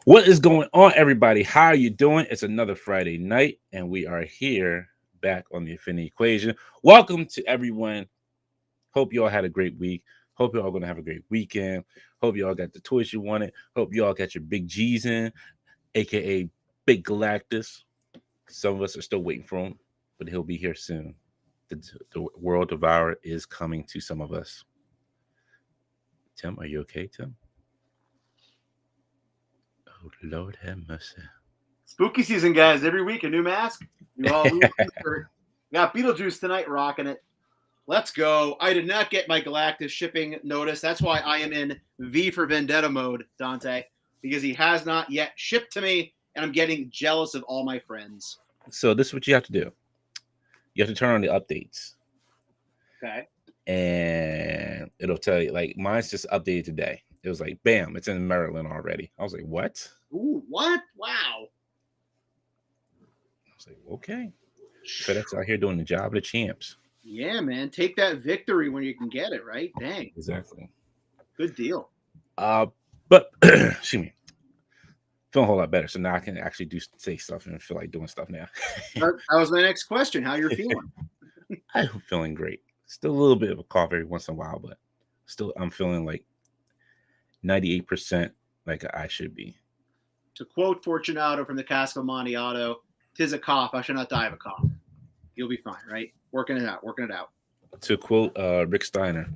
What is going on, everybody? How are you doing? It's another Friday night, and we are here back on the Infinity Equation. Welcome to everyone. Hope you all had a great week. Hope you all going to have a great weekend. Hope you all got the toys you wanted. Hope you all got your big G's in, aka Big Galactus. Some of us are still waiting for him, but he'll be here soon. The World Devourer is coming to some of us. Tim, are you okay, Tim? Oh, Lord have mercy. Spooky season, guys. Every week a new mask. New Halloween shirt. Got Beetlejuice tonight, rocking it. Let's go. I did not get my Galactus shipping notice. That's why I am in V for Vendetta mode, Dante, because he has not yet shipped to me, and I'm getting jealous of all my friends. So this is what you have to do. You have to turn on the updates. Okay. And it'll tell you, like, mine's just updated today. It was like, bam, it's in Maryland already. I was like, what? Ooh, what? Wow. I was like, okay. FedEx out here doing the job of the champs. Yeah, man. Take that victory when you can get it, right? Dang. Exactly. Good deal. But excuse me. Feeling a whole lot better. So now I can actually say stuff and feel like doing stuff now. That was my next question. How you're feeling? I'm feeling great. Still a little bit of a cough every once in a while, but still I'm feeling like 98% like I should be. To quote Fortunato from the Cask of Amontillado, "'Tis a cough. I shall not die of a cough." You'll be fine, right? Working it out. To quote Rick Steiner,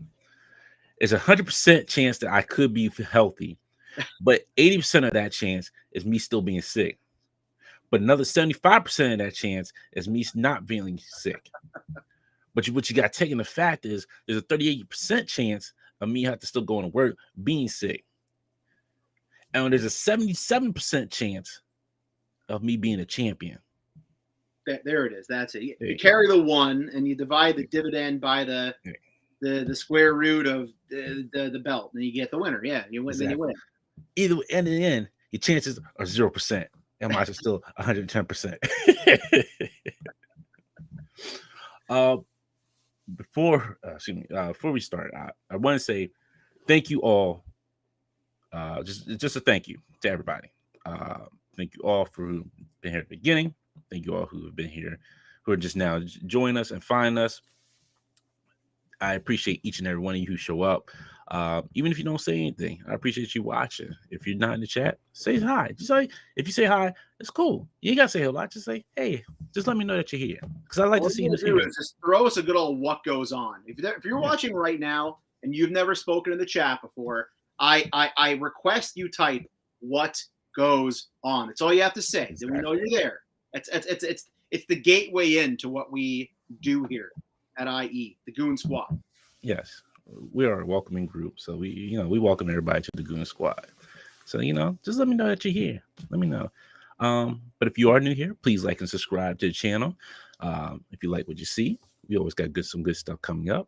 it's 100% chance that I could be healthy, but 80% of that chance is me still being sick. But another 75% of that chance is me not feeling sick. But what you got to take in the fact is there's a 38% chance of me have to still go to work being sick. And there's a 77% chance of me being a champion. There it is. That's it. You carry the one and you divide the dividend by the square root of the belt, and you get the winner. Yeah, you win. Exactly. Then you win. Either in the end, your chances are 0%, and mine are still 110%. Before we start, I want to say thank you all. Just a thank you to everybody. Thank you all for who been here at the beginning. Thank you all who have been here, who are just now joining us and finding us. I appreciate each and every one of you who show up. Even if you don't say anything, I appreciate you watching. If you're not in the chat, say hi. Just like if you say hi, it's cool. You ain't gotta say hello. Just say, hey, just let me know that you're here. Because I like to see you. Just throw us a good old what goes on. If you're watching right now and you've never spoken in the chat before, I request you type what goes on. That's all you have to say. Exactly. Then we know you're there. It's the gateway into what we do here at IE, the Goon Squad. Yes, we are a welcoming group, so we welcome everybody to the Goon Squad. So just let me know that you're here. Let me know. But if you are new here, please like and subscribe to the channel. If you like what you see, we always got some good stuff coming up,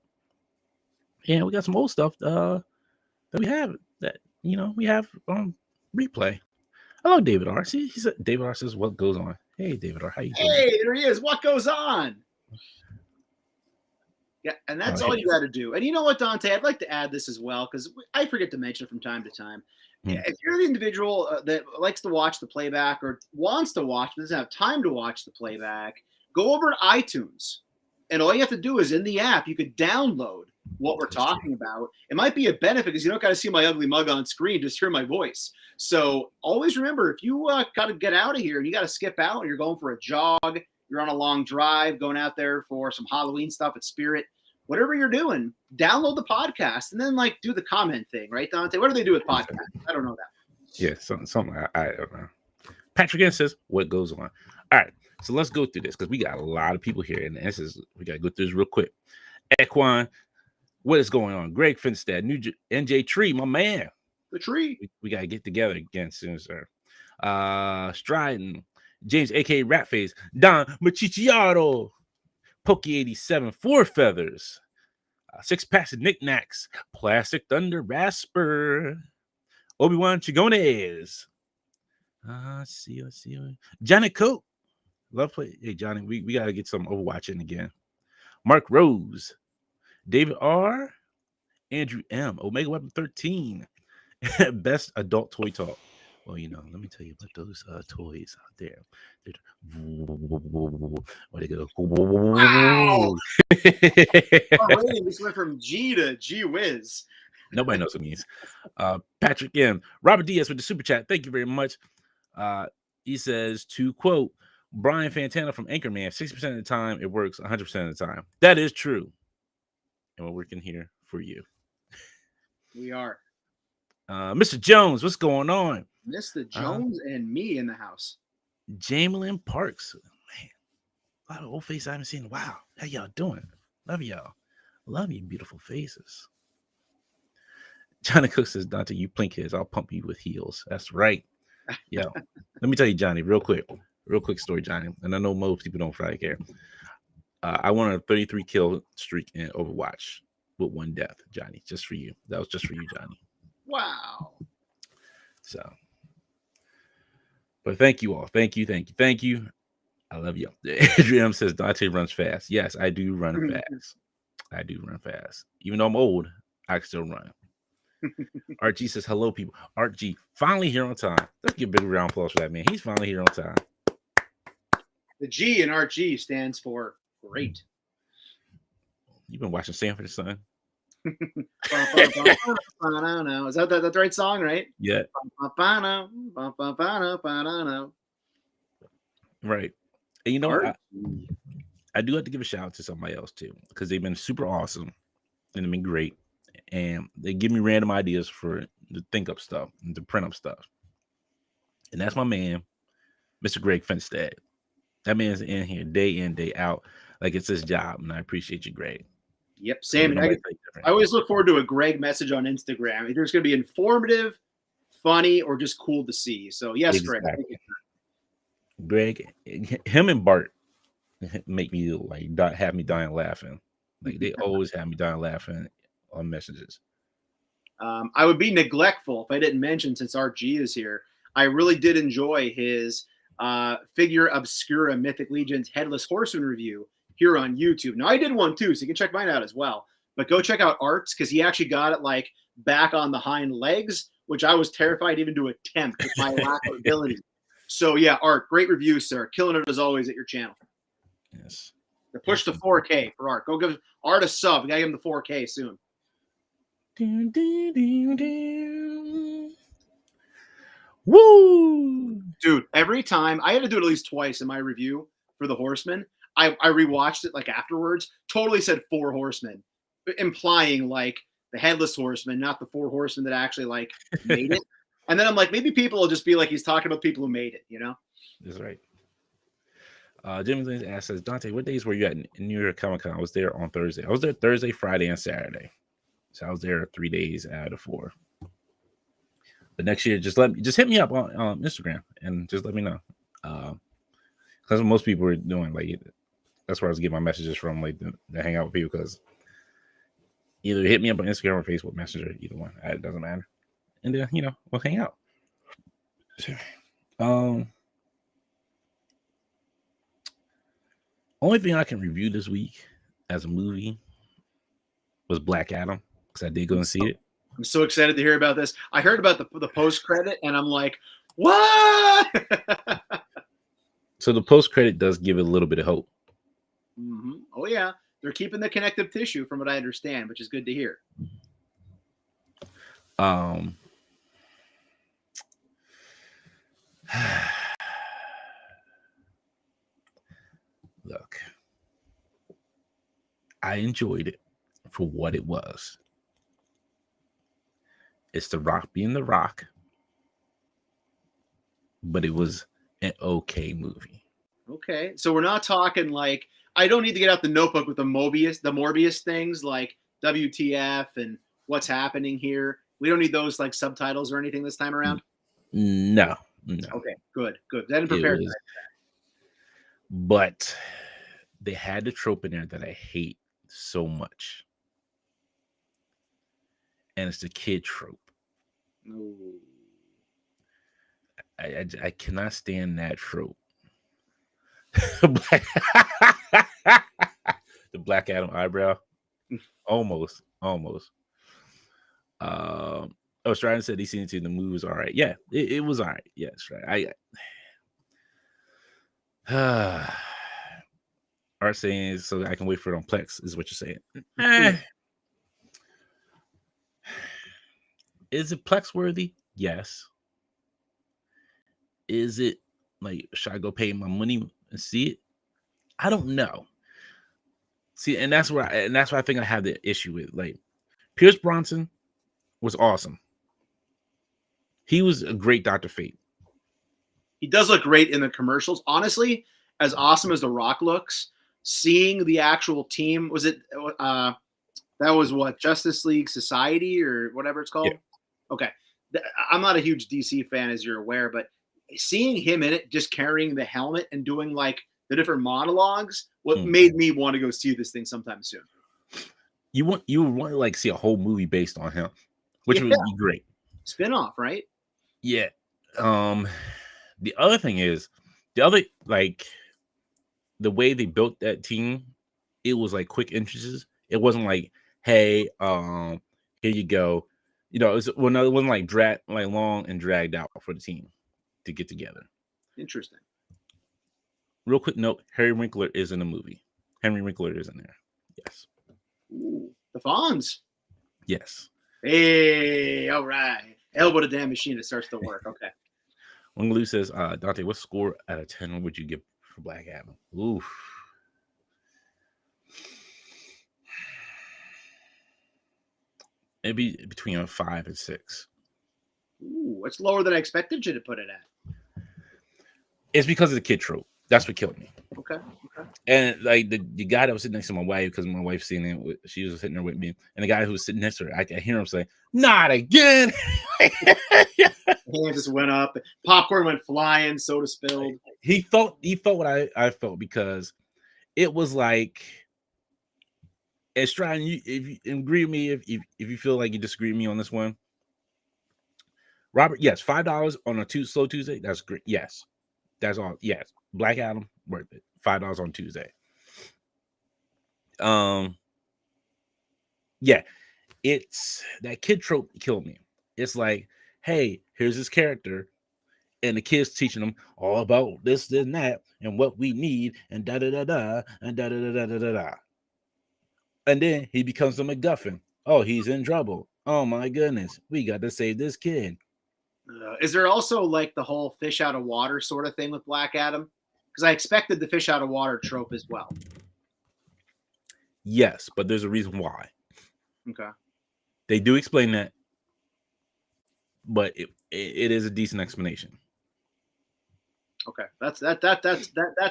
and we got some old stuff that we have replay. Hello, David R. See, he said David R. says what goes on. Hey, David R. How you doing? Hey, there he is. What goes on? Yeah, and that's all you got to do. And you know what, Dante? I'd like to add this as well, because I forget to mention it from time to time. If you're the individual that likes to watch the playback or wants to watch but doesn't have time to watch the playback, go over to iTunes. And all you have to do is in the app, you could download what we're talking about. It might be a benefit because you don't got to see my ugly mug on screen, just hear my voice. So always remember, if you got to get out of here and you got to skip out and you're going for a jog, you're on a long drive, going out there for some Halloween stuff at Spirit, whatever you're doing, download the podcast and then do the comment thing, right, Dante? What do they do with podcasts? I don't know that. Yeah, something I don't know. Patrick again says what goes on. All right, so let's go through this because we got a lot of people here, and we got to go through this real quick. Equan, what is going on? Greg Finstad, New NJ Tree, my man. The tree. We got to get together again soon, sir. Striding, James, a.k.a. Ratface, Don Machichiaro, Pokey 87, Four Feathers, Six Packs of Knickknacks, Plastic Thunder Rasper, Obi-Wan Chigones. Let's see. Johnny Coat. Love play. Hey, Johnny, we got to get some Overwatching again. Mark Rose, David R., Andrew M., Omega Weapon 13, Best Adult Toy Talk. Well, let me tell you about those toys out there. They're where they go. Wow. Already, we just went from G to G whiz. Nobody knows what it means. Patrick M. Robert Diaz with the super chat. Thank you very much. He says, to quote Brian Fantana from Anchorman, 60% of the time it works 100% of the time. That is true. And we're working here for you. We are. Mr. Jones, what's going on? Mr. Jones and me in the house. Jamelin Parks. Man, a lot of old face I haven't seen in a while. How y'all doing? Love y'all. Love you, beautiful faces. Johnny Cook says, Dante, you plink kids. I'll pump you with heels. That's right. Yo, let me tell you, Johnny, real quick story, Johnny. And I know most people don't probably care. I won a 33 kill streak in Overwatch with 1 death, Johnny. Just for you. That was just for you, Johnny. Wow. So, but thank you all. Thank you. I love you. Adrian says Dante runs fast. Yes, I do run fast. Even though I'm old, I can still run. Art G says, hello, people. Art G, finally here on time. Let's give a big round of applause for that, man. He's finally here on time. The G in Art G stands for great. You've been watching Sanford and Son? Is that the right song, right? Yeah. Right. And you know what? I do have to give a shout out to somebody else, too, because they've been super awesome and they've been great. And they give me random ideas for the think up stuff and to print up stuff. And that's my man, Mr. Greg Finstead. That man's in here day in, day out, like it's his job. And I appreciate you, Greg. Yep, same. I always look forward to a Greg message on Instagram. Either it's going to be informative, funny, or just cool to see. So, yes, exactly. Greg, him and Bart make me like have me dying laughing. Like they always have me dying laughing on messages. I would be neglectful if I didn't mention, since Art G is here, I really did enjoy his Figure Obscura Mythic Legends Headless Horseman review here on YouTube. Now, I did one too, so you can check mine out as well. But go check out Art's, because he actually got it like back on the hind legs, which I was terrified even to attempt with my lack of ability. So yeah, Art, great review, sir. Killing it as always at your channel. Yes. The push to 4K for Art. Go give Art a sub. We gotta give him the 4K soon. Woo! Dude, every time I had to do it at least twice in my review for the Horseman. I rewatched it like afterwards. Totally said 4 horsemen, implying like the Headless Horseman, not the 4 horsemen that actually like made it. And then I'm like, maybe people will just be like, he's talking about people who made it, That's right. Jimmy Lynn asks, says, Dante, what days were you at in New York Comic Con? I was there on Thursday. I was there Thursday, Friday, and Saturday. So I was there 3 days out of 4. But next year, just hit me up on Instagram and just let me know. Because most people were doing like that's where I was getting my messages from, like to hang out with people. Because either hit me up on Instagram or Facebook Messenger, either one. It doesn't matter. And then we'll hang out. Only thing I can review this week as a movie was Black Adam, because I did go and see it. I'm so excited to hear about this. I heard about the post credit, and I'm like, what? So the post credit does give it a little bit of hope. Mm-hmm. Oh yeah, they're keeping the connective tissue, from what I understand, which is good to hear. Look, I enjoyed it for what it was. It's The Rock being The Rock, but it was an okay movie. Okay, so we're not talking like, I don't need to get out the Notebook with the Morbius things like WTF and what's happening here. We don't need those like subtitles or anything this time around. No. Okay, good. Then prepare. But they had the trope in there that I hate so much, and it's the kid trope. Ooh. I cannot stand that trope. The Black Adam eyebrow, almost. Oh, Strider said he seen it too. The movie was all right. Yeah, it was all right. Yes, right. Art saying so I can wait for it on Plex is what you're saying. Is it Plex worthy? Yes. Is it like should I go pay my money and see it? I don't know. See, and that's where I think I have the issue with. Like Pierce Bronson was awesome. He was a great Dr. Fate. He does look great in the commercials. Honestly, as awesome as The Rock looks, seeing the actual team, was it that was what, Justice League Society or whatever it's called? Yeah. Okay. I'm not a huge DC fan, as you're aware, but seeing him in it, just carrying the helmet and doing like the different monologues, what made me want to go see this thing sometime soon. You would want to like see a whole movie based on him, which would be great. Spin-off, right? Yeah. The other thing is, like the way they built that team, it was like quick entrances. It wasn't like, hey, here you go. You know, it wasn't like long and dragged out for the team to get together. Interesting. Real quick note: Harry Winkler is in the movie. Henry Winkler is in there. Yes. Ooh, the Fonz. Yes. Hey, all right. Elbow the damn machine. It starts to work. Okay. Lou says, Dante, what score out of 10 would you give for Black Adam? Oof. Maybe between a 5 and 6. Ooh, it's lower than I expected you to put it at. It's because of the kid trope. That's what killed me. Okay. And like the guy that was sitting next to my wife, because my wife's sitting there, she was sitting there with me, and the guy who was sitting next to her, I hear him say, "Not again." Hand just went up, popcorn went flying, soda spilled. He felt what I felt, because it was like, and Stratton, if you agree with me, if you feel like you disagree with me on this one, Robert, yes, $5 on a slow Tuesday, that's great. Yes, that's all. Yes, Black Adam, worth it. $5 on Tuesday. Yeah, it's that kid trope killed me. It's like, hey, here's this character, and the kids teaching them all about this and that and what we need and da da da da and da da da da da da da. And then he becomes a MacGuffin. Oh, he's in trouble. Oh my goodness, we got to save this kid. Is there also like the whole fish out of water sort of thing with Black Adam? Because I expected the fish out of water trope as well. Yes, but there's a reason why. Okay. They do explain that, but it is a decent explanation. Okay, that's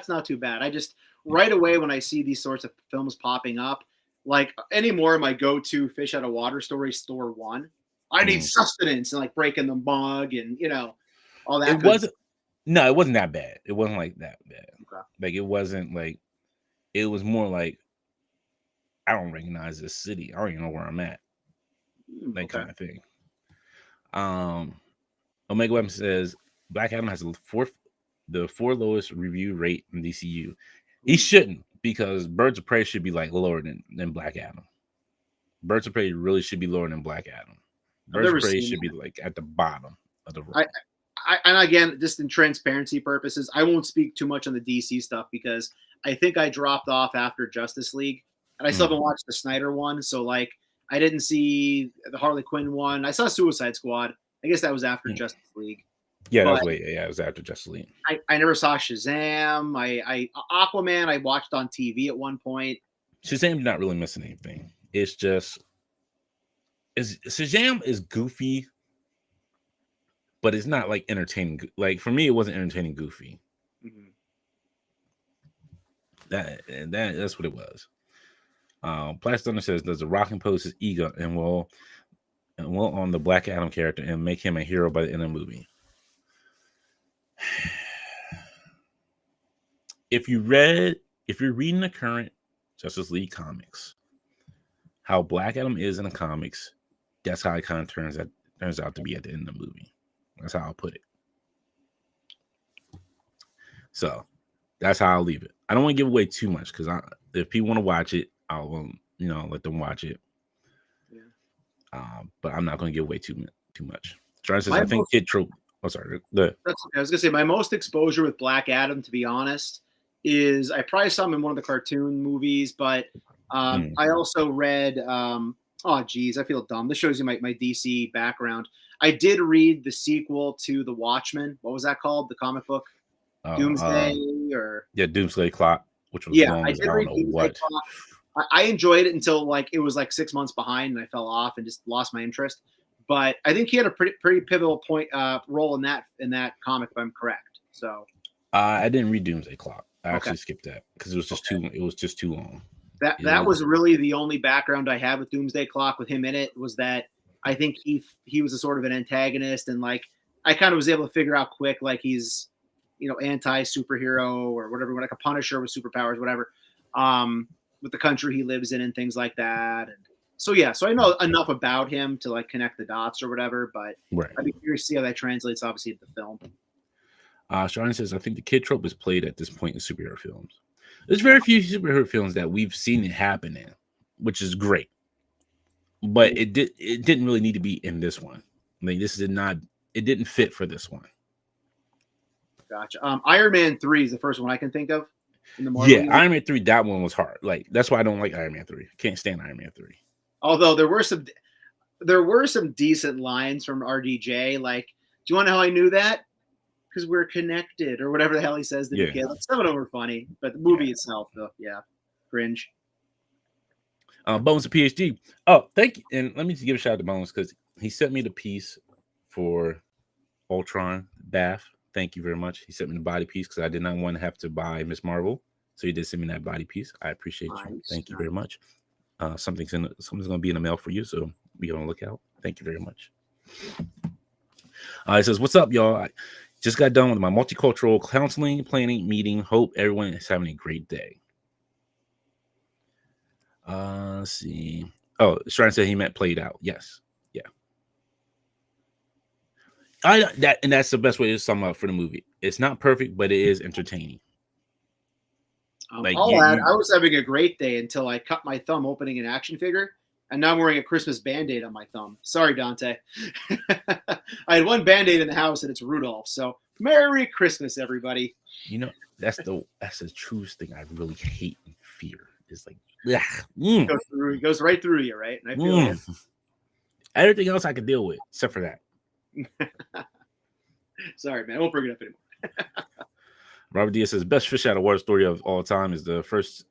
not too bad. I just right away when I see these sorts of films popping up, like anymore, my go-to fish out of water story, store one. I need sustenance and like breaking the mug and all that. It wasn't. No, it wasn't that bad. It wasn't like that bad. Okay. Like it wasn't like. It was more like, I don't recognize this city. I don't even know where I'm at. That kind of thing. Omega Web says Black Adam has the four lowest review rate in DCU. He shouldn't, because Birds of Prey should be like lower than Black Adam. Birds of Prey really should be lower than Black Adam. Birds of Prey should be like at the bottom of the road. And again, just in transparency purposes, I won't speak too much on the DC stuff because I think I dropped off after Justice League, and I still haven't watched the Snyder one. So like, I didn't see the Harley Quinn one. I saw Suicide Squad. I guess that was after Justice League. Yeah, that was late. Yeah, it was after Justice League. I never saw Shazam. Aquaman I watched on TV at one point. Shazam's not really missing anything. It's just Shazam is goofy, but it's not like entertaining. Like for me, it wasn't entertaining goofy. Mm-hmm. That's what it was. Plastic Thunder says, does The Rock impose his ego and will on the Black Adam character and make him a hero by the end of the movie? If you're reading the current Justice League comics, how Black Adam is in the comics, that's how it kind of turns out to be at the end of the movie. That's how I'll put it. So that's how I'll leave it. I don't want to give away too much, because if people want to watch it, I'll let them watch it. Yeah. But I'm not going to give away too too much. Charles says, My I think Kid Trope. Oh, sorry. That's okay. I was gonna say my most exposure with Black Adam, to be honest, is I probably saw him in one of the cartoon movies, but I also read. Oh, geez, I feel dumb. This shows you my DC background. I did read the sequel to The Watchmen. What was that called? The comic book, Doomsday, or Doomsday Clock, which was yeah, long I as did I read don't know Doomsday what. Clock. I enjoyed it until like it was like 6 months behind, and I fell off and just lost my interest. But I think he had a pretty pivotal role in that comic, if I'm correct. So I didn't read Doomsday Clock. I Okay. actually skipped that because it was just too long. That was really the only background I had with Doomsday Clock with him in it, was that I think he was a sort of an antagonist, and like I kind of was able to figure out quick, like he's anti superhero or whatever, like a Punisher with superpowers, whatever, with the country he lives in and things like that. And so I know enough about him to like connect the dots or whatever, but Right. I'd be curious to see how that translates obviously to the film. Sharon says, I think the kid trope is played at this point in superhero films. There's very few superhero films that we've seen it happen in, which is great. But it didn't really need to be in this one. I mean, it didn't fit for this one. Gotcha. Iron Man 3 is the first one I can think of in the Marvel universe. Iron Man 3, that one was hard. Like, that's why I don't like Iron Man 3. Can't stand Iron Man 3. Although there were some decent lines from RDJ, like, do you want to know how I knew that? Because we're connected, or whatever the hell he says to the kid. Some of them were funny, but the movie itself, though, cringe. Bones, a PhD. Oh, thank you. And let me just give a shout out to Bones because he sent me the piece for Ultron Bath. Thank you very much. He sent me the body piece because I did not want to have to buy Miss Marvel. So he did send me that body piece. I appreciate you. Thank you very much. Something's going to be in the mail for you, so be on the lookout. Thank you very much. He says, what's up, y'all? I just got done with my multicultural counseling planning meeting. Hope everyone is having a great day. Let's see. Oh, Shrine said he meant played out. Yes. Yeah. That's the best way to sum up for the movie. It's not perfect, but it is entertaining. I was having a great day until I cut my thumb opening an action figure, and now I'm wearing a Christmas Band-Aid on my thumb. Sorry, Dante. I had one Band-Aid in the house, and it's Rudolph. So Merry Christmas, everybody. That's the truest thing I really hate and fear. Is like, It goes right through you, right? And I feel everything else I can deal with, except for that. Sorry, man. I won't bring it up anymore. Robert Diaz says, best fish out of water story of all time is the first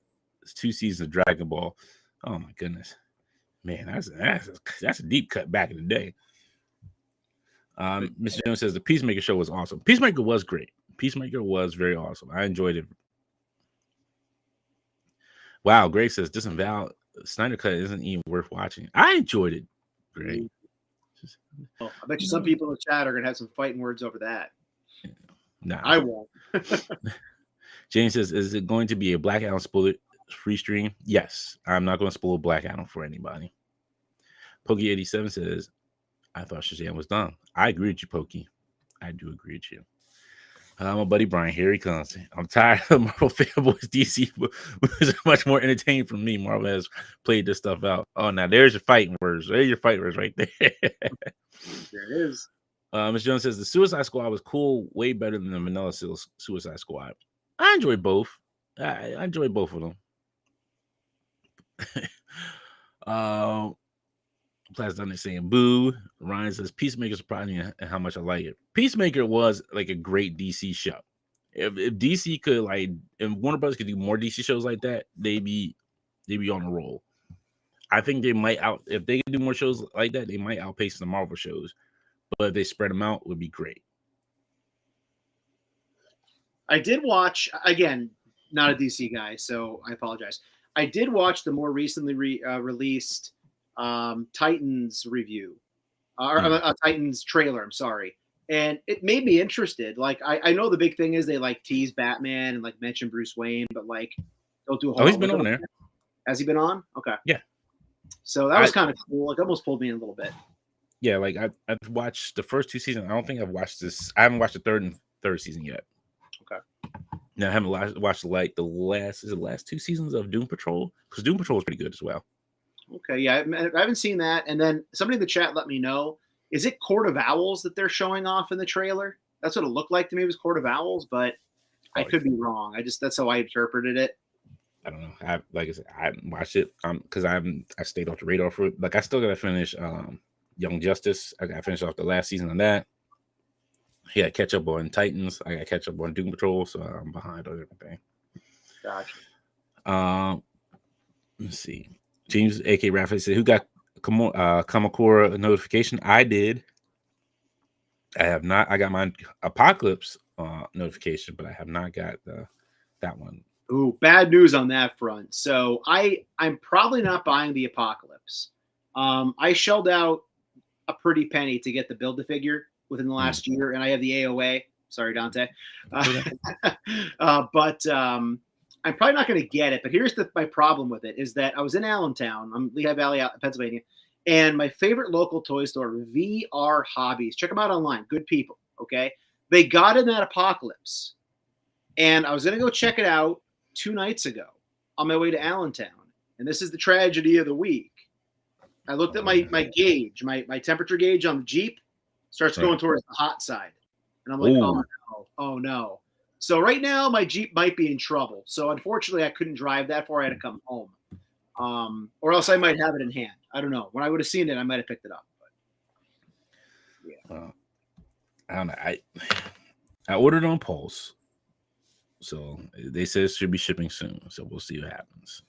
2 seasons of Dragon Ball. Oh, my goodness. Man, that's a deep cut back in the day. Mr. Jones says, the Peacemaker show was awesome. Peacemaker was great. Peacemaker was very awesome. I enjoyed it. Wow, Greg says, disavow Snyder Cut isn't even worth watching. I enjoyed it. Great. I bet you some people in the chat are going to have some fighting words over that. Nah. I won't. James says, is it going to be a Black Adam spoiler free stream? Yes. I'm not going to spoil Black Adam for anybody. Pokey87 says, I thought Shazam was done. I agree with you, Pokey. I do agree with you. My buddy Brian, here he comes. I'm tired of Marvel fanboys. DC was much more entertaining for me. Marvel has played this stuff out. Oh, now there's your fighting words. There's your fighting words right there. There it is. Ms. Jones says the Suicide Squad was cool, way better than the Vanilla Suicide Squad. I enjoy both. I enjoy both of them. Plastic saying boo. Ryan says Peacemaker surprised me and how much I like it. Peacemaker was like a great DC show. If DC could if Warner Brothers could do more DC shows like that, they'd be on a roll. I think they might if they could do more shows like that, they might outpace the Marvel shows. But if they spread them out, it would be great. I did watch, again, not a DC guy, so I apologize. I did watch the more recently released Titans review, or Titans trailer, I'm sorry. And it made me interested. Like, I know the big thing is they tease Batman and mention Bruce Wayne, but don't do a whole he's been on there. Has he been on? Okay. Yeah. So that was kind of cool. It almost pulled me in a little bit. Yeah, I've watched the first 2 seasons. I don't think I've watched this. I haven't watched the third season yet. Okay. Now I haven't watched the last 2 seasons of Doom Patrol, because Doom Patrol is pretty good as well. Okay, yeah, I haven't seen that. And then somebody in the chat let me know Is it Court of Owls that they're showing off in the trailer? That's what it looked like to me, was Court of Owls, but I could be wrong. That's how I interpreted it. I don't know. Like I said, I haven't watched it because I stayed off the radar for it. Like I still gotta finish Young Justice. I gotta finish off the last season of that. Yeah, catch up on Titans. I gotta catch up on Doom Patrol, so I'm behind on everything. Gotcha. Let's see. James A.K. Rafa said, "Who got Kamakura notification?" I did. I have not. I got my Apocalypse notification, but I have not got that one. Ooh, bad news on that front. So I'm probably not buying the Apocalypse. I shelled out a pretty penny to get the Build-A-Figure within the last year, and I have the AOA. Sorry, Dante. But I'm probably not going to get it. But here's my problem with it is that I was in Allentown. I'm Lehigh Valley, Pennsylvania. And my favorite local toy store, VR Hobbies. Check them out online. Good people, okay? They got in that Apocalypse. And I was going to go check it out 2 nights ago on my way to Allentown. And this is the tragedy of the week. I looked at my gauge, my temperature gauge on the Jeep starts going towards the hot side. And I'm like, oh no. So right now my Jeep might be in trouble. So unfortunately I couldn't drive that far. I had to come home. Or else I might have it in hand. I don't know. When I would have seen it, I might have picked it up. But, yeah. I don't know. I ordered on Pulse. So they said it should be shipping soon. So we'll see what happens.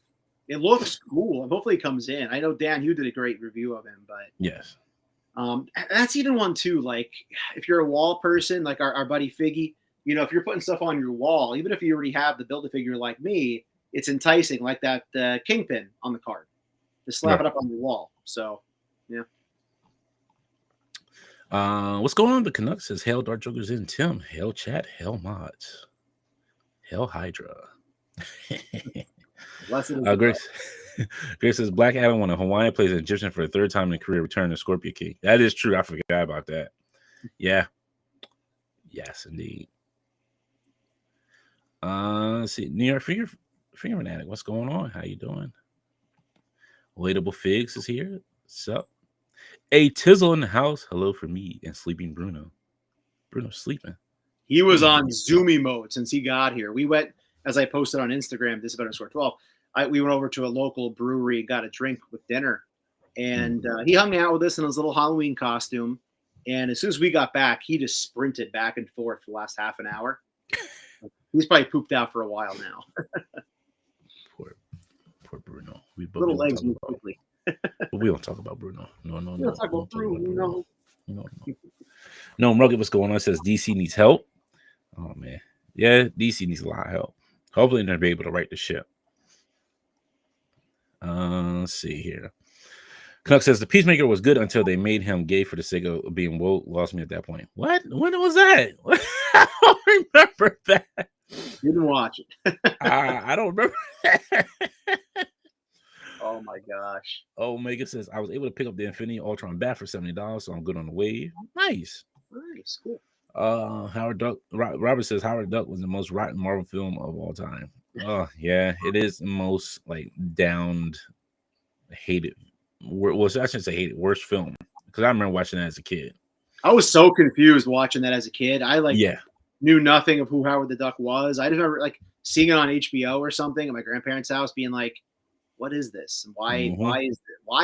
It looks cool. Hopefully it comes in. I know, Dan, you did a great review of him, but yes. That's even one too. Like if you're a wall person, like our buddy Figgy, if you're putting stuff on your wall, even if you already have the Build-A-Figure like me, it's enticing, like that Kingpin on the card, to slap it up on the wall. So, yeah. What's going on? The Canucks says, "Hell, Dark Jokers in Tim. Hell, chat. Hell, mods. Hell, Hydra." Grace says, "Black Adam when a Hawaiian plays an Egyptian for the 3rd time in career, return to Scorpio King." That is true. I forgot about that. Yeah. Yes, indeed. Let's see. New York Finger Fanatic. What's going on? How you doing? Relatable Figs is here. Sup? A Tizzle in the house. Hello for me and sleeping Bruno. Bruno's sleeping. He was on Zoomy mode since he got here. We went, as I posted on Instagram, this is about score 12. We went over to a local brewery, got a drink with dinner, and he hung out with us in his little Halloween costume. And as soon as we got back, he just sprinted back and forth for the last half an hour. He's probably pooped out for a while now. Poor Bruno. Little legs move quickly. We don't talk about Bruno. No. We don't talk about Bruno. No, Rugged, what's going on? It says DC needs help. Oh, man. Yeah, DC needs a lot of help. Hopefully they'll be able to right the ship. Let's see here. Canuck says the Peacemaker was good until they made him gay for the sake of being woke. Lost me at that point. What? When was that? I don't remember that. You didn't watch it. I don't remember that. Oh my gosh. Omega says I was able to pick up the Infinity Ultron bat for $70, so I'm good on the wave. Nice, cool. Howard Duck. Robert says Howard Duck was the most rotten Marvel film of all time. Oh yeah, it is the most downed, hated. Well, I shouldn't say hated. Worst film, because I remember watching that as a kid. I was so confused watching that as a kid. I knew nothing of who Howard the Duck was. I just remember seeing it on HBO or something at my grandparents' house, being like, "What is this? Why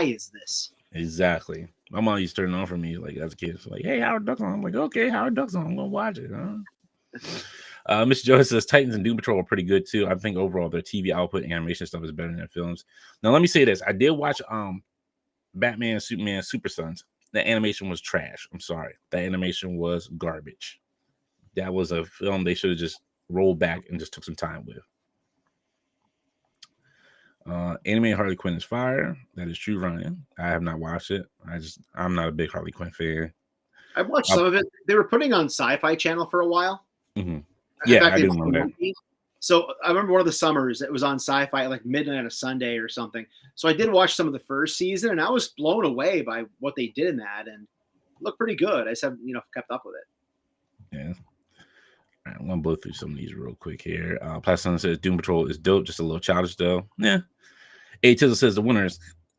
is this?" Exactly. My mom used to turn it on for me as a kid. It's "Hey, Howard Duck's on." I'm like, "Okay, Howard Duck's on. I'm gonna watch it." Mr. Joe says Titans and Doom Patrol are pretty good too. I think overall their TV output and animation stuff is better than their films. Now let me say this: I did watch Batman, Superman, Super Sons. The animation was trash. I'm sorry. That animation was garbage. That was a film they should have just rolled back and just took some time with. Anime Harley Quinn is fire. That is true, Ryan. I have not watched it. I'm not a big Harley Quinn fan. I've watched some of it. They were putting on Sci-Fi Channel for a while. Mm-hmm. Yeah, I do remember that. So I remember one of the summers it was on Sci-Fi at midnight on a Sunday or something. So I did watch some of the first season, and I was blown away by what they did in that, and it looked pretty good. I just haven't kept up with it. Yeah. All right, I'm gonna blow through some of these real quick here. Plaston says Doom Patrol is dope, just a little childish though. Yeah. A Tizzle says the winter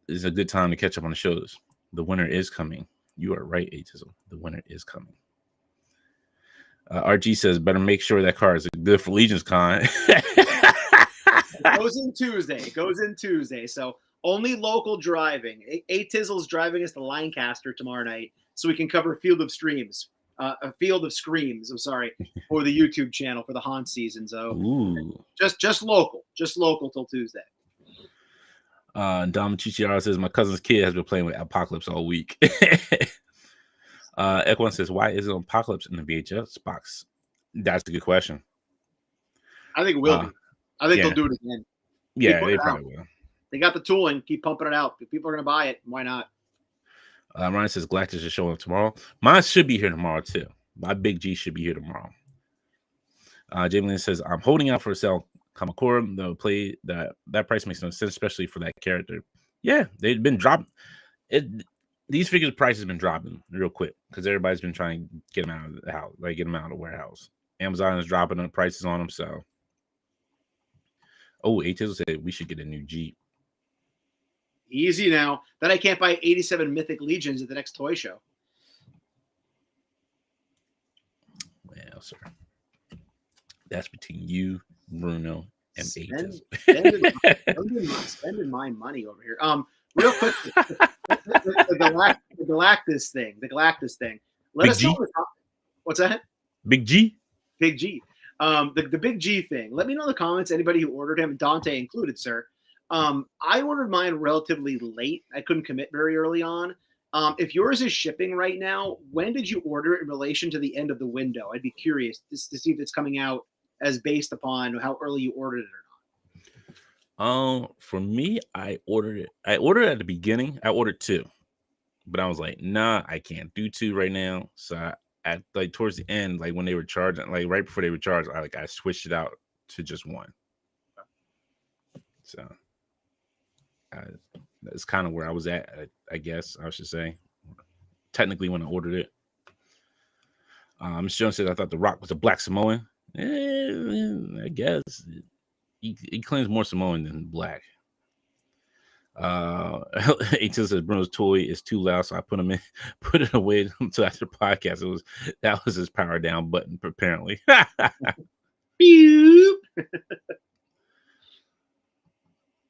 is a good time to catch up on the shows. The winter is coming. You are right, Atism. The winter is coming. RG says, better make sure that car is good for Legion's Con. It goes in Tuesday. So only local driving. Atizzle's driving us to Lancaster tomorrow night so we can cover a field of screams. A field of screams, I'm sorry, for the YouTube channel for the haunt season. So Ooh. just local till Tuesday. Dom Chichiara says, my cousin's kid has been playing with Apocalypse all week. Ekwan says, why isn't Apocalypse in the VHS box? That's a good question. I think it will be. I think they'll do it again. Yeah, they probably will. They got the tooling. Keep pumping it out. If people are going to buy it, why not? Ryan says Galactus is showing up tomorrow. Mine should be here tomorrow too. My Big G should be here tomorrow. Jamie Lynn says I'm holding out for a sale. Kamakura, they'll play that price makes no sense, especially for that character. Yeah, they've been dropping. These figures' price has been dropping real quick because everybody's been trying to get them out of the house, like get them out of the warehouse. Amazon is dropping the prices on them. So, Atizzle said we should get a new Jeep. Easy now. Then I can't buy 87 Mythic Legions at the next toy show. Well, sir, that's between you, Bruno, and spending my money over here. Real quick, the Galactus thing. Let us know. What's that? Big G. Big G. The Big G thing. Let me know in the comments. Anybody who ordered him, Dante included, sir. I ordered mine relatively late. I couldn't commit very early on. If yours is shipping right now, when did you order it in relation to the end of the window? I'd be curious to see if it's coming out as based upon how early you ordered it or not. For me, I ordered it. I ordered it at the beginning. I ordered 2, but I was like, nah, I can't do 2 right now. So at like towards the end, like when they were charging, like right before they were charged, I switched it out to just 1. So that's kind of where I was at, I guess I should say. Technically, when I ordered it. Ms. Jones said I thought The Rock was a black Samoan. I guess he claims more Samoan than black. Atil says Bruno's toy is too loud, so I put it away until after the podcast. That was his power down button, apparently.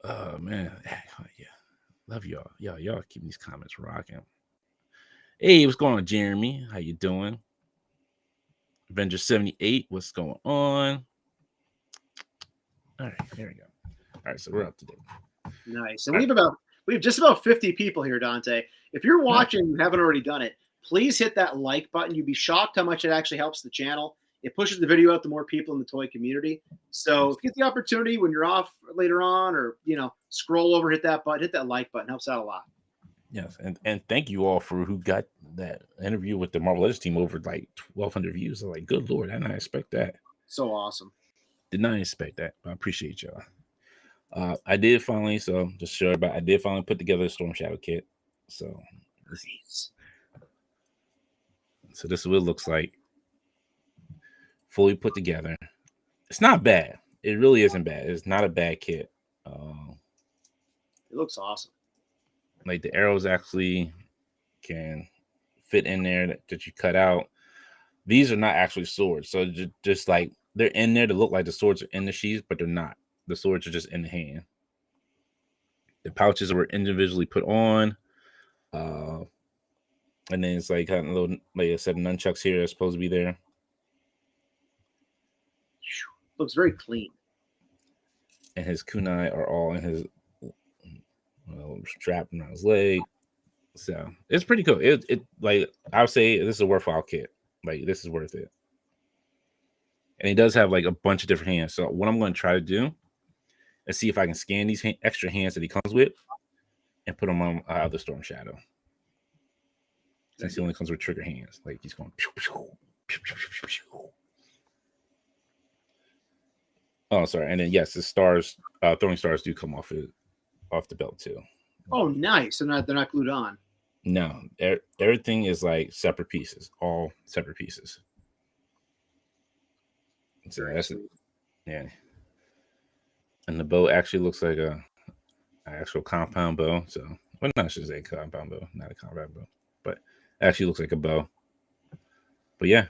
Oh man, yeah, love y'all. Y'all keep these comments rocking. Hey, what's going on, Jeremy? How you doing? Avenger 78, what's going on? All right, there we go. All right, so we're up to date. Nice. And we have just about 50 people here, Dante. If you're watching and haven't already done it, please hit that like button. You'd be shocked how much it actually helps the channel. It pushes the video out to more people in the toy community. So if you get the opportunity when you're off later on, or scroll over, hit that button, hit that like button. Helps out a lot. Yes, and thank you all for who got that interview with the Marvel Legends team over like 1,200 views. I'm like, good Lord, I did not expect that. So awesome. Did not expect that, but I appreciate y'all. I did finally, so just sure about I did finally put together a Storm Shadow kit. So this is what it looks like. Fully put together. It's not bad. It really isn't bad. It's not a bad kit. It looks awesome. Like the arrows actually can fit in there that you cut out. These are not actually swords. So just like they're in there to look like the swords are in the sheaths, but they're not. The swords are just in the hand. The pouches were individually put on. And then it's like kind of little, like I said, nunchucks here are supposed to be there. Looks very clean. And his kunai are all in his strap around his leg. So it's pretty cool. It like I would say this is a worthwhile kit. Like this is worth it. And he does have like a bunch of different hands. So what I'm going to try to do is see if I can scan these extra hands that he comes with and put them on the Storm Shadow. Since he only comes with trigger hands, like he's going. Oh, sorry. And then yes, the stars, throwing stars do come off the belt too. Oh, nice. They're not glued on. No, everything is like separate pieces, all separate pieces. So that's it. Yeah. And the bow actually looks like an actual compound bow. So, well, not I should say compound bow, not a compound bow, but Actually looks like a bow. But yeah,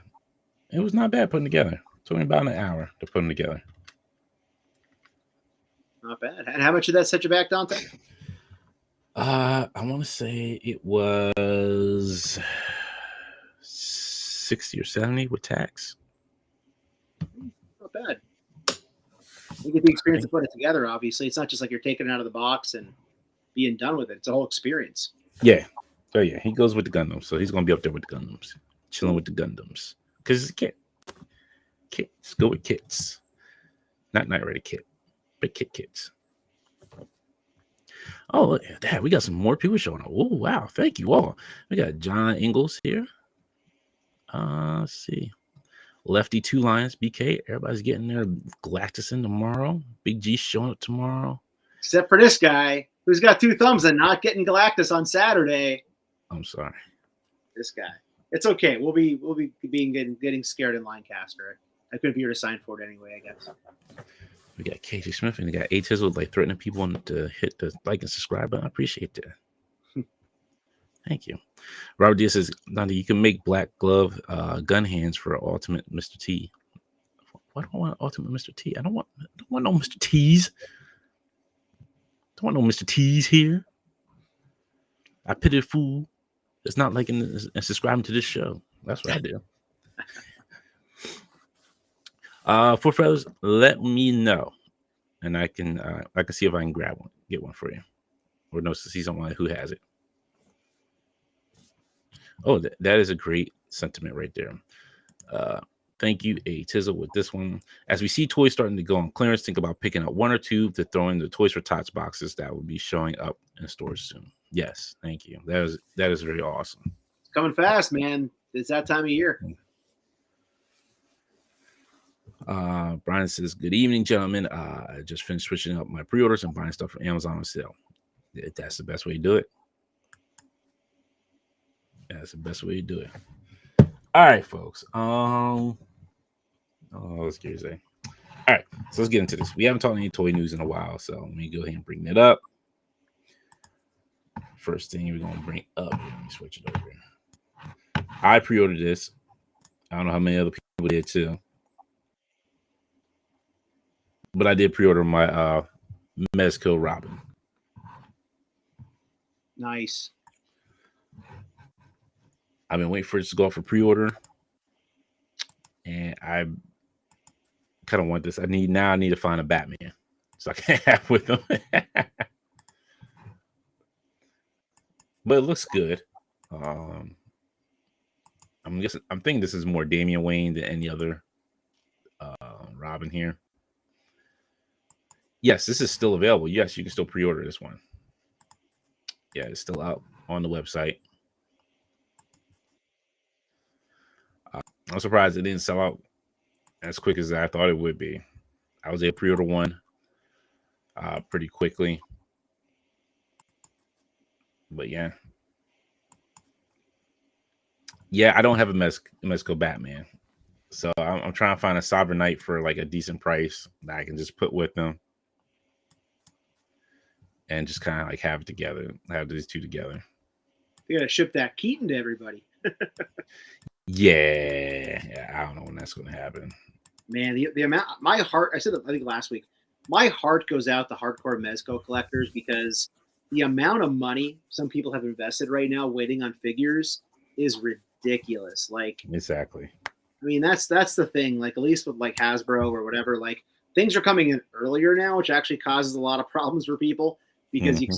it was not bad putting together. It took me about an hour to put them together. Not bad. And how much did that set you back, Dante? I want to say it was 60 or 70 with tax. Not bad. You get the experience of putting it together, obviously. It's not just like you're taking it out of the box and being done with it. It's a whole experience. Yeah. Oh, yeah. He goes with the Gundams. So he's going to be up there with the Gundams, chilling with the Gundams. Because it's a kit. Kits. Go with kits. Not Night Rider kit, but kits. Oh, look at that. We got some more people showing up. Oh, wow. Thank you all. We got John Ingalls here. Let's see. Lefty 2 Lions, BK. Everybody's getting there. Galactus in tomorrow. Big G showing up tomorrow. Except for this guy who's got 2 thumbs and not getting Galactus on Saturday. I'm sorry. This guy. It's okay. We'll be getting scared in Linecaster. I couldn't be here to sign for it anyway, I guess. We got KJ Smith and we got A Tizzle like threatening people to hit the like and subscribe button. I appreciate that. Thank you. Robert Diaz says, Nandi, you can make black glove gun hands for Ultimate Mr. T. Why do I want Ultimate Mr. T? I don't want no Mr. T's. Don't want no Mr. T's here. I pity a fool. It's not liking and subscribing to this show. That's what I do. For fellas, let me know, and I can see if I can grab one, get one for you, or no, to see someone who has it. Oh, that is a great sentiment right there. Thank you, A Tizzle, with this one. As we see toys starting to go on clearance, think about picking up 1 or 2 to throw in the Toys for Tots boxes that will be showing up in stores soon. Yes, thank you. That is very awesome. It's coming fast, man. It's that time of year. Brian says, good evening, gentlemen. I just finished switching up my pre-orders and buying stuff from Amazon on sale. That's the best way to do it. That's the best way to do it. All right, folks. Let's get say. All right, so let's get into this. We haven't talked any toy news in a while, so let me go ahead and bring that up. First thing we're gonna bring up. Let me switch it over. I pre-ordered this. I don't know how many other people did too. But I did pre-order my Mezco Robin. Nice. I've been waiting for it to go off for pre-order. And I kind of want this. I need to find a Batman. So I can have with them. But it looks good. I'm thinking this is more Damian Wayne than any other Robin here. Yes, this is still available. Yes, you can still pre-order this one. Yeah, it's still out on the website. I'm surprised it didn't sell out as quick as I thought it would be. I was able to pre-order one pretty quickly. But yeah. Yeah, I don't have a Mezco Batman. So I'm trying to find a Sovereign Knight for like a decent price that I can just put with them. And just kind of like have it together, have these two together. You gotta ship that Keaton to everybody. Yeah, I don't know when that's going to happen. Man, the amount, my heart, I said that I think last week, my heart goes out to hardcore Mezco collectors because the amount of money some people have invested right now waiting on figures is ridiculous. Like, exactly. I mean, that's the thing. Like, at least with like Hasbro or whatever, like things are coming in earlier now, which actually causes a lot of problems for people because you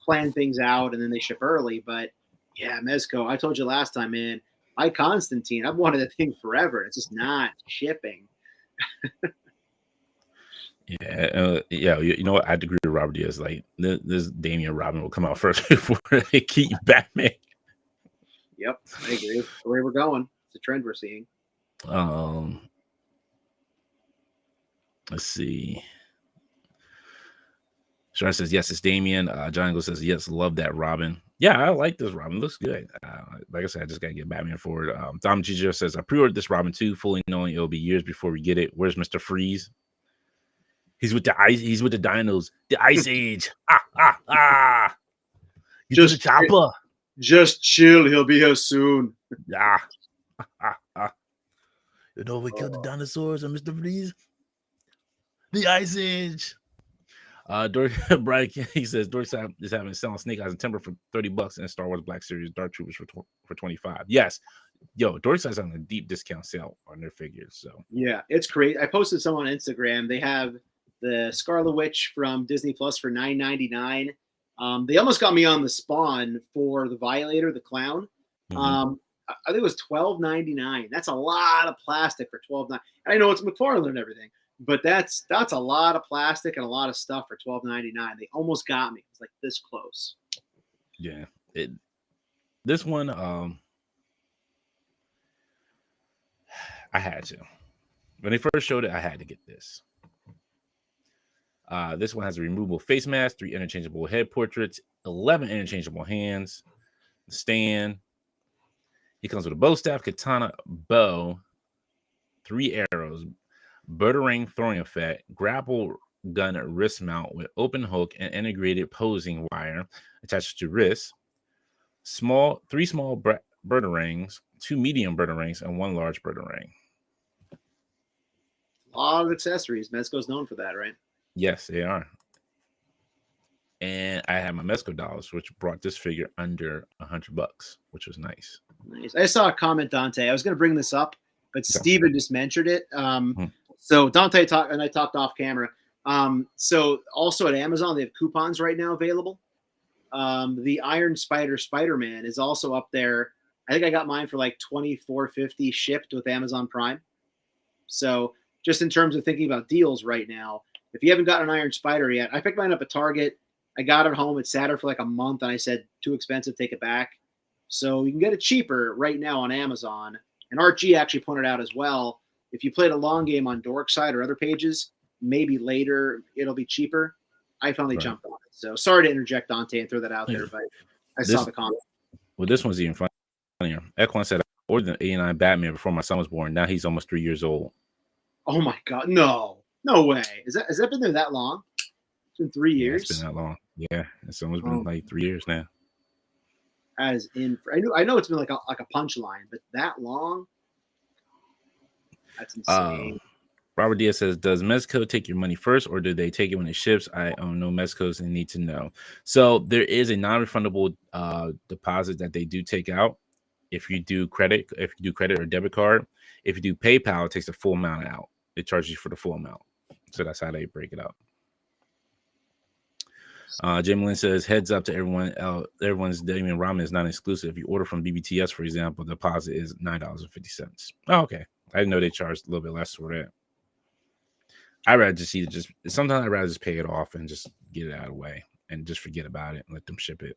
plan things out and then they ship early. But yeah, Mezco, I told you last time, man, my Constantine, I've wanted that thing forever. It's just not shipping. Yeah, you know what? I agree with Robert Diaz. Like this Damian Robin will come out first before they keep Batman. Yep, I agree. The way we're going, it's a trend we're seeing. Let's see. Sharon says yes, it's Damian. John Go says yes, love that Robin. Yeah, I like this Robin. Looks good. Like I said, I just gotta get Batman for it. Dom Giger says I pre-ordered this Robin too, fully knowing it'll be years before we get it. Where's Mr. Freeze? He's with the ice. He's with the dinos. The Ice Age. Get Just to the chopper. Just chill. He'll be here soon. Ah, You know, we killed the dinosaurs and Mr. Freeze. The Ice Age. Brian, he says Dork is having selling Snake Eyes and Timber for $30 and Star Wars Black Series Dark Troopers for 25. Yes, yo, Dork is having a deep discount sale on their figures. So yeah, it's great. I posted some on Instagram. They have the Scarlet Witch from Disney Plus for $9.99. They almost got me on the Spawn for the Violator, the clown. I think it was $12.99. That's a lot of plastic for $12.99. I know it's McFarlane and everything, but that's a lot of plastic and a lot of stuff for $12.99. They almost got me. It's like this close. Yeah, this one, I had to. When they first showed it, I had to get this. This one has a removable face mask, 3 interchangeable head portraits, 11 interchangeable hands, stand. He comes with a bow staff, katana, bow, 3 arrows, Bertarang throwing effect, grapple gun wrist mount with open hook and integrated posing wire attached to wrist, 3 small Bertarangs, 2 medium Bertarangs, and 1 large Bertarang. A lot of accessories. Mezco's known for that, right? Yes, they are. And I had my Mezco dollars, which brought this figure under $100, which was nice. Nice. I saw a comment, Dante. I was going to bring this up, but Steven just mentioned it. So Dante and I talked off camera. So also at Amazon, they have coupons right now available. The Iron Spider-Man is also up there. I think I got mine for like $24.50 shipped with Amazon Prime. So just in terms of thinking about deals right now, if you haven't gotten an Iron Spider yet, I picked mine up at Target. I got it home. It sat there for like a month, and I said, too expensive, take it back. So you can get it cheaper right now on Amazon. And Art G actually pointed out as well, if you played a long game on Dorkside or other pages, maybe later it'll be cheaper. I finally jumped on it. So sorry to interject, Dante, and throw that out there, but I saw the comment. Well, this one's even funnier. Equine said, I ordered the 89 Batman before my son was born. Now he's almost 3 years old. Oh, my God. No way. Has that been there that long? It's been 3 years? It's been that long. Yeah. It's almost been like 3 years now. That is I know it's been like a punchline, but that long? That's insane. Robert Diaz says, does Mezco take your money first, or do they take it when it ships? I own no Mezcos and need to know. So there is a non-refundable deposit that they do take out if you do credit or debit card. If you do PayPal, it takes the full amount out. It charges you for the full amount. So that's how they break it up. Jamie Lynn says, heads up to everyone. Everyone's Damien Ramen is not exclusive. If you order from BBTS, for example, the deposit is $9.50. Oh, okay. I didn't know they charged a little bit less for that. I'd rather sometimes I'd rather just pay it off and just get it out of the way and just forget about it and let them ship it.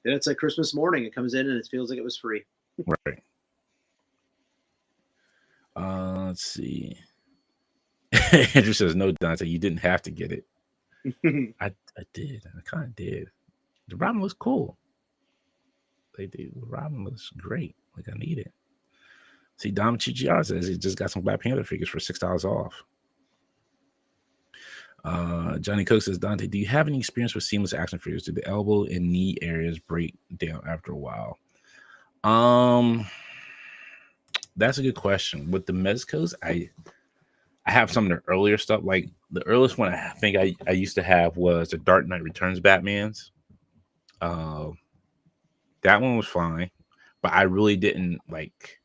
Then it's like Christmas morning. It comes in and it feels like it was free. Right. Let's see. Andrew says, no, Dante, you didn't have to get it. I did. I kind of did. The ramen looks cool. They do. The ramen looks great. Like I need it. See, Dom Chichiar says he just got some Black Panther figures for $6 off. Johnny Cook says, Dante, do you have any experience with seamless action figures? Do the elbow and knee areas break down after a while? That's a good question. With the Mezcos, I have some of the earlier stuff. Like the earliest one I think I used to have was the Dark Knight Returns Batmans. That one was fine, but I really didn't like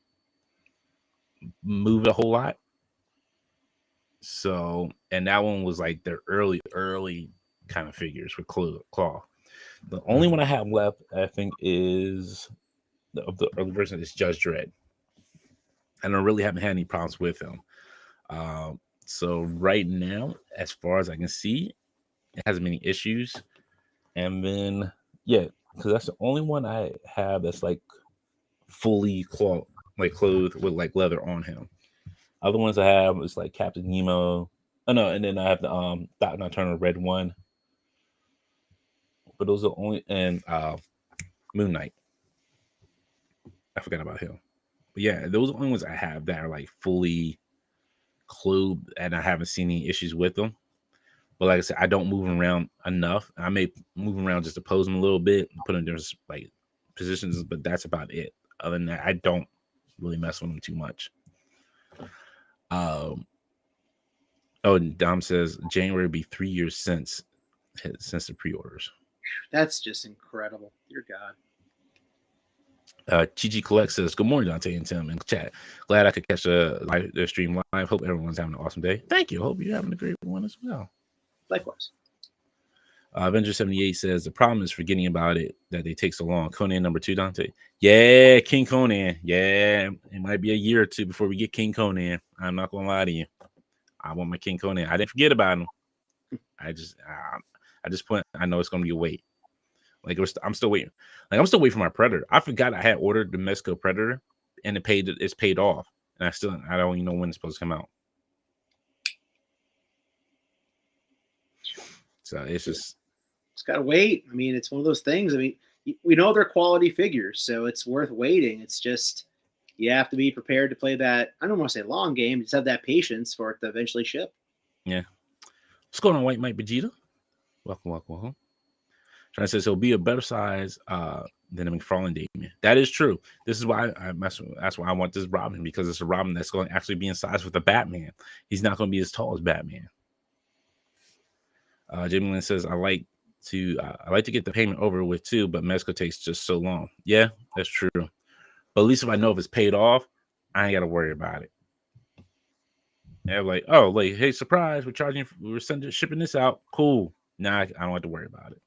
move a whole lot. So, and that one was like their early kind of figures with claw. The only one I have left, I think, is the early version is Judge Dredd. And I really haven't had any problems with him. So right now, as far as I can see, it hasn't many issues. And then, yeah, because that's the only one I have that's like fully clothed with like leather on him. Other ones I have is like Captain Nemo. Oh no, and then I have the Dr. Nocturnal red one. But those are only and Moon Knight. I forgot about him. But yeah, those are the only ones I have that are like fully clothed, and I haven't seen any issues with them. But like I said, I don't move them around enough. I may move them around just to pose them a little bit, and put them in different like positions, but that's about it. Other than that, I don't really mess with them too much. Oh, Dom says January will be 3 years since the pre-orders. That's just incredible. Dear God. Gigi Collect says, "Good morning, Dante and Tim and chat. Glad I could catch the stream live. Hope everyone's having an awesome day. Thank you. Hope you're having a great one as well." Likewise. Avenger 78 says the problem is forgetting about it that they take so long. Conan number 2, Dante. Yeah, King Conan. Yeah, it might be a year or two before we get King Conan. I'm not gonna lie to you. I want my King Conan. I didn't forget about him. I just I know it's gonna be a wait. Like I'm still waiting. Like I'm still waiting for my Predator. I forgot I had ordered the Mezco Predator, and it's paid off, and I don't even know when it's supposed to come out. So it's gotta wait. I mean, it's one of those things. I mean, we know they're quality figures, so it's worth waiting. It's just you have to be prepared to play that. I don't want to say long game. Just have that patience for it to eventually ship. Yeah. What's going on, White Mike Vegeta? Welcome. Trying to say it'll be a better size than a McFarlane Damien. That is true. This is why that's why I want this Robin, because it's a Robin that's going to actually be in size with the Batman. He's not going to be as tall as Batman. Jamie Lynn says, I like to get the payment over with too, but Mezco takes just so long. Yeah, that's true. But at least if I know if it's paid off, I ain't got to worry about it. Yeah, like, oh, like, hey, surprise, we're shipping this out. Cool. Nah, I don't have to worry about it.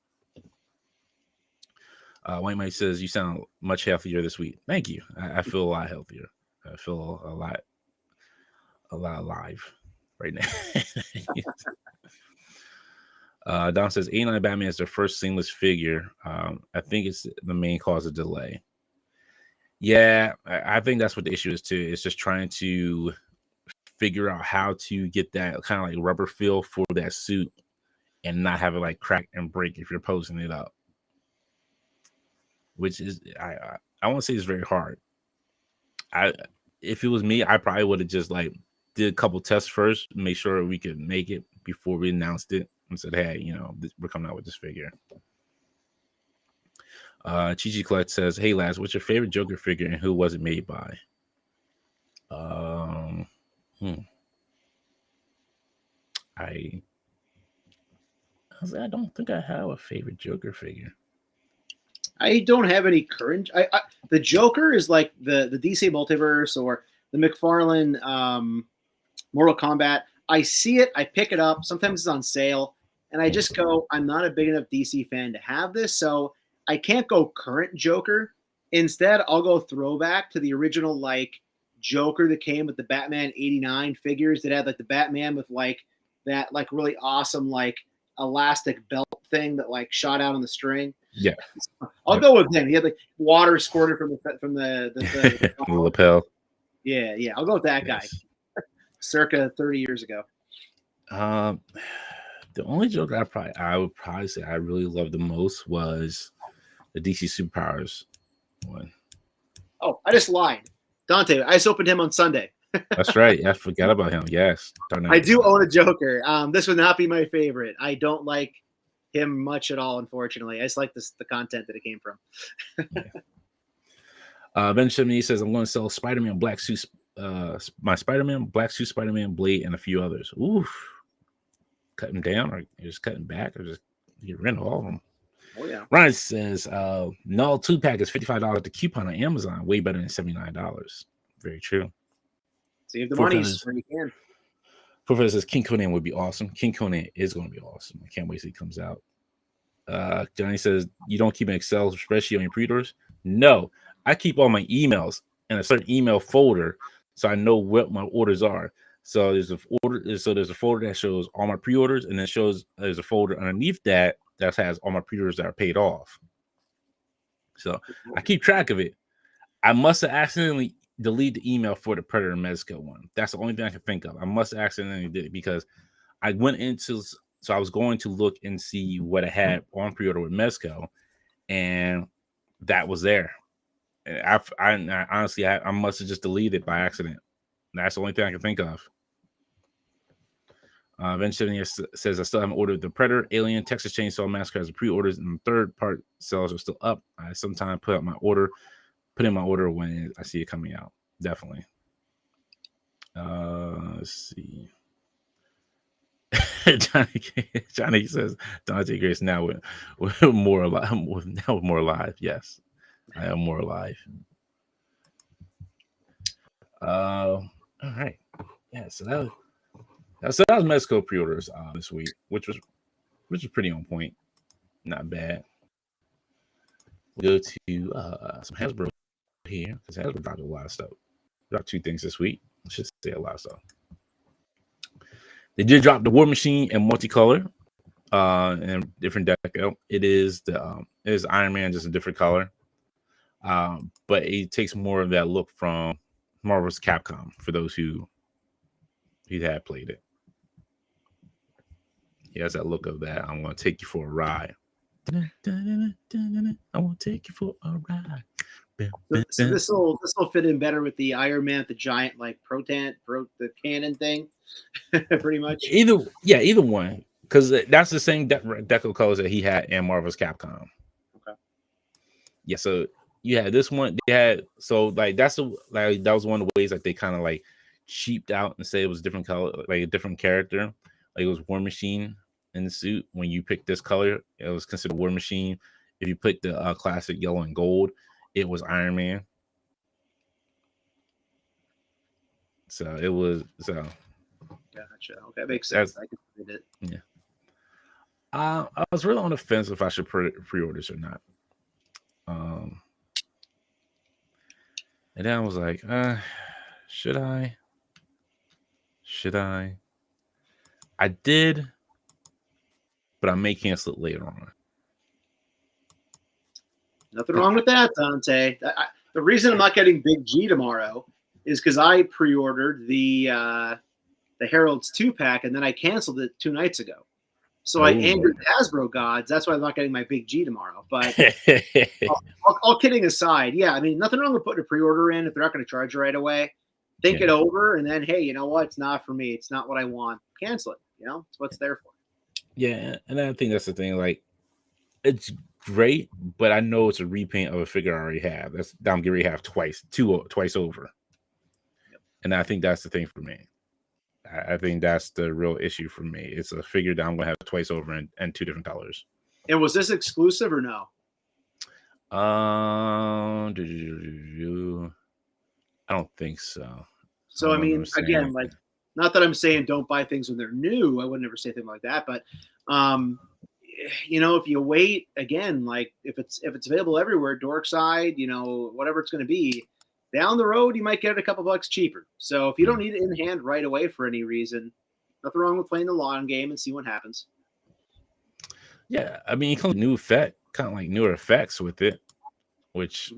White Mike says, you sound much healthier this week. Thank you. I feel a lot healthier. I feel a lot alive right now. Don says, 89 Batman is their first seamless figure. I think it's the main cause of delay. Yeah, I think that's what the issue is too. It's just trying to figure out how to get that kind of like rubber feel for that suit and not have it like crack and break if you're posing it up. Which is I won't say it's very hard. If it was me, I probably would have just like did a couple tests first, make sure we could make it before we announced it and said, hey, we're coming out with this figure. Chichi Collect says, hey lads, what's your favorite Joker figure and who was it made by? I don't think I have a favorite Joker figure. I don't have any current. The Joker is like the DC Multiverse or the McFarlane Mortal Kombat. I see it, I pick it up. Sometimes it's on sale, and I just go, I'm not a big enough DC fan to have this, so I can't go current Joker. Instead, I'll go throwback to the original like Joker that came with the Batman '89 figures that had like the Batman with like that like really awesome like elastic belt thing that like shot out on the string. Yeah, I'll go with him. He had like water squirted from the lapel. Yeah, I'll go with that guy. Circa 30 years ago. The only Joker I would probably say I really loved the most was the DC Superpowers one. Oh, I just lied. Dante, I just opened him on Sunday. That's right. I forgot about him. Yes. I do own a Joker. This would not be my favorite. I don't like him much at all, unfortunately. I just like the content that it came from. Ben Chimney says, I'm going to sell Spider-Man black suit, my Spider-Man, black suit Spider-Man, Blade, and a few others. Oof. Cutting down or just cutting back or just get rid of all of them. Oh, yeah. Ryan says, Null 2-pack is $55 to coupon on Amazon. Way better than $79. Very true. Save the money when you can. Professor says King Conan would be awesome. King Conan is going to be awesome. I can't wait till he comes out. Johnny says, you don't keep an Excel spreadsheet on your pre-orders? No, I keep all my emails in a certain email folder so I know what my orders are. So there's a folder that shows all my pre-orders, and then there's a folder underneath that has all my pre-orders that are paid off. So I keep track of it. I must have accidentally deleted the email for the Predator Mezco one. That's the only thing I can think of. I must have accidentally did it because I went into, so I was going to look and see what I had on pre-order with Mezco, and that was there. And I honestly, I must have just deleted it by accident. That's the only thing I can think of. Avenged 70 says I still haven't ordered the Predator, Alien, Texas Chainsaw Massacre as pre-orders, and the third part sales are still up. I sometime put in my order when I see it coming out. Definitely. Let's see. Johnny says Dante Grace now with more alive. Now with more alive. Yes, I am more alive. All right. Yeah. So that was Mezco pre-orders this week, which was pretty on point. Not bad. We'll go to some Hasbro here because Hasbro dropped a lot of stuff. Dropped 2 things this week. I should say a lot of stuff. They did drop the War Machine in multicolor, and different deco. It is Iron Man, just a different color. But it takes more of that look from Marvel's Capcom for those who had played it. He has that look of that. I'm gonna take you for a ride. I want to take you for a ride. So this will fit in better with the Iron Man, the giant like the cannon thing, pretty much. Either one, because that's the same deco colors that he had in Marvel's Capcom. Okay. Yeah, so you had this one. They had that was one of the ways that they kind of like cheaped out and say it was different color, like a different character. Like it was War Machine in the suit. When you picked this color, it was considered War Machine. If you picked the classic yellow and gold, it was Iron Man. So it was Gotcha. Okay, that makes sense. I can read it. Yeah. I was really on the fence if I should pre-order this or not. And then I was like, should I? I did, but I may cancel it later on. Nothing wrong with that, Dante. The reason I'm not getting Big G tomorrow is because I pre-ordered the Herald's 2-pack and then I canceled it 2 nights ago. So I angered the Hasbro gods. That's why I'm not getting my Big G tomorrow. But all kidding aside, yeah, I mean, nothing wrong with putting a pre-order in if they're not going to charge you right away. Think it over, and then, hey, you know what? It's not for me. It's not what I want. Cancel it. You know, it's what's there for. Yeah, and I think that's the thing. Like, it's great, but I know it's a repaint of a figure I already have. I'm getting ready to have twice over. Yep. And I think that's the thing for me. I think that's the real issue for me. It's a figure that I'm going to have twice over and 2 different colors. And was this exclusive or no? I don't think so. So, I mean, again, like, not that I'm saying don't buy things when they're new. I would never say anything like that. But, you know, if you wait, again, like if it's available everywhere, Dorkside, you know, whatever it's going to be, down the road, you might get it a couple bucks cheaper. So if you don't need it in hand right away for any reason, nothing wrong with playing the long game and see what happens. Yeah, I mean, it comes with new effect, kind of like newer effects with it, which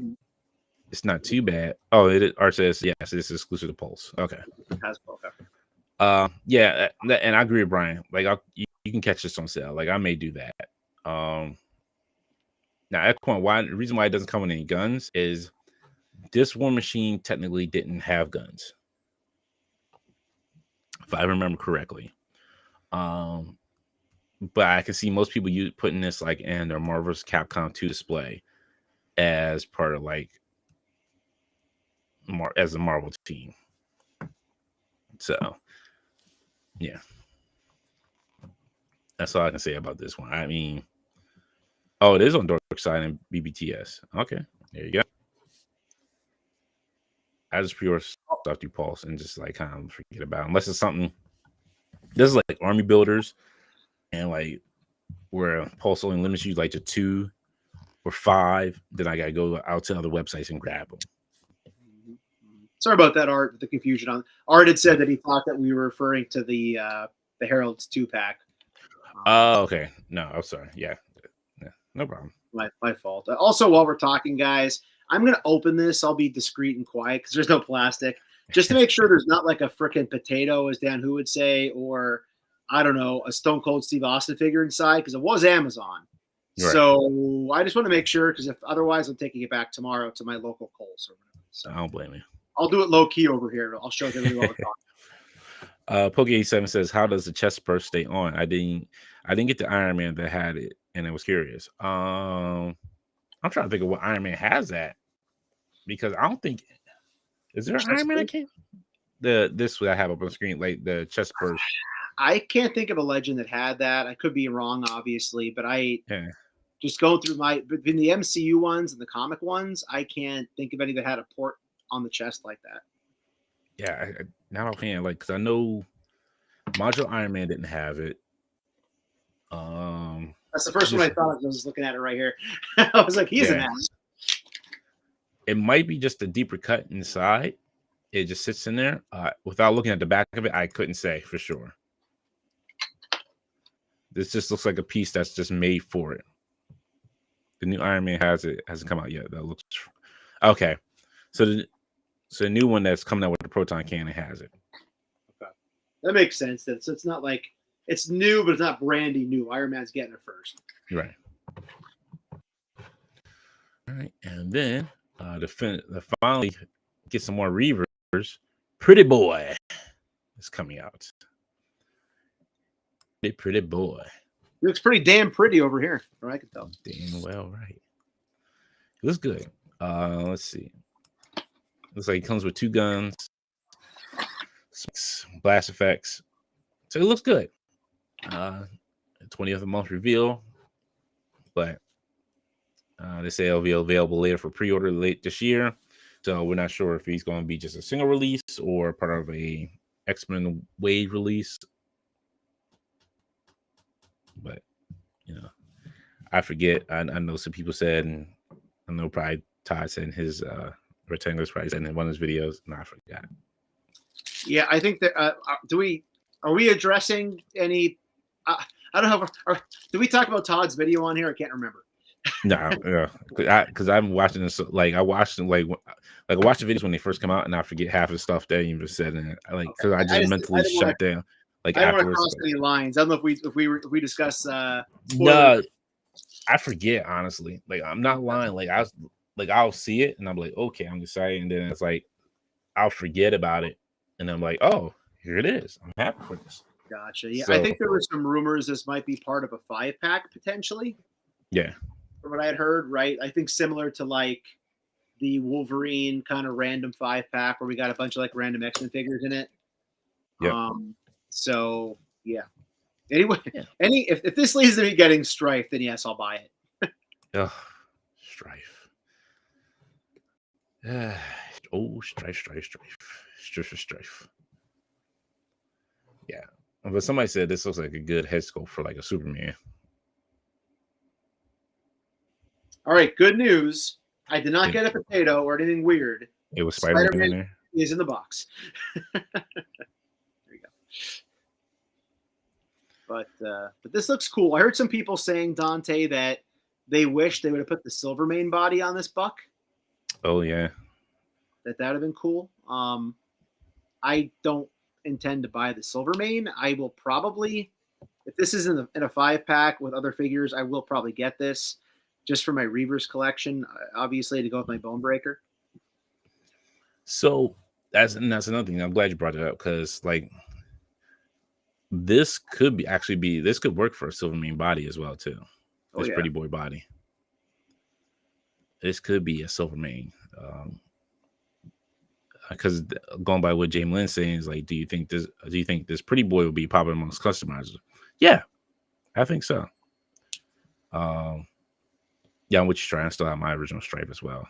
it's not too bad. Oh, it is. Art says yes, this is exclusive to Pulse. Okay. Yeah, and I agree with Brian. Like, you can catch this on sale. Like, I may do that. Now, at the point, the reason why it doesn't come with any guns is this War Machine technically didn't have guns, if I remember correctly. But I can see most people putting this like in their Marvel's Capcom 2 display as part of like as a Marvel team. So, yeah, that's all I can say about this one. I mean, oh, it is on Dorkside and BBTS. Okay, there you go. I just pre-order stuff through Pulse and just like kind of forget about it. Unless it's something. This is like army builders, and like where Pulse only limits you like to 2 or 5. Then I gotta go out to other websites and grab them. Sorry about that, Art. The confusion on Art had said that he thought that we were referring to the Herald's 2-pack. Oh, okay. No, I'm sorry. Yeah, no problem. My fault. Also, while we're talking, guys, I'm going to open this. I'll be discreet and quiet because there's no plastic. Just to make sure there's not like a freaking potato, as Dan Who would say, or, I don't know, a Stone Cold Steve Austin figure inside, because it was Amazon. Right. So I just want to make sure, because if otherwise I'm taking it back tomorrow to my local Kohl's or whatever. So I don't blame you. I'll do it low-key over here. I'll show them what we're talking Poke87 says, "How does the chest burst stay on?" I didn't get the Iron Man that had it, and I was curious. I'm trying to think of what Iron Man has that, because I don't think, is there an Chest Iron Man that burst? came this what I have up on the screen, like the chest burst. I can't think of a legend that had that. I could be wrong, obviously, but I Yeah, just going through between the MCU ones and the comic ones, I can't think of any that had a port on the chest like that. yeah. Not offhand, like, because I know Module Iron Man didn't have it. That's the first one Just I thought of. I was looking at it right here. I was like, he's an yeah, ass. it might be just a deeper cut inside. It just sits in there. Without looking at the back of it, I couldn't say for sure. This just looks like a piece that's just made for it. The new Iron Man hasn't come out yet. That looks okay. So the new one that's coming out with the proton cannon has it. Okay. That makes sense. So it's not like it's new, but it's not brandy new. Iron Man's getting it first. Right. All right, and then the finally get some more Reavers. Pretty Boy is coming out. Pretty Boy. He looks pretty damn pretty over here, or I can tell. Damn well right. It looks good. Let's see. Looks like it comes with 2 guns, blast effects. So it looks good. 20th of the month reveal, but they say it'll be available later for pre-order late this year. So we're not sure if he's going to be just a single release or part of a X-Men Wave release. But I forget. I know some people said, and I know probably Todd said in his Rectangular's probably said in one of his videos, and I forgot. Yeah, I think that are we addressing any? I don't know. Did we talk about Todd's video on here? I can't remember. No, yeah, because I'm watching this. Like I watched them, like I watched the videos when they first come out, and I forget half the stuff they even said in it. Like because I just mentally shut down. Like I don't want to afterwards, cross any lines. I don't know if we discuss. No, I forget honestly. Like I'm not lying. Like I'll see it and I'm like, okay, I'm excited, and then it's like I'll forget about it, and I'm like, oh, here it is. I'm happy for this. Gotcha. Yeah, So, I think there were some rumors this might be part of a 5-pack potentially. Yeah. From what I had heard, right? I think similar to like the Wolverine kind of random 5-pack where we got a bunch of like random X-Men figures in it. Yeah. So yeah. Anyway, yeah. If this leads to me getting Strife, then yes, I'll buy it. Ugh, Strife. Oh, Strife. Yeah. But somebody said this looks like a good head sculpt for like a Superman. All right, good news. I did not get a potato or anything weird. It was Spider-Man in there. Is in the box. There you go. But this looks cool. I heard some people saying, Dante, that they wish they would have put the Silvermane body on this buck. Oh yeah. That would have been cool. I don't intend to buy the Silvermane. I will probably, if this is in a 5-pack with other figures, I will probably get this just for my Reavers collection, obviously to go with my Bone Breaker. So that's another thing. I'm glad you brought it up because like this could this could work for a Silvermane body as well too. This Pretty Boy body. This could be a Silvermane. Because going by what James Lynn saying is like, do you think this Pretty Boy will be popular amongst customizers? Yeah, I think so. Yeah, I'm with you, Stripe. I still have my original Stripe as well.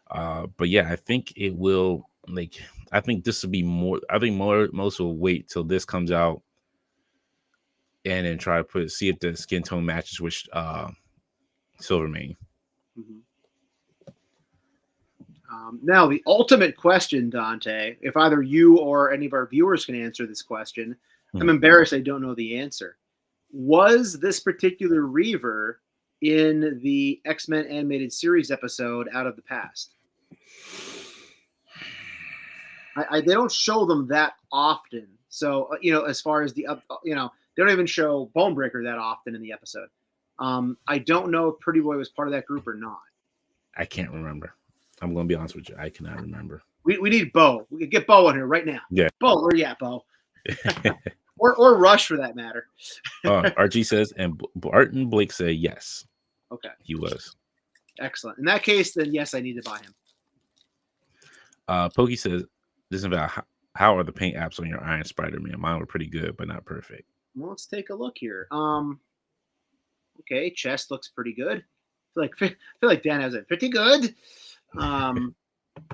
But yeah, I think it will. Like, I think this will be more. I think most will wait till this comes out, and then try to see if the skin tone matches with Silvermane. Mm-hmm. Now, the ultimate question, Dante, if either you or any of our viewers can answer this question, I'm embarrassed I don't know the answer. Was this particular Reaver in the X-Men animated series episode Out of the Past? They don't show them that often. So, as far as they don't even show Bone Breaker that often in the episode. I don't know if Pretty Boy was part of that group or not. I can't remember. I'm gonna be honest with you. I cannot remember. We need Bo. We could get Bo on here right now. Yeah. Bo, where you at, Bo? or Rush for that matter. Archie says, and Barton Blake said yes. Okay. He was. Excellent. In that case, then yes, I need to buy him. Pokey says, this is about how are the paint apps on your Iron Spider-Man? Mine were pretty good, but not perfect. Well, let's take a look here. Okay, chest looks pretty good. I feel like Dan has it pretty good.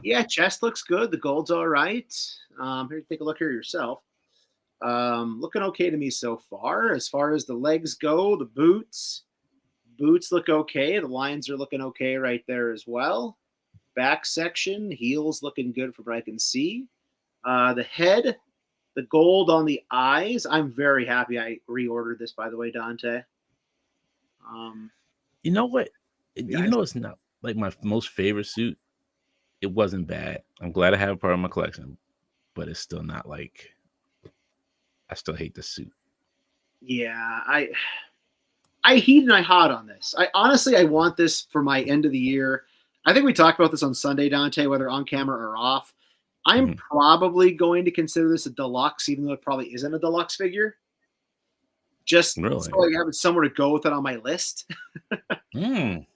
Yeah, chest looks good. The gold's all right. Here, take a look here yourself. Looking okay to me so far. As far as the legs go, the boots look okay. The lines are looking okay right there as well. Back section, heels looking good from what I can see. The head, the gold on the eyes. I'm very happy I reordered this, by the way, Dante. You know what? Even though it's not like my most favorite suit, it wasn't bad. I'm glad I have a part of my collection, but it's still not like I still hate the suit. Yeah, I heat and I hot on this. I want this for my end of the year. I think we talked about this on Sunday, Dante, whether on camera or off. I'm probably going to consider this a deluxe, even though it probably isn't a deluxe figure. Just so I have somewhere to go with it on my list. Okay.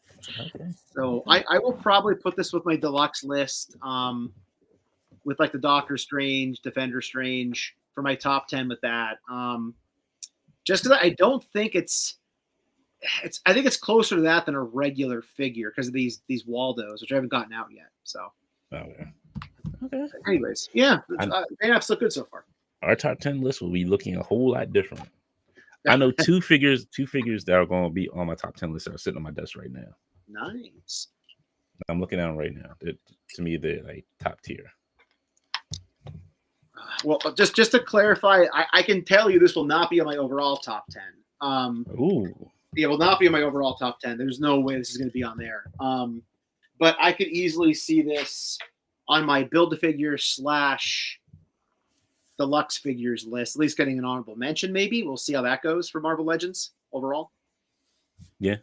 So I will probably put this with my deluxe list, with like the Doctor Strange, Defender Strange for my top 10 with that. Just because I don't think I think it's closer to that than a regular figure because of these Waldos, which I haven't gotten out yet. So. Okay. Anyways, yeah, they have look good so far. Our top 10 list will be looking a whole lot different. I know two figures that are going to be on my top 10 list that are sitting on my desk right now. Nice. I'm looking at them right now. To me, they're like top tier. Well, just to clarify, I can tell you this will not be on my overall top 10. It will not be on my overall top 10. There's no way this is going to be on there. But I could easily see this on my Build-A-Figure / deluxe figures list, at least getting an honorable mention, maybe. We'll see how that goes for Marvel Legends overall. Yeah.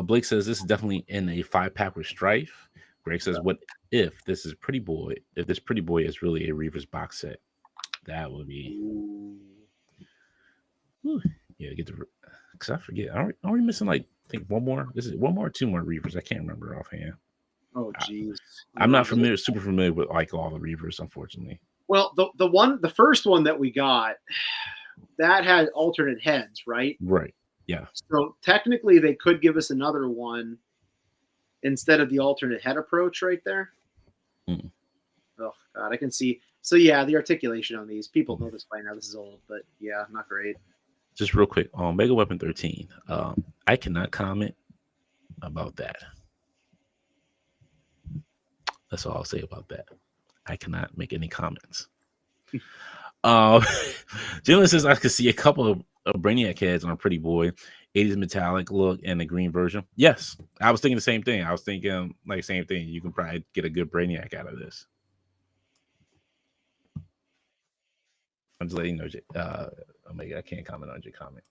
Blake says this is definitely in a 5-pack with Strife. Greg says, what if this is Pretty Boy? If this Pretty Boy is really a Reavers box set, that would be. Yeah, get the. Because I forget. Are we missing like I think one more? This is one more or two more Reavers. I can't remember offhand. Oh, jeez. I'm not super familiar with like all the Reavers, unfortunately. Well, the first one that we got, that had alternate heads, right? Right. Yeah. So technically, they could give us another one instead of the alternate head approach right there. Oh God, I can see. So yeah, the articulation on these, people know this by now. This is old, but yeah, not great. Just real quick on Mega Weapon 13, I cannot comment about that. That's all I'll say about that. I cannot make any comments. Jalen says I could see a couple of Brainiac heads on a Pretty Boy, 80s metallic look and the green version. Yes, I was thinking the same thing. I was thinking like same thing. You can probably get a good Brainiac out of this. I'm just letting you know, Omega, I can't comment on your comment.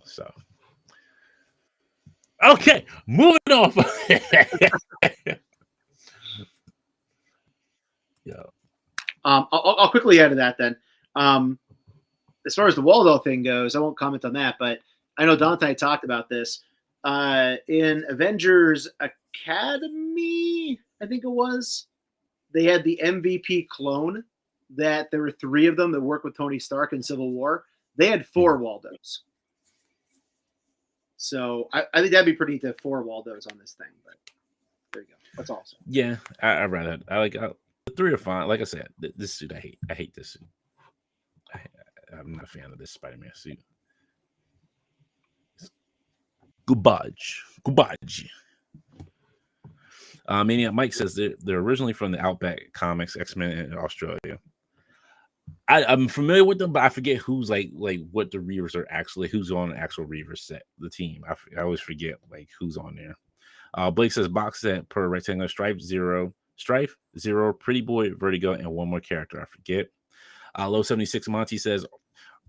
So, okay, moving on. Yeah. I'll quickly add to that then. As far as the Waldo thing goes, I won't comment on that, but I know Dante talked about this. In Avengers Academy, I think it was, they had the MVP clone that there were 3 of them that worked with Tony Stark in Civil War. They had 4 Waldos. So I think that'd be pretty neat to have 4 Waldos on this thing, but there you go. That's awesome. Yeah, I read it. The 3 are fine. Like I said, this suit I hate. I hate this suit. I'm not a fan of this Spider-Man suit. Garbage. Maniac Mike says they're originally from the Outback Comics, X-Men in Australia. I'm familiar with them, but I forget who's like what the Reavers are actually, who's on the actual Reavers set, the team. I always forget like who's on there. Blake says box set per rectangular Strife 0, Pretty Boy, Vertigo, and one more character. I forget. Low 76 Monty says,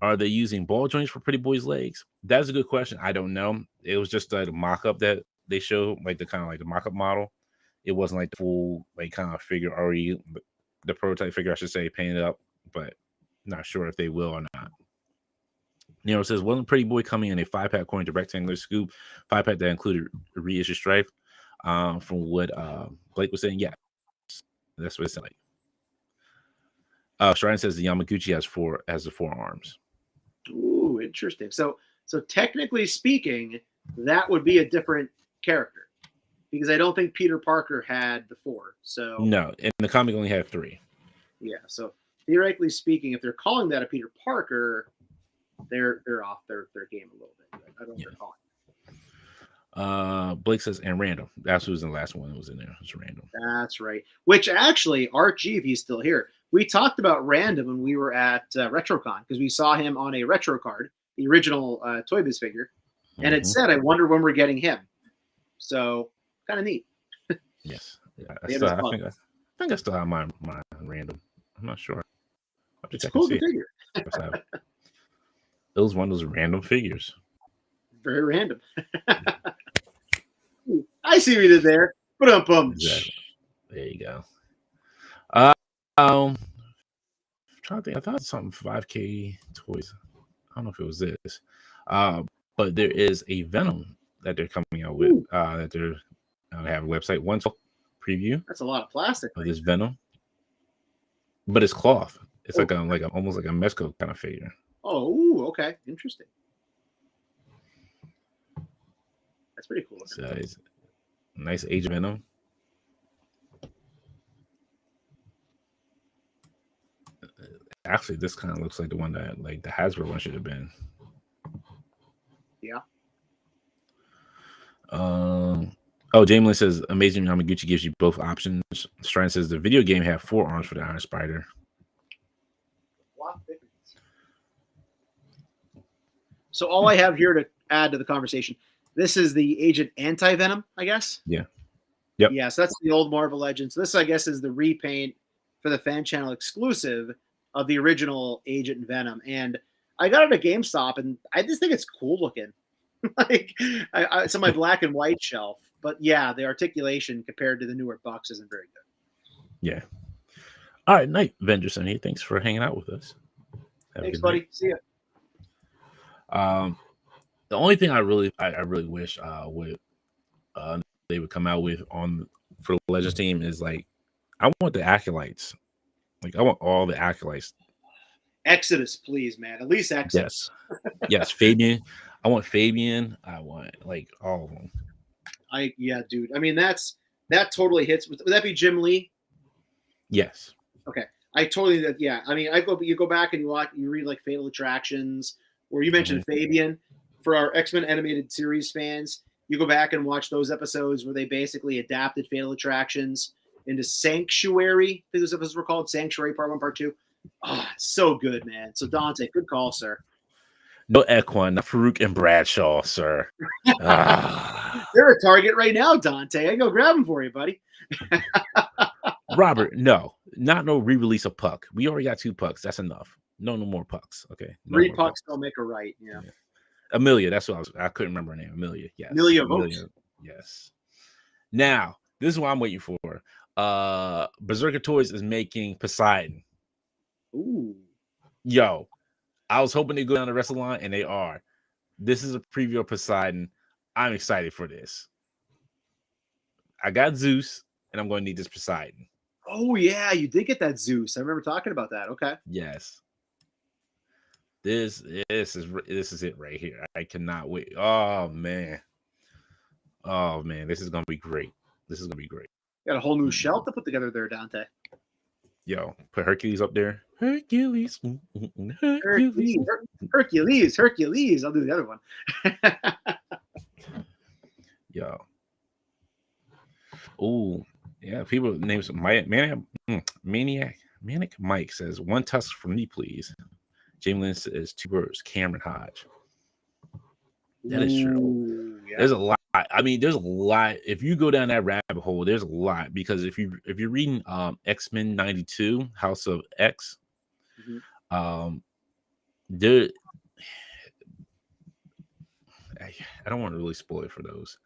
are they using ball joints for Pretty Boy's legs? That's a good question. I don't know. It was just a mock-up that they showed, like the kind of like the mock-up model. It wasn't like the full like kind of figure already, the prototype figure, I should say, painted up, but not sure if they will or not. Nero says, wasn't Pretty Boy coming in a 5-pack according to Rectangular Scoop? 5-pack that included a reissue Strife. From what Blake was saying, yeah, that's what it sounded like. Shrine says the Yamaguchi has the 4 arms. Ooh, interesting. So technically speaking, that would be a different character because I don't think Peter Parker had the 4. So no, and the comic only had 3. Yeah. So theoretically speaking, if they're calling that a Peter Parker, they're off their game a little bit. I don't know what they're calling. Blake says, and random. That's who was in the last one that was in there. It's random. That's right. Which actually, Art G, if he's still here, we talked about random when we were at RetroCon because we saw him on a retro card, the original Toy Biz figure, and it said, "I wonder when we're getting him." So kind of neat. Yes. Yeah, I think I still have my random. I'm not sure. It's a cool figure. It was one of those random figures. Very random. I see what you did there. Exactly. There you go. I'm trying to think. I thought something 5K toys. I don't know if it was this. But there is a Venom that they're coming out with. That they're have a website. One preview. That's a lot of plastic. Of this Venom. But it's cloth. It's like almost like a Mezco kind of figure. Oh, okay. Interesting. That's pretty cool. It's a nice age Venom. Actually, this kind of looks like the one that like the Hasbro one should have been. Yeah. Jamie says Amazing Yamaguchi gives you both options. Strine says the video game had 4 arms for the Iron Spider. So all I have here to add to the conversation, this is the Agent Anti-Venom, I guess? Yeah. Yep. Yeah, so that's the old Marvel Legends. This, I guess, is the repaint for the fan channel exclusive of the original Agent Venom. And I got it at GameStop, and I just think it's cool looking. Like, it's on my black and white shelf. But yeah, the articulation compared to the newer Bucks isn't very good. Yeah. All right, Night Vengerson here. Thanks for hanging out with us. Thanks, buddy. Night. See ya. The only thing I really wish they would come out with for the Legends team is like I want the acolytes. Like I want all the acolytes. Exodus, please, man. At least Exodus. Yes, Fabian. I want Fabian. I want like all of them. Yeah, dude. I mean, that totally hits. Would that be Jim Lee? Yes. Okay. I mean, you go back and you read like Fatal Attractions, or you mentioned Fabian. For our X-Men animated series fans, you go back and watch those episodes where they basically adapted Fatal Attractions into Sanctuary. I think those episodes were called Sanctuary Part 1, Part 2. So good, man. So Dante, good call, sir. No Equine, not Farouk and Bradshaw, sir. They're a target right now, Dante. I go grab them for you, buddy. Robert, no re-release of Puck. We already got 2 Pucks. That's enough. No more Pucks. Okay. 3 Pucks don't make a right. Yeah. Amelia, that's what I couldn't remember her name. Amelia, yes. Amelia, yes. Now, this is what I'm waiting for. Berserker Toys is making Poseidon. Ooh. Yo, I was hoping they go down the wrestle line, and they are. This is a preview of Poseidon. I'm excited for this. I got Zeus, and I'm going to need this Poseidon. Oh, yeah, you did get that Zeus. I remember talking about that. Okay. Yes. This is it right here. I cannot wait. Oh man, this is gonna be great. Got a whole new shelf to put together there, Dante. Yo, put Hercules up there. Hercules. Hercules. I'll do the other one. Yo. Oh, yeah. People names Maniac Mike says 1 tusk for me, please. Jamie Lynn says 2 birds. Cameron Hodge. That is true. Yeah. There's a lot. I mean, there's a lot. If you go down that rabbit hole, there's a lot because if you're reading X-Men 92, House of X, there. I don't want to really spoil it for those,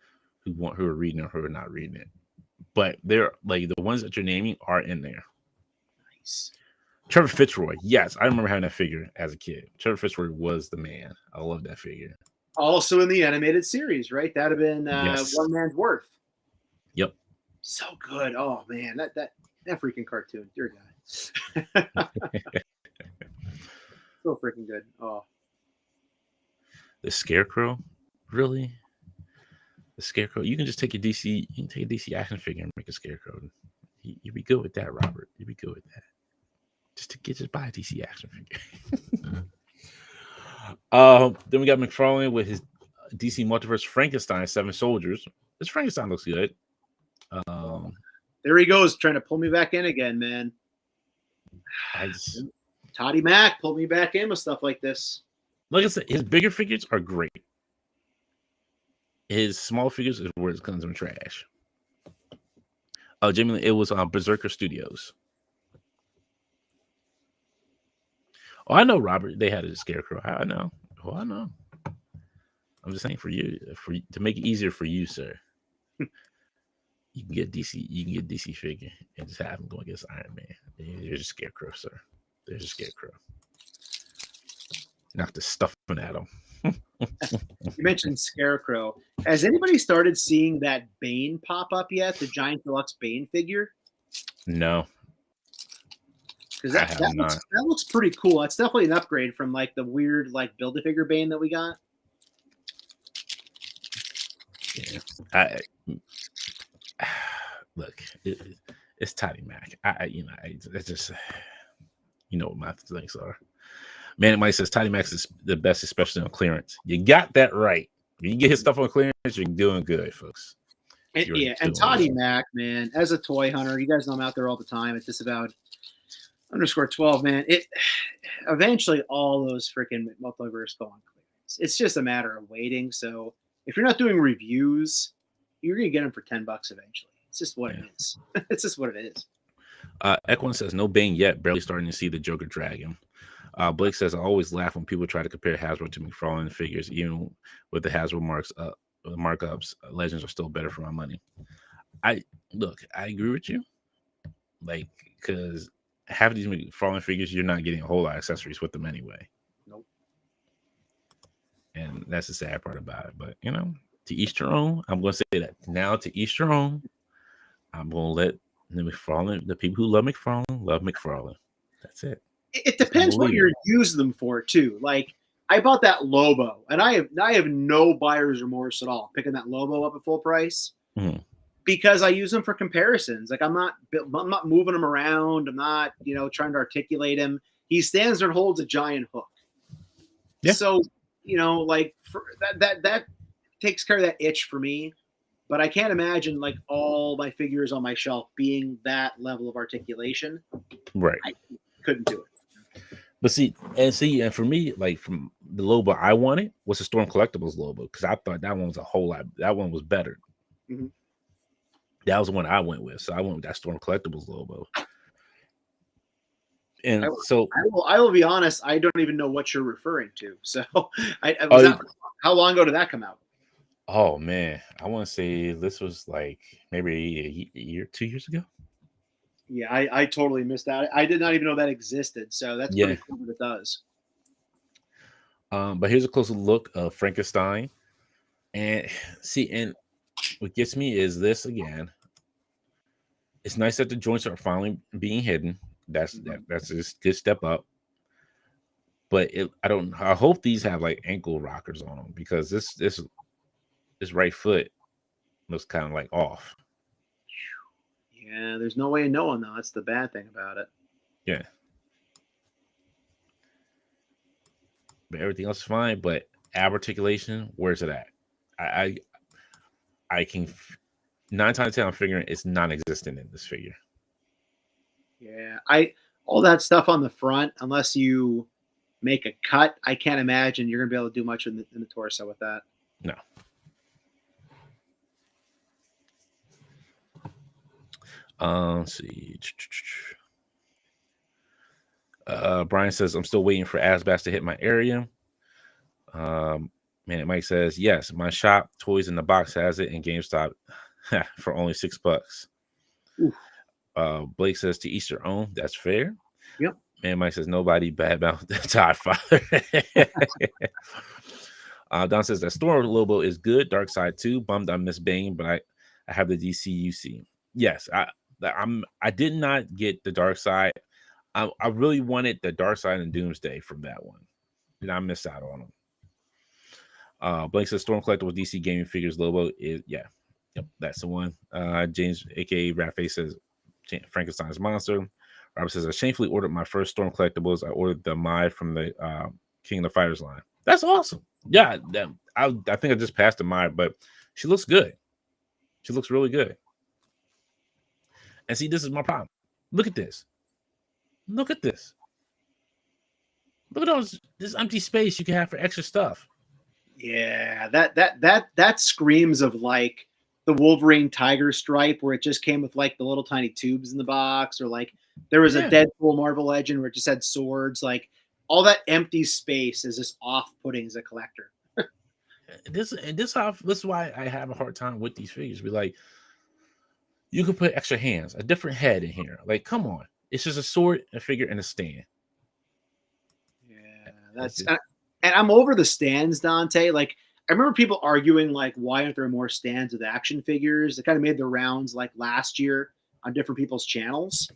who are reading it or who are not reading it. But they're like the ones that you're naming are in there. Nice. Trevor Fitzroy, yes, I remember having that figure as a kid. Trevor Fitzroy was the man. I love that figure. Also in the animated series, right? That'd have been Yes. One Man's Worth. Yep. So good. Oh man, that freaking cartoon, dear God. So freaking good. Oh, The Scarecrow, really? The Scarecrow. You can just take a DC. You can take a DC action figure and make a Scarecrow. You'd be good with that, Robert. You'd be good with that. Just buy a DC action figure. Then we got McFarlane with his DC Multiverse Frankenstein 7 Soldiers. This Frankenstein looks good. There he goes, trying to pull me back in again, man. Toddy Mac pulled me back in with stuff like this. Like I said, his bigger figures are great. His small figures is where it comes in trash. Genuinely, it was Berserker Studios. Oh, I know, Robert. They had a Scarecrow. I know. Oh, I know. I'm just saying for you, to make it easier for you, sir. You can get DC. You can get DC figure and just have him go against Iron Man. There's a Scarecrow, sir. There's a Scarecrow. Not the stuffing at him. You mentioned Scarecrow. Has anybody started seeing that Bane pop up yet? The giant deluxe Bane figure? No. Because that looks pretty cool. That's definitely an upgrade from like the weird like Build-A-Figure Bane that we got. Yeah. Look, it's Toddy Mac. It's just, you know what my things are. Man, Mike says Toddy Mac is the best, especially on clearance. You got that right. When you get his stuff on clearance, you're doing good, folks. And Toddy Mac, man, as a toy hunter, you guys know I'm out there all the time. It's just about _12, man. It eventually all those freaking multiverse go on clearance. It's just a matter of waiting. So if you're not doing reviews, you're gonna get them for $10 eventually. It's just what it is. It's just what it is. Equin says no Bane yet. Barely starting to see the Joker Dragon. Blake says I always laugh when people try to compare Hasbro to McFarlane figures, even with the Hasbro markups. Legends are still better for my money. I agree with you. Like, because half of these McFarlane figures, you're not getting a whole lot of accessories with them anyway. Nope. And that's the sad part about it. But to each their own. I'm going to say that now. To each their own. I'm going to let the people who love McFarlane. That's it. It depends what you're using them for too. Like I bought that Lobo, and I have no buyer's remorse at all picking that Lobo up at full price because I use them for comparisons. Like I'm not moving him around. I'm not trying to articulate him. He stands there and holds a giant hook. Yeah. So like for that takes care of that itch for me. But I can't imagine like all my figures on my shelf being that level of articulation. Right. I couldn't do it. But and for me, like from the Lobo I wanted was the Storm Collectibles Lobo because I thought that one was a whole lot. That one was better. Mm-hmm. That was the one I went with, so I went with that Storm Collectibles Lobo. And I will be honest, I don't even know what you're referring to. So how long ago did that come out? Oh man, I want to say this was like maybe a year, 2 years ago. Yeah, I totally missed out. I did not even know that existed. So that's pretty cool that it does. But here's a closer look of Frankenstein, and what gets me is this again. It's nice that the joints are finally being hidden. That's a good step up. But I hope these have like ankle rockers on them because this right foot looks kind of like off. Yeah, there's no way of knowing though. That's the bad thing about it. Yeah. But everything else is fine. But ab articulation, where's it at? I can 9 times out of 10 I'm figuring it's non-existent in this figure. Yeah, all that stuff on the front, unless you make a cut, I can't imagine you're gonna be able to do much in the torso with that. No. Let's see. Brian says I'm still waiting for Asbast to hit my area. Man, Mike says, yes, my shop, Toys in the Box, has it, and GameStop for only $6. Oof. Blake says, to each their own. That's fair. Yep. Man, Mike says, nobody bad about the Todd Father. Don says, that Storm Lobo is good. Dark Side 2. Bummed I missed Bane, but I have the DCUC. Yes, I did not get the Dark Side. I really wanted the Dark Side and Doomsday from that one, and I missed out on them. Blake says Storm Collectibles DC Gaming Figures Lobo is yep, that's the one. James, aka Rafe, says Frankenstein's Monster. Robert says I shamefully ordered my first Storm Collectibles. I ordered the Mai from the King of the Fighters line. That's awesome. Yeah, I think I just passed the Mai, but she looks good. She looks really good. And see, this is my problem. Look at this. Look at this. Look at this empty space you can have for extra stuff. Yeah, that screams of like the Wolverine Tiger Stripe, where it just came with like the little tiny tubes in the box, or like there was a Deadpool Marvel Legend where it just had swords. Like all that empty space is just off-putting as a collector. This is why I have a hard time with these figures. Be like, you could put extra hands, a different head in here. Like, come on, it's just a sword, a figure, and a stand. Yeah, and I'm over the stands, Dante. Like, I remember people arguing, like, why aren't there more stands with action figures? They kind of made the rounds, like, last year on different people's channels.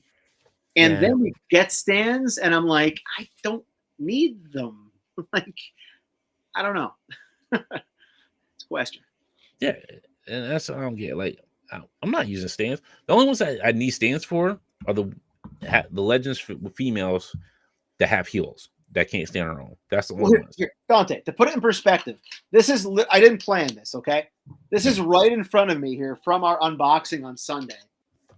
And then we get stands, and I'm like, I don't need them. Like, I don't know. It's a question. Yeah, and that's what I don't get. Like, I'm not using stands. The only ones I need stands for are the Legends with females that have heels. That can't stand on their own. That's the only ones. Here, Dante, to put it in perspective, this is I didn't plan this, okay? This is right in front of me here from our unboxing on Sunday.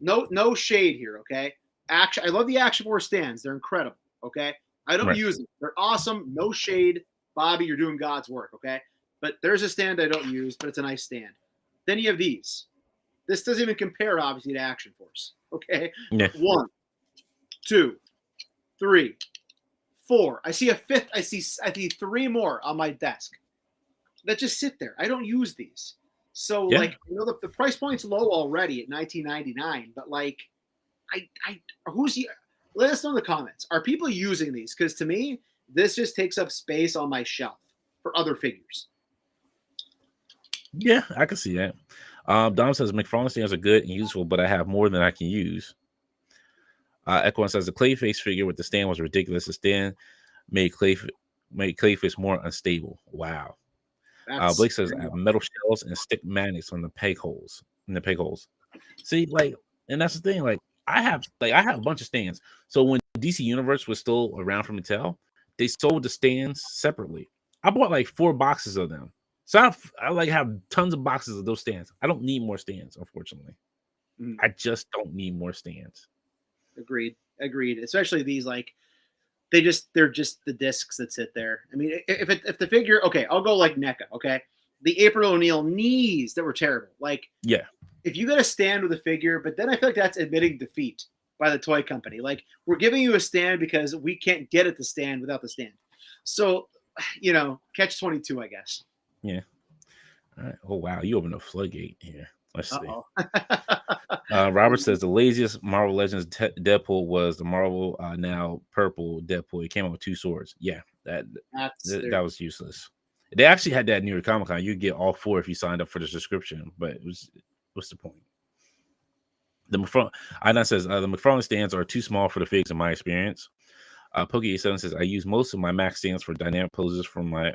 No shade here, okay? I love the Action Force stands. They're incredible, okay? I don't use them. They're awesome. No shade. Bobby, you're doing God's work, okay? But there's a stand I don't use, but it's a nice stand. Then you have these. This doesn't even compare, obviously, to Action Force, okay? Yeah. 1, 2, 3, 4. I see a fifth. I see 3 more on my desk that just sit there. I don't use these. So like, you know, the price point's low already at $19.99, but like, let us know in the comments. Are people using these? Because to me, this just takes up space on my shelf for other figures. Yeah, I can see that. Dom says McFarlane stands are good and useful, but I have more than I can use. Equine says the Clayface figure with the stand was ridiculous. The stand made Clayface more unstable. Wow. Blake says I have metal shells and stick magnets on the peg holes. See, like, and that's the thing. Like, I have a bunch of stands. So when DC Universe was still around for Mattel, they sold the stands separately. I bought like 4 boxes of them. So I like have tons of boxes of those stands. I don't need more stands, unfortunately. I just don't need more stands. Agreed. Especially these, like, they're just the discs that sit there. I mean, if the figure, okay, I'll go like NECA, okay? The April O'Neil knees that were terrible. Like, yeah, if you get a stand with a figure, but then I feel like that's admitting defeat by the toy company. Like, we're giving you a stand because we can't get at the stand without the stand. So, you know, catch 22, I guess. Yeah. All right. Oh wow, you opened a floodgate here. Let's see. Robert says the laziest Marvel Legends Deadpool was the Marvel now purple Deadpool. It came out with 2 swords. Yeah, that was useless. They actually had that near Comic-Con. You get all 4 if you signed up for the subscription, but what's the point? The McFarlane says the McFarlane stands are too small for the figs in my experience. Pokey87 says I use most of my max stands for dynamic poses from my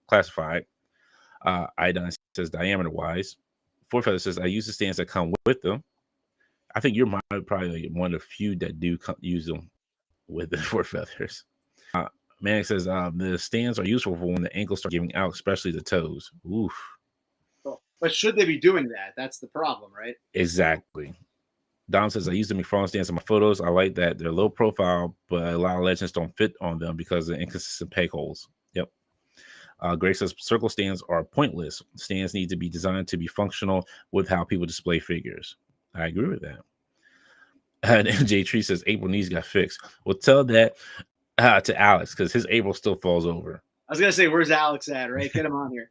classified. Iodine says diameter wise. Four Feather says I use the stands that come with them. I think you're probably one of the few that do use them with the Four Feathers. Manic says the stands are useful for when the ankles start giving out, especially the toes. Oof. But should they be doing that? That's the problem, right? Exactly. Dom says I use the McFarlane stands in my photos. I like that they're low profile, but a lot of legends don't fit on them because of the inconsistent peg holes. Yep. Gray says circle stands are pointless. Stands need to be designed to be functional with how people display figures. I agree with that. And MJ Tree says April knees got fixed. Well, tell that to Alex because his April still falls over. I was gonna say, where's Alex at? Right, get him on here.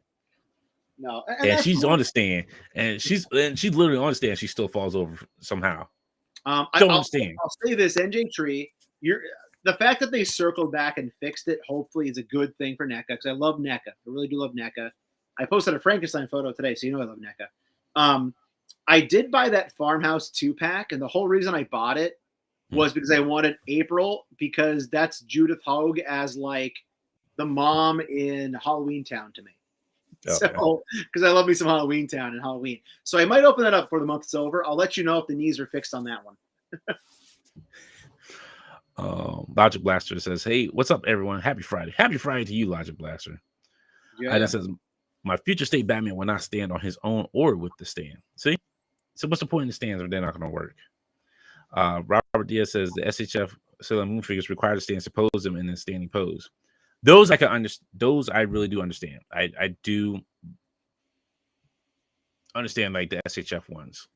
No, And she's on the stand, and she's literally on the stand. She still falls over somehow. Don't understand. I'll say this, NJ Tree, the fact that they circled back and fixed it, hopefully, is a good thing for NECA, because I love NECA. I really do love NECA. I posted a Frankenstein photo today, so you know I love NECA. I did buy that Farmhouse 2-pack, and the whole reason I bought it was because I wanted April, because that's Judith Hogue as like the mom in Halloween Town to me. Okay. So, because I love me some Halloween Town and Halloween. So I might open that up for the month's over. I'll let you know if the knees are fixed on that one. Logic Blaster says, "Hey, what's up, everyone? Happy Friday. Happy Friday to you, Logic Blaster." Yeah. And it says, "My future state Batman will not stand on his own or with the stand." See? So what's the point in the stands if they're not going to work? Robert Diaz says, "The SHF Sailor Moon figures require to stand, suppose them in a standing pose." Those I can understand. Those I really do understand. I do understand like the SHF ones,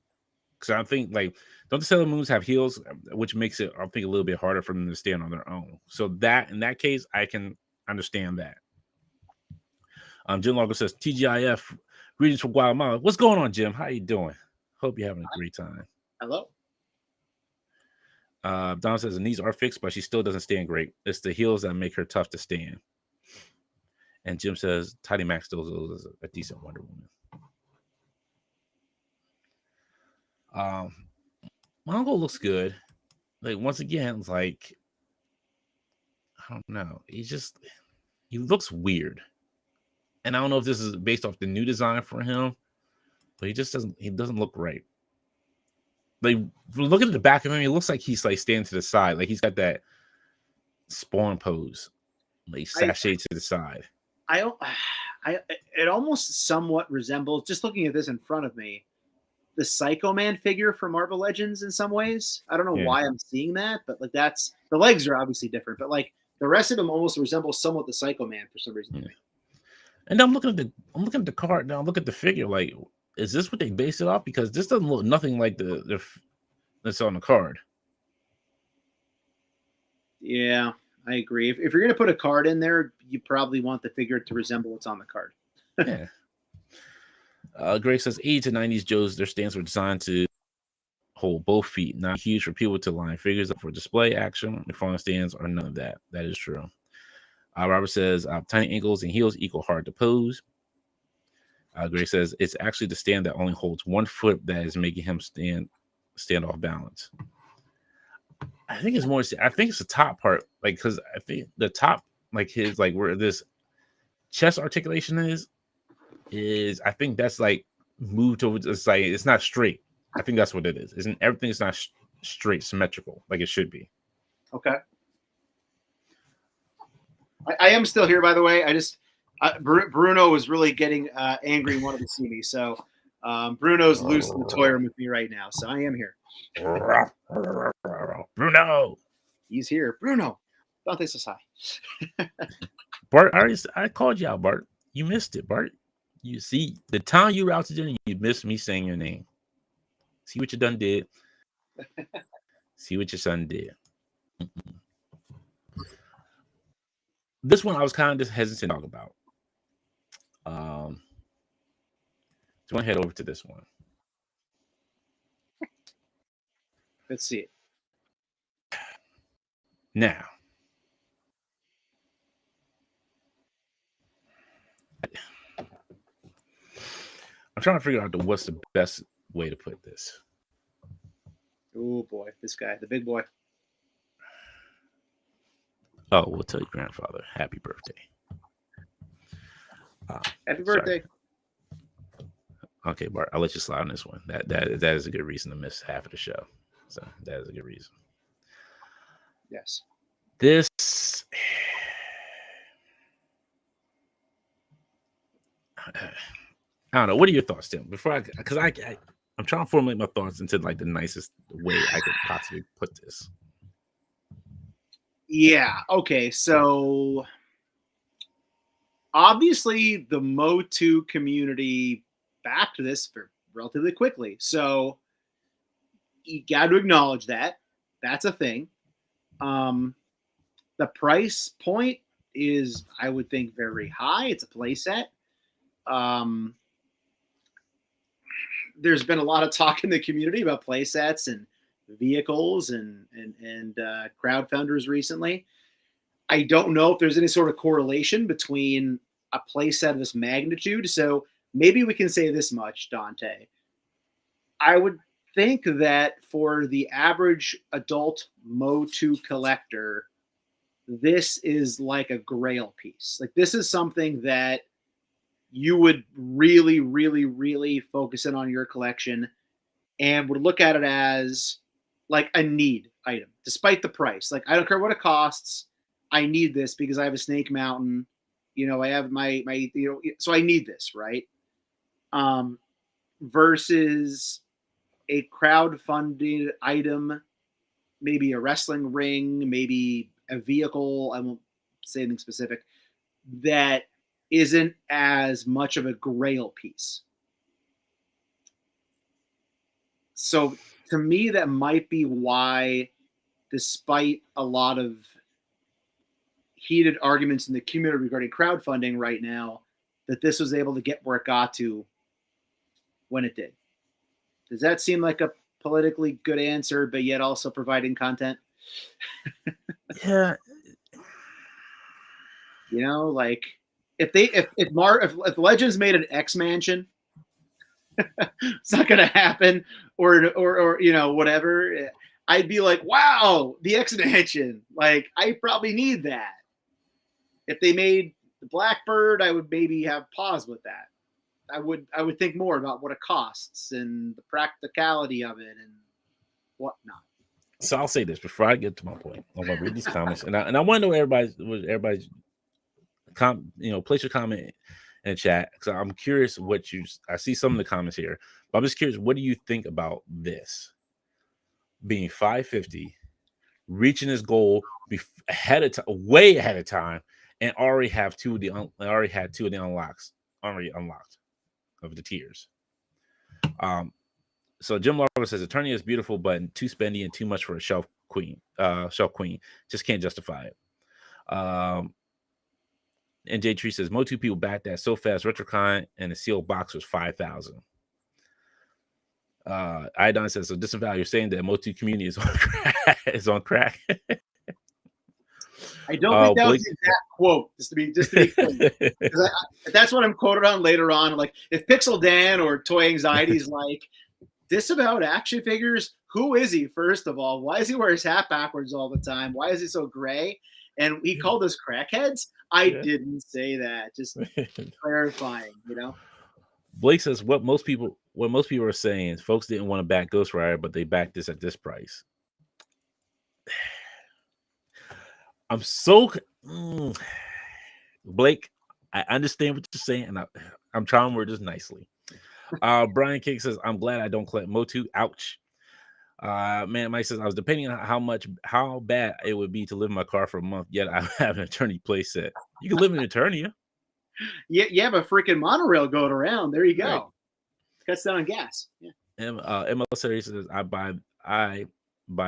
because I think like, don't the Sailor Moons have heels, which makes it, I think, a little bit harder for them to stand on their own. So that in that case, I can understand that. Jim Largo says, "TGIF, greetings from Guatemala." What's going on, Jim? How you doing? Hope you're having a great time. Hello. Don says the knees are fixed, but she still doesn't stand great. It's the heels that make her tough to stand. And Jim says Tidy Max still is a decent Wonder Woman. Mongo looks good. Like, once again, it's like, I don't know. He looks weird. And I don't know if this is based off the new design for him, but he doesn't look right. Like, look at the back of him, he looks like he's like standing to the side. Like he's got that Spawn pose. Like sashay to the side. It almost somewhat resembles, just looking at this in front of me, the Psycho Man figure from Marvel Legends in some ways. I don't know why I'm seeing that, but like that's, the legs are obviously different, but like the rest of them almost resemble somewhat the Psycho Man for some reason. And I'm looking at the card now. Look at the figure. Like, is this what they based it off? Because this doesn't look nothing like the that's on the card. Yeah, I agree. If you're going to put a card in there, you probably want the figure to resemble what's on the card. Yeah. Greg says 80s to 90s Joes, their stands were designed to hold both feet, not huge for people to line figures up for display action. The falling stands are none of that. That is true. Robert says tiny ankles and heels equal hard to pose. Greg says it's actually the stand that only holds one foot that is making him stand off balance. I think it's more. I think it's the top part, like, because I think the top, like his, like where this chest articulation is I think that's like moved over. It's like it's not straight. I think that's what it is. Isn't everything is not straight, symmetrical like it should be. Okay. I am still here, by the way. Bruno was really getting angry and wanted to see me, so Bruno's loose in the toy room with me right now. So I am here. Bruno, he's here. Bruno, Dante says hi. Bart, I called you out, Bart. You missed it, Bart. You see, the time you were out to dinner, you missed me saying your name. See what you done did. See what your son did. This one I was kind of just hesitant to talk about. So I want to head over to this one. Let's see it. Now, I'm trying to figure out what's the best way to put this. Oh boy, this guy, the big boy. Oh, we'll tell your grandfather happy birthday. Happy birthday. Sorry. Okay, Bart, I'll let you slide on this one. That is a good reason to miss half of the show. So that is a good reason. Yes. This, I don't know. What are your thoughts, Tim? Because I'm trying to formulate my thoughts into like the nicest way I could possibly put this. Yeah. Okay. So obviously the Motu community backed this relatively quickly. So you got to acknowledge that. That's a thing. The price point is, I would think, very high. It's a playset. There's been a lot of talk in the community about playsets and vehicles and crowdfunders recently. I don't know if there's any sort of correlation between a playset of this magnitude. So maybe we can say this much, Dante. I would think that for the average adult Motu collector, this is like a grail piece. Like, this is something that you would really, really, really focus in on your collection and would look at it as like a need item, despite the price. Like, I don't care what it costs. I need this because I have a Snake Mountain. I have my so I need this, right? Versus a crowdfunded item, maybe a wrestling ring, maybe a vehicle. I won't say anything specific, that isn't as much of a grail piece. So to me, that might be why, despite a lot of heated arguments in the community regarding crowdfunding right now, that this was able to get where it got to when it did. Does that seem like a politically good answer, but yet also providing content? Yeah. Like, if Legends made an X Mansion, it's not gonna happen, or whatever. I'd be like, wow, the X Mansion. Like, I probably need that. If they made the Blackbird, I would maybe have pause with that. I would think more about what it costs and the practicality of it and whatnot. So I'll say this before I get to my point. I'm gonna read these comments, and I want to know everybody's place your comment in chat, because I'm curious what I see some of the comments here, but I'm just curious, what do you think about this being $550, reaching this goal way ahead of time, and already had two of the unlocks already unlocked of the tiers? So Jim Larver says Eternia is beautiful, but too spendy and too much for a shelf queen. Just can't justify it. And J Tree says Motu people back that so fast. Retrocon and the sealed box was 5,000. Idon says, so disavow, you're saying that Motu community is on crack. I don't think that was the exact quote. Just to be clear, that's what I'm quoted on later on. Like, if Pixel Dan or Toy Anxiety's like, disavowed action figures, who is he? First of all, why does he wear his hat backwards all the time? Why is he so gray? And he called us crackheads. I didn't say that. Just clarifying, Blake says what most people are saying is folks didn't want to back Ghost Rider, but they backed this at this price. I'm so Blake, I understand what you're saying, and I'm trying to word this nicely. Brian King says, I'm glad I don't collect Motu. Ouch. Man, Mike says, I was depending on how bad it would be to live in my car for a month, yet I have an Eternia playset. You can live in Eternia. Yeah, you have a freaking monorail going around. There you go. Right. Cuts down on gas. Yeah. ML says, I buy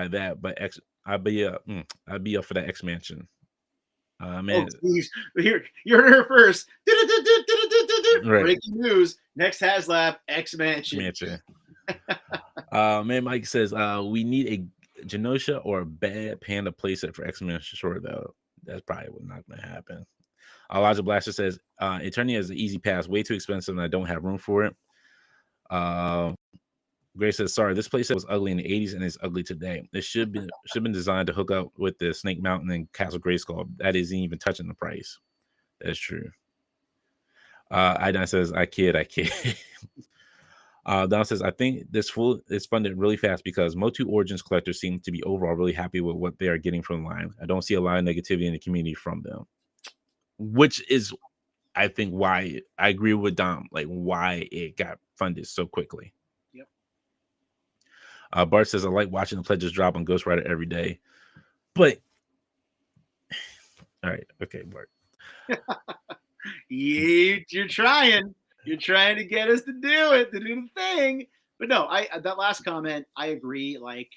that, but I'd be up for that X Mansion. Man, you heard her first. Right. Breaking news: next HasLab X Mansion. Man, Mike says we need a Genosha or a bad Panda playset for X Mansion. Sure, though, that's probably not going to happen. Elijah Blaster says Eternia is an easy pass, way too expensive, and I don't have room for it. Grace says, sorry, this playset was ugly in the 80s and it's ugly today. It should have been designed to hook up with the Snake Mountain and Castle Grayskull. That isn't even touching the price. That's true. Idon says, I kid. Don says, I think this is funded really fast because Motu Origins collectors seem to be overall really happy with what they are getting from the line. I don't see a lot of negativity in the community from them, which is, I think, why I agree with Dom, like why it got funded so quickly. Bart says, I like watching the pledges drop on Ghost Rider every day. But, all right. Okay, Bart. You're trying. You're trying to get us to do it, to do the thing. But no, that last comment, I agree. Like,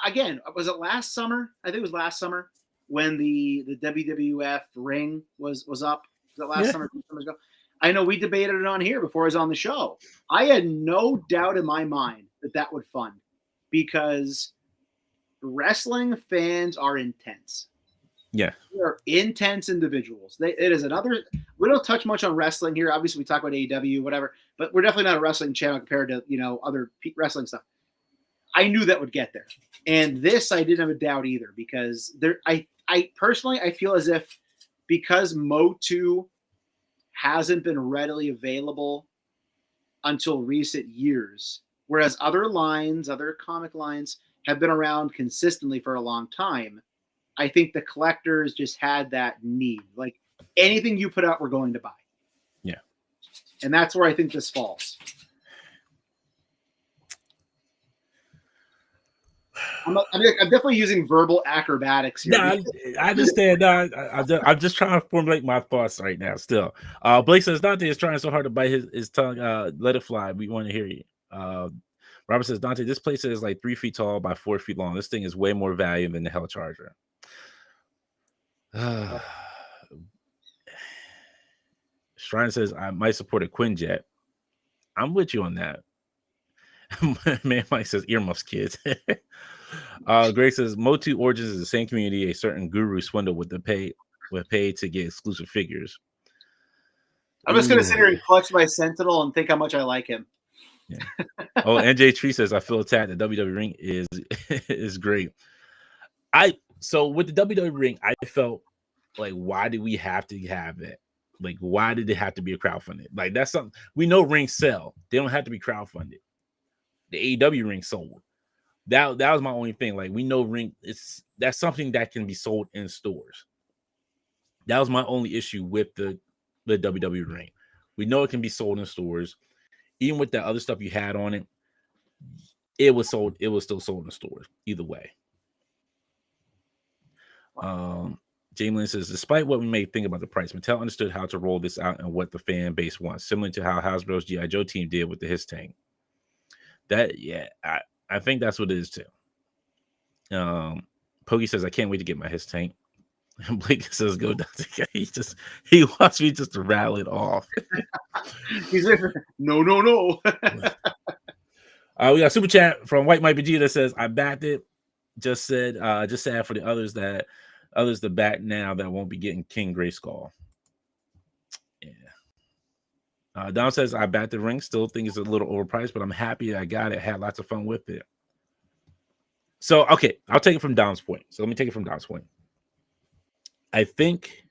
again, was it last summer? I think it was last summer when the WWF ring was up. Was that last Yeah. summer, 2 summers ago? I know we debated it on here before I was on the show. I had no doubt in my mind that would fund, because wrestling fans are intense. Yeah. They're intense individuals. It is another. We don't touch much on wrestling here. Obviously, we talk about AEW, whatever, but we're definitely not a wrestling channel compared to other wrestling stuff. I knew that would get there, and this I didn't have a doubt either, because I personally I feel as if, because Motu hasn't been readily available until recent years, whereas other comic lines have been around consistently for a long time. I think the collectors just had that need. Like, anything you put out, we're going to buy. Yeah. And that's where I think this falls. I'm definitely using verbal acrobatics here. No, I understand. No, I'm just trying to formulate my thoughts right now. Still, Blake says Dante is trying so hard to bite his tongue. Let it fly. We want to hear you. Robert says, Dante, this place is like 3 feet tall by 4 feet long. This thing is way more value than the Hell Charger. Shrine says, I might support a Quinjet. I'm with you on that. Man, Mike says, earmuffs, kids. Greg says, Motu Origins is the same community a certain guru swindle with pay to get exclusive figures. I'm just going to sit here and clutch my Sentinel and think how much I like him. Yeah. Oh, NJ Tree says, I feel attacked. The WWE ring is great. So with the WWE ring, I felt like, why did we have to have it? Like, why did it have to be a crowdfunded? Like, that's something we know rings sell. They don't have to be crowdfunded. The AEW ring sold. That was my only thing. Like, we know that's something that can be sold in stores. That was my only issue with the WWE ring. We know it can be sold in stores. Even with that other stuff you had on it, it was sold. It was still sold in stores. Either way. Jamie says, despite what we may think about the price, Mattel understood how to roll this out and what the fan base wants, similar to how Hasbro's G.I. Joe team did with the His Tank. I think that's what it is too. Pokey says, I can't wait to get my His Tank. And Blake says, go down. He wants me just to rattle it off. He's like, no. We got a super chat from White Mike Vegeta that says, I backed it. Just sad for the others to back now that won't be getting King Grayskull. Yeah. Don says, I backed the ring. Still think it's a little overpriced, but I'm happy I got it. Had lots of fun with it. So, okay, I'll take it from Don's point. So let me take it from Don's point. I think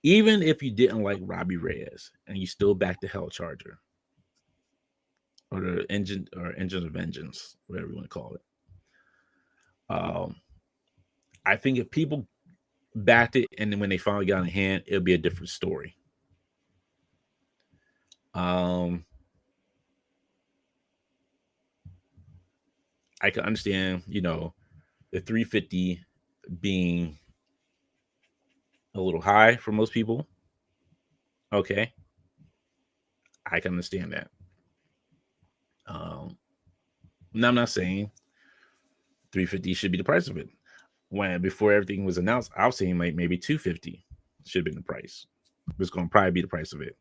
even if you didn't like Robbie Reyes and you still back the Hell Charger or the Engine of Vengeance, whatever you want to call it. I think if people backed it and then when they finally got in hand, it'll be a different story. I can understand, the 350 being a little high for most people. Okay. I can understand that. Now I'm not saying 350 should be the price of it. Before everything was announced, I was saying like maybe 250 should have been the price. It's going to probably be the price of it.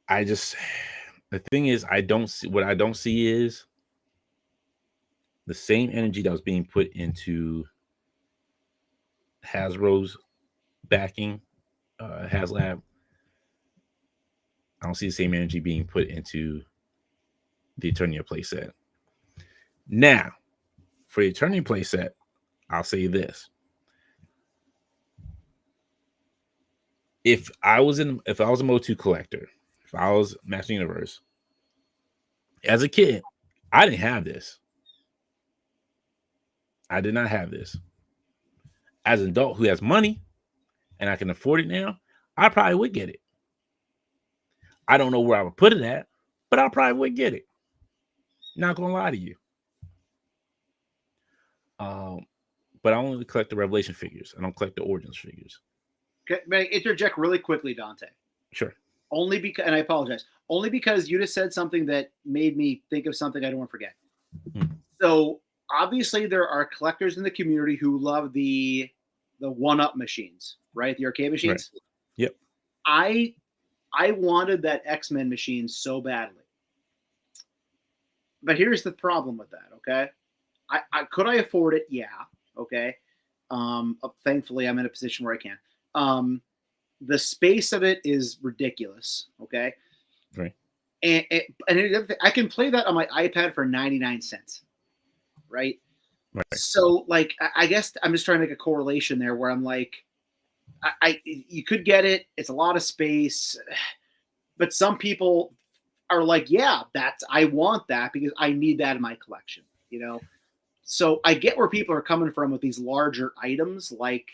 The thing is, I don't see is the same energy that was being put into Hasbro's backing, HasLab. I don't see the same energy being put into the Eternia playset. Now, for the Eternia playset, I'll say this. If I was a Motu collector, if I was Master Universe, as a kid, I didn't have this. I did not have this. As an adult who has money and I can afford it now, I probably would get it. I don't know where I would put it at, but I probably would get it. Not gonna lie to you. But I only collect the Revelation figures. I don't collect the Origins figures. Okay, may I interject really quickly, Dante? Sure. Only because, and I apologize, only because you just said something that made me think of something I don't want to forget. So obviously there are collectors in the community who love the one-up machines, right? The arcade machines. Right. Yep. I wanted that X-Men machine so badly. But here's the problem with that, okay? Could I afford it? Yeah. Okay. Thankfully I'm in a position where I can. The space of it is ridiculous, okay? Right. And I can play that on my iPad for 99 cents, right? Right. So, like, I guess I'm just trying to make a correlation there where I'm like, you could get it. It's a lot of space, but some people are like, yeah, I want that because I need that in my collection, you know? So I get where people are coming from with these larger items. Like,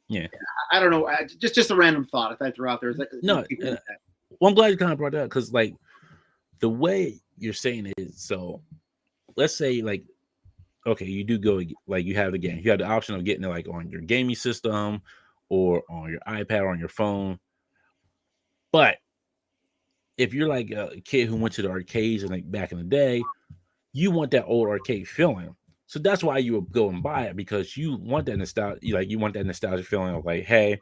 Yeah. I don't know, just a random thought if I throw out there. No, well, I'm glad you kind of brought that up because, like, the way you're saying it is, so let's say, like, okay, you do go, like, you have the game, you have the option of getting it like on your gaming system or on your iPad or on your phone. But if you're like a kid who went to the arcades and like back in the day, you want that old arcade feeling. So that's why you would go and buy it because you want that nostalgia, like you want that nostalgic feeling of like, hey,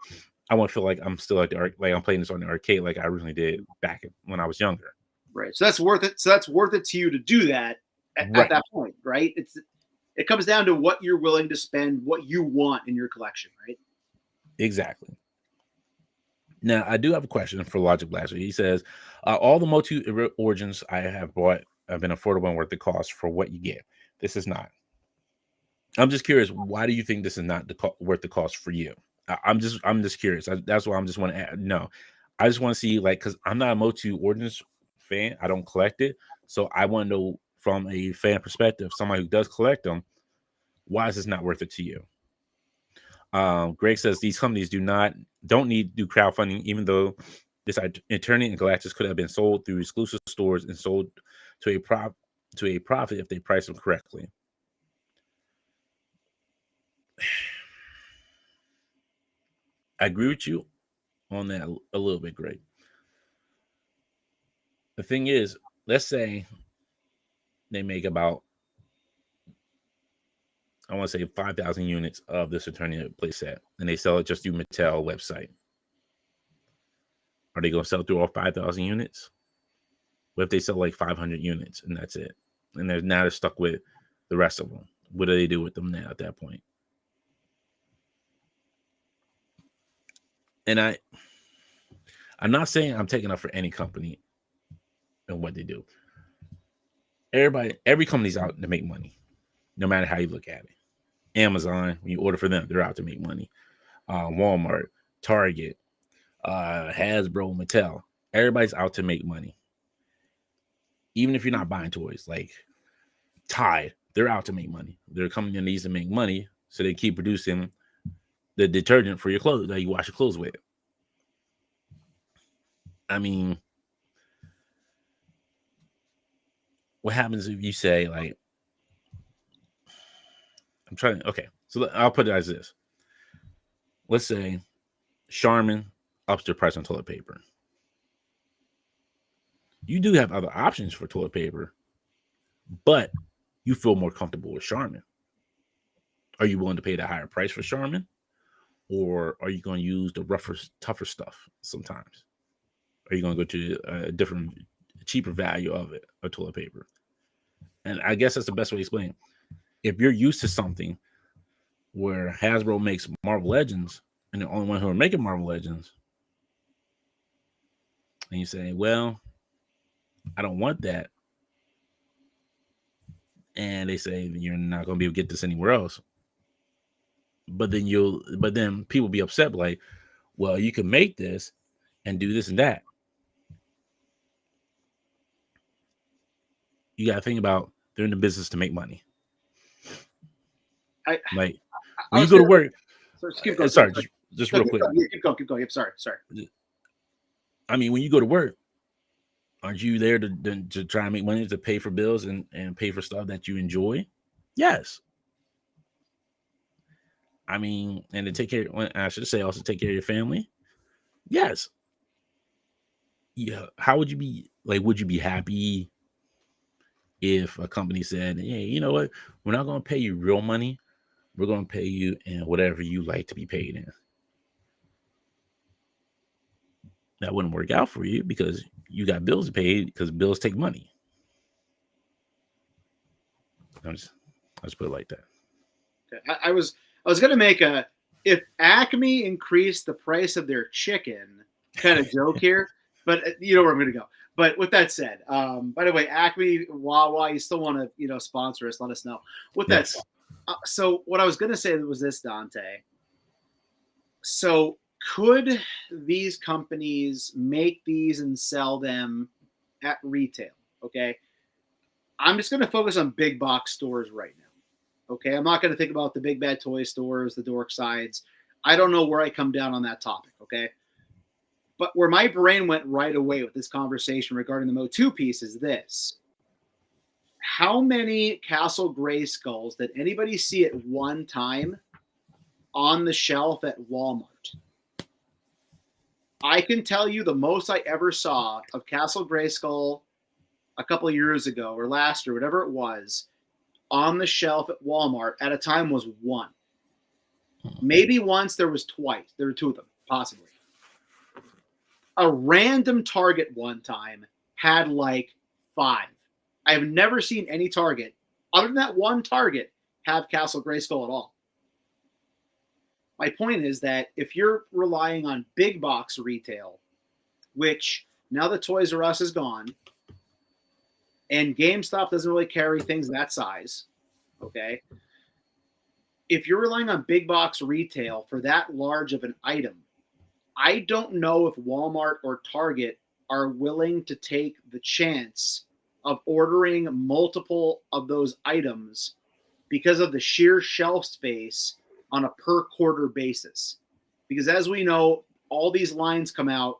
I want to feel like I'm still at the like I'm playing this on the arcade like I originally did back when I was younger. Right. So that's worth it. So that's worth it to you to do that at that point, right? It comes down to what you're willing to spend, what you want in your collection, right? Exactly. Now, I do have a question for Logic Blaster. He says, all the Motu Origins I have bought have been affordable and worth the cost for what you get. This is not. I'm just curious. Why do you think this is not worth the cost for you? I'm just curious. That's why I'm just want to add. No, I just want to see, like, because I'm not a Motu Origins fan. I don't collect it. So I want to know from a fan perspective, somebody who does collect them, why is this not worth it to you? Greg says these companies don't need to do crowdfunding, even though this Eternity and Galactus could have been sold through exclusive stores and sold to a profit if they price them correctly. I agree with you on that a little bit, Greg. The thing is, let's say they make about, I want to say 5,000 units of this Eternity playset, and they sell it just through Mattel website. Are they going to sell through all 5,000 units? What if they sell like 500 units and that's it? And they're stuck with the rest of them. What do they do with them now at that point? And I'm not saying I'm taking up for any company and what they do. Every company's out to make money, no matter how you look at it. Amazon, when you order for them, they're out to make money. Walmart, Target, Hasbro, Mattel, everybody's out to make money. Even if you're not buying toys, like Tide, they're out to make money. They're coming in needs to make money, so they keep producing the detergent for your clothes that you wash your clothes with. I mean, what happens if you say, like, okay, so I'll put it as this. Let's say Charmin ups their price on toilet paper. You do have other options for toilet paper, but you feel more comfortable with Charmin. Are you willing to pay the higher price for Charmin? Or are you going to use the rougher, tougher stuff sometimes? Are you going to go to a different, cheaper value of toilet paper? And I guess that's the best way to explain it. If you're used to something where Hasbro makes Marvel Legends and the only one who are making Marvel Legends, and you say, well, I don't want that. And they say you're not going to be able to get this anywhere else. But then people be upset, like, well, you can make this and do this and that. You got to think about they're in the business to make money. When you go to work, sorry, just real quick. Keep going. Sorry. I mean, when you go to work, aren't you there to try and make money to pay for bills and pay for stuff that you enjoy? Yes. I mean, and to take care, I should say also take care of your family. Yes. Yeah. How would you be, like, would you be happy if a company said, hey, you know what, we're not going to pay you real money, we're going to pay you in whatever you like to be paid in. That wouldn't work out for you because you got bills to pay, because bills take money. I'll just put it like that. Okay. I was going to make a, if Acme increased the price of their chicken kind of joke here, but you know where I'm going to go. But with that said, by the way, Acme, Wawa, you still want to, sponsor us, let us know. With that said, so what I was going to say was this, Dante. So could these companies make these and sell them at retail? Okay. I'm just going to focus on big box stores right now. Okay. I'm not going to think about the big bad toy stores, the dork sides. I don't know where I come down on that topic. Okay. But where my brain went right away with this conversation regarding the Mo2 piece is this. How many Castle Grayskulls did anybody see at one time on the shelf at Walmart? I can tell you the most I ever saw of Castle Grayskull a couple of years ago or last year, whatever it was, on the shelf at Walmart at a time was one. Maybe once, there was twice. There were two of them, possibly. A random Target one time had like 5. I have never seen any Target, other than that one Target, have Castle Grayskull at all. My point is that if you're relying on big box retail, which now that Toys R Us is gone, and GameStop doesn't really carry things that size, okay? If you're relying on big box retail for that large of an item, I don't know if Walmart or Target are willing to take the chance of ordering multiple of those items because of the sheer shelf space on a per quarter basis. Because as we know, all these lines come out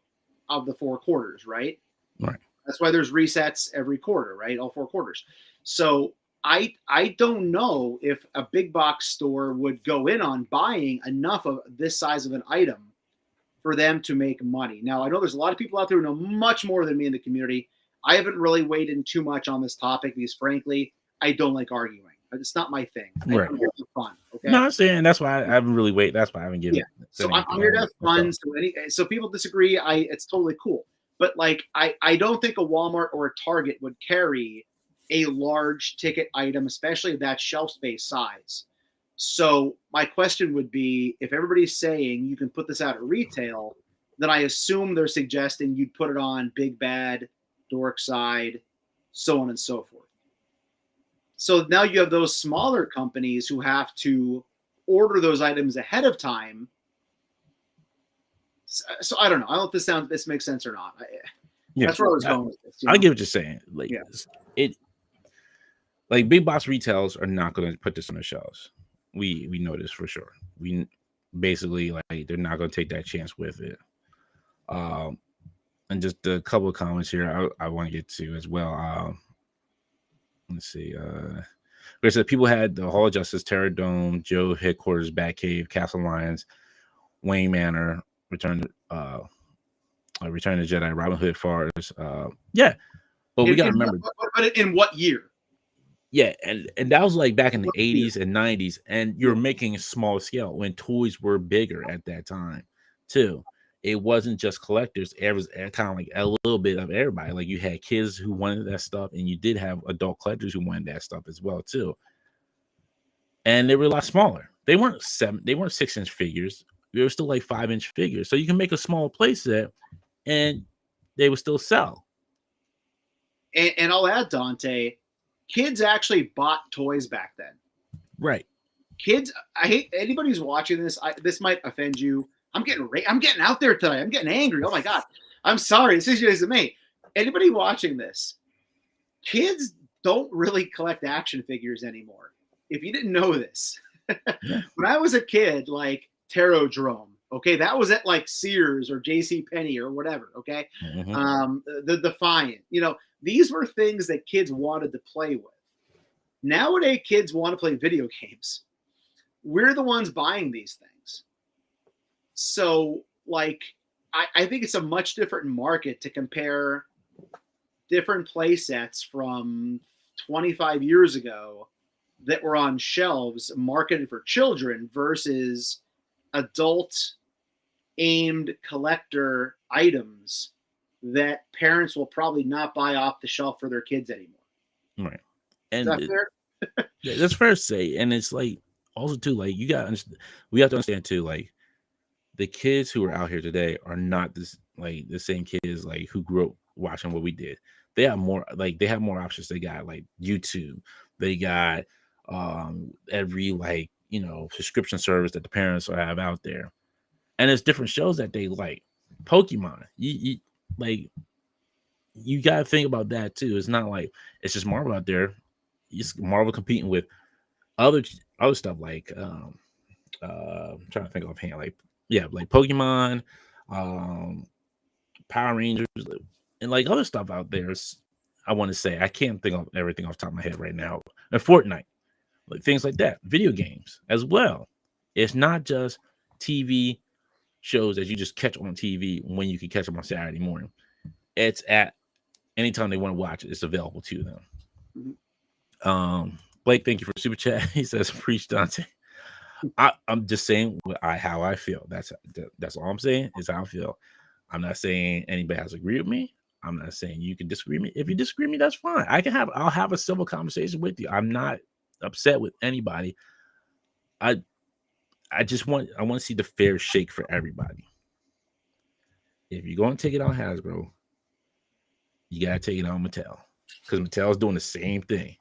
of the 4 quarters, right? Right. That's why there's resets every quarter, right? All 4 quarters. So I don't know if a big box store would go in on buying enough of this size of an item for them to make money. Now, I know there's a lot of people out there who know much more than me in the community. I haven't really weighed in too much on this topic because, frankly, I don't like arguing. It's not my thing. Right. I'm here for fun. Okay. No, I'm saying that's why I haven't really waited. That's why I haven't given. Yeah. So I'm here to have fun. So people disagree. It's totally cool. But like, I don't think a Walmart or a Target would carry a large ticket item, especially that shelf space size. So my question would be, if everybody's saying you can put this out at retail, then I assume they're suggesting you'd put it on Big Bad, Dork Side, so on and so forth. So now you have those smaller companies who have to order those items ahead of time. So I don't know. I don't know if this makes sense or not. That's where I was going with this. I get what you're saying. Like like big box retailers are not going to put this on the shelves. We know this for sure. We basically, like, they're not going to take that chance with it. And just a couple of comments here I want to get to as well. Let's see. Where it said people had the Hall of Justice, Terror Dome, Joe Headquarters, Batcave, Castle Lions, Wayne Manor, Return to Jedi, Robin Hood, Forest. But we got to remember. But in what year? Yeah, and that was like back in the 80s and 90s, and you're making a small scale when toys were bigger at that time too. It wasn't just collectors. It was kind of like a little bit of everybody. Like you had kids who wanted that stuff, and you did have adult collectors who wanted that stuff as well too. And they were a lot smaller. They weren't 6-inch figures. They were still like 5-inch figures. So you can make a small play set, and they would still sell. And I'll add, Dante, kids actually bought toys back then. Right. Kids, I hate anybody who's watching this. This might offend you. I'm getting out there today. I'm getting angry. Oh my God. I'm sorry. This is me. Anybody watching this, kids don't really collect action figures anymore. If you didn't know this, when I was a kid, like Tarodrome, okay, that was at like Sears or J.C. Penney or whatever, okay? The Defiant, these were things that kids wanted to play with. Nowadays, kids want to play video games. We're the ones buying these things. So, like, I think it's a much different market to compare different play sets from 25 years ago that were on shelves marketed for children versus adult aimed collector items that parents will probably not buy off the shelf for their kids anymore. Right. Is And that fair? that's fair to say. And it's like also too, like we have to understand too, like the kids who are out here today are not this like the same kids like who grew up watching what we did. They have more options. They got like YouTube, they got every like subscription service that the parents have out there. And it's different shows that they like. Pokemon. You like you gotta think about that too. It's not like it's just Marvel out there. It's Marvel competing with other stuff like I'm trying to think offhand, like like Pokemon, Power Rangers, and like other stuff out there. I want to say I can't think of everything off the top of my head right now. And Fortnite, like things like that, video games as well. It's not just TV shows that you just catch on TV when you can catch them on Saturday morning. It's at anytime they want to watch it, it's available to them. Blake, thank you for super chat. He says, "Preach, Dante." I'm just saying how I feel. That's all I'm saying is how I feel. I'm not saying anybody has to agree with me. I'm not saying you can disagree with me. If you disagree with me, that's fine. I'll have a civil conversation with you. I'm not upset with anybody. I want to see the fair shake for everybody. If you're going to take it on Hasbro, you gotta take it on Mattel because Mattel's doing the same thing.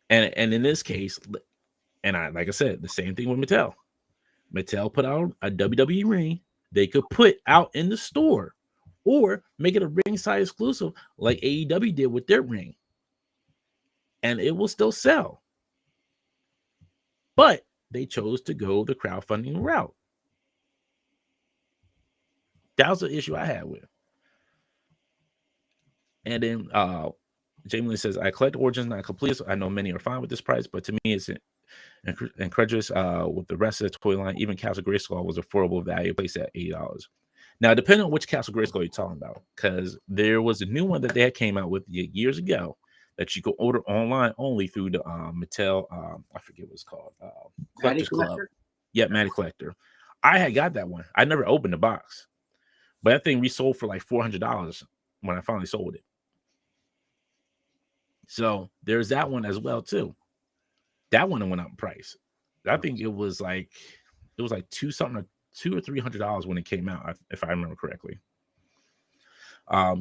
And in this case, and like I said, the same thing with Mattel. Mattel put out a WWE ring they could put out in the store, or make it a ringside exclusive like AEW did with their ring, and it will still sell. But they chose to go the crowdfunding route. That was the issue I had with. And then Jamie Lee says, "I collect Origins, not complete. So I know many are fine with this price, but to me, it's incredulous with the rest of the toy line. Even Castle Grayskull was affordable value, placed at $80. Now, depending on which Castle Grayskull you're talking about, because there was a new one that they had came out with years ago that you could order online only through the Mattel. I forget what it's called. Collectors Club. Yeah, Matty Collector. I had got that one. I never opened the box, but that thing resold for like $400 when I finally sold it. So there's that one as well too. That one went up in price. I think it was like $200 or $300 when it came out, if I remember correctly.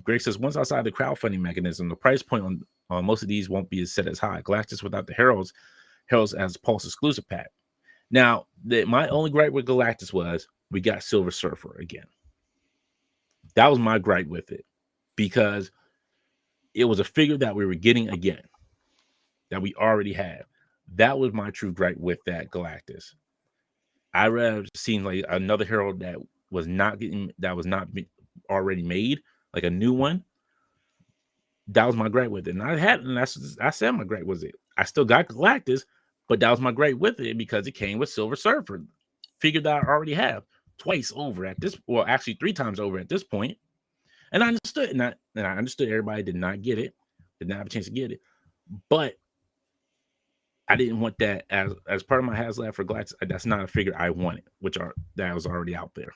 Greg says, once outside the crowdfunding mechanism, the price point on most of these won't be as set as high. Galactus without the Heralds as Pulse exclusive pack. Now, my only gripe with Galactus was we got Silver Surfer again. That was my gripe with it, because it was a figure that we were getting again that we already had. That was my true gripe with that Galactus. I rather seen like another hero that was not already made, like a new one. That was my gripe with it. And I said my gripe was it. I still got Galactus, but that was my gripe with it because it came with Silver Surfer, figure that I already have twice over at this, well, actually 3 times over at this point. And I understood, and I understood everybody did not get it, did not have a chance to get it, but I didn't want that as part of my HasLab for Galactus. That's not a figure I wanted, that was already out there.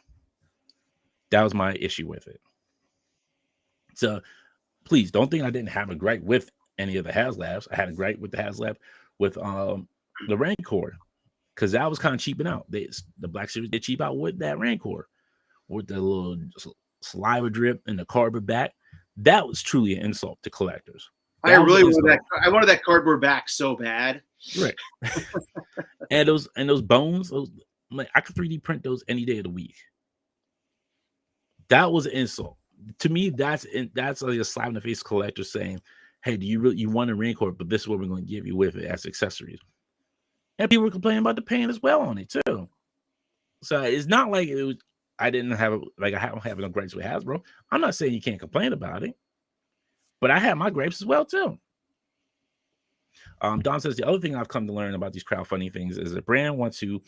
That was my issue with it. So please don't think I didn't have a gripe with any of the HasLabs. I had a gripe with the HasLab with the Rancor, because that was kind of cheaping out. The Black Series did cheap out with that Rancor, with the little saliva drip and the cardboard back. That was truly an insult to collectors. I wanted that cardboard back so bad. Right. and those bones, I could 3D print those any day of the week. That was an insult. To me, that's like a slap in the face collector saying, hey, do you want a Rancor, but this is what we're going to give you with it as accessories. And people were complaining about the paint as well on it too. So it's not like it was, I don't have no gripes with Hasbro. I'm not saying you can't complain about it, but I have my gripes as well too. Don says, the other thing I've come to learn about these crowdfunding things is the brand wants to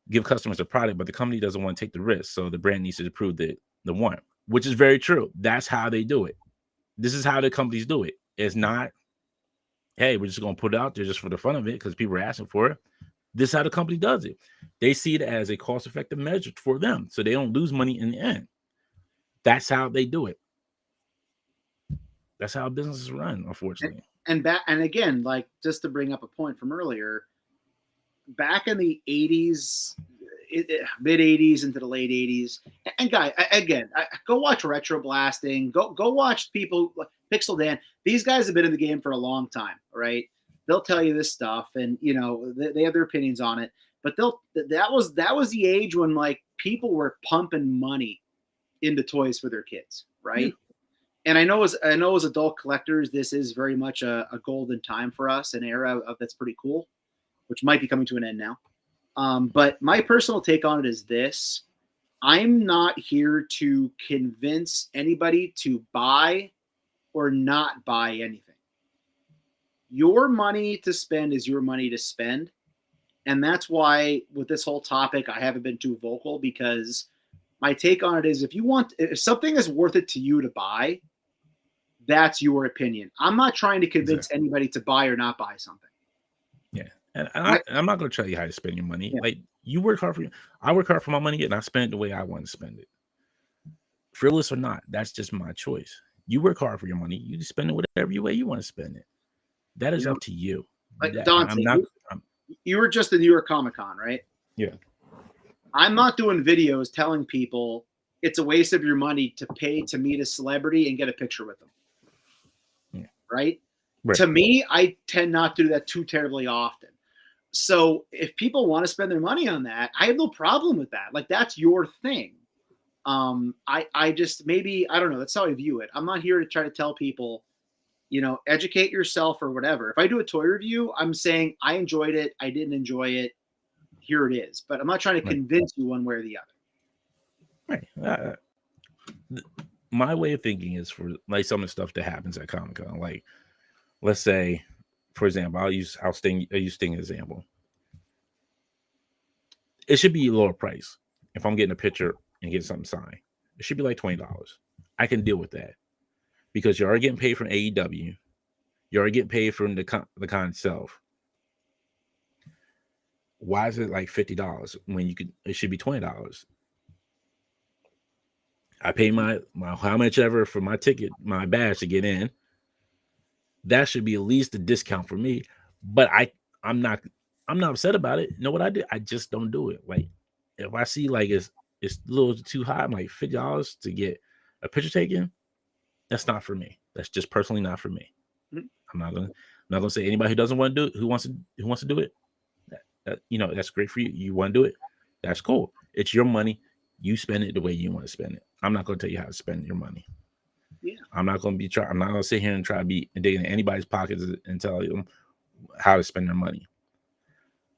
give customers a product, but the company doesn't want to take the risk. So the brand needs to prove the one, which is very true. That's how they do it. This is how the companies do it. It's not, hey, we're just going to put it out there just for the fun of it because people are asking for it. This is how the company does it. They see it as a cost-effective measure for them, so they don't lose money in the end. That's how they do it. That's how businesses run, unfortunately. And again, like, just to bring up a point from earlier, back in the 80s, mid 80s into the late 80s, and guy, again, go watch Retro Blasting, go watch people like Pixel Dan. These guys have been in the game for a long time, right? They'll tell you this stuff, and you know they have their opinions on it. But that was the age when like people were pumping money into toys for their kids, right? Yeah. And I know as adult collectors, this is very much a golden time for us, an era of that's pretty cool, which might be coming to an end now. But my personal take on it is this: I'm not here to convince anybody to buy or not buy anything. Your money to spend is your money to spend. And that's why with this whole topic, I haven't been too vocal, because my take on it is if something is worth it to you to buy, that's your opinion. I'm not trying to convince anybody to buy or not buy something. Yeah. And I'm not going to tell you how to spend your money. Yeah. Like, you work hard I work hard for my money, and I spend it the way I want to spend it. Frivolous or not, that's just my choice. You work hard for your money. You spend it whatever way you want to spend it. That is up to you. Like Dante, you were just in New York Comic Con, right? Yeah. I'm not doing videos telling people it's a waste of your money to pay to meet a celebrity and get a picture with them. Yeah. Right? To me, I tend not to do that too terribly often. So if people want to spend their money on that, I have no problem with that. Like, that's your thing. I just, maybe, I don't know. That's how I view it. I'm not here to try to tell people, you know, educate yourself or whatever. If I do a toy review, I'm saying I enjoyed it. I didn't enjoy it. Here it is. But I'm not trying to convince you one way or the other. Right. My way of thinking is for like some of the stuff that happens at Comic-Con. Like, let's say, for example, I'll use Sting as an example. It should be a lower price. If I'm getting a picture and getting something signed, it should be like $20. I can deal with that because you're already getting paid from AEW. You're already getting paid from the con itself. Why is it like $50 when it should be $20? I pay my how much ever for my ticket, my badge to get in. That should be at least a discount for me. But I'm not upset about it. You know what I did? I just don't do it. Like, if I see like it's a little too high, I'm like $50 to get a picture taken. That's not for me. That's just personally not for me. Mm-hmm. I'm not gonna say anybody who doesn't want to do it, who wants to do it. You know, that's great for you. You want to do it. That's cool. It's your money. You spend it the way you want to spend it. I'm not going to tell you how to spend your money. Yeah. I'm not going to sit here and try to be digging in anybody's pockets and tell them how to spend their money.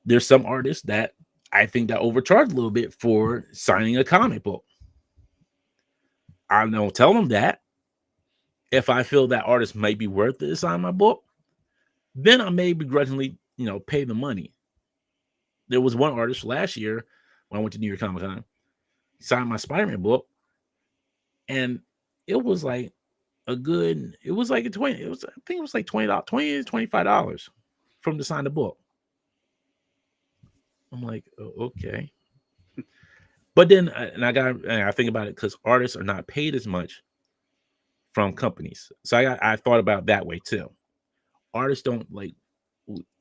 There's some artists that I think that overcharge a little bit for signing a comic book. I don't tell them that. If I feel that artist might be worth it to sign my book, then I may begrudgingly, pay the money. There was one artist last year when I went to New York Comic Con, signed my Spider-Man book, and it was like I think it was like $20, $20 to $25 from to sign the book. I'm like, oh, okay. But then I think about it because artists are not paid as much from companies. So I thought about that way too. Artists don't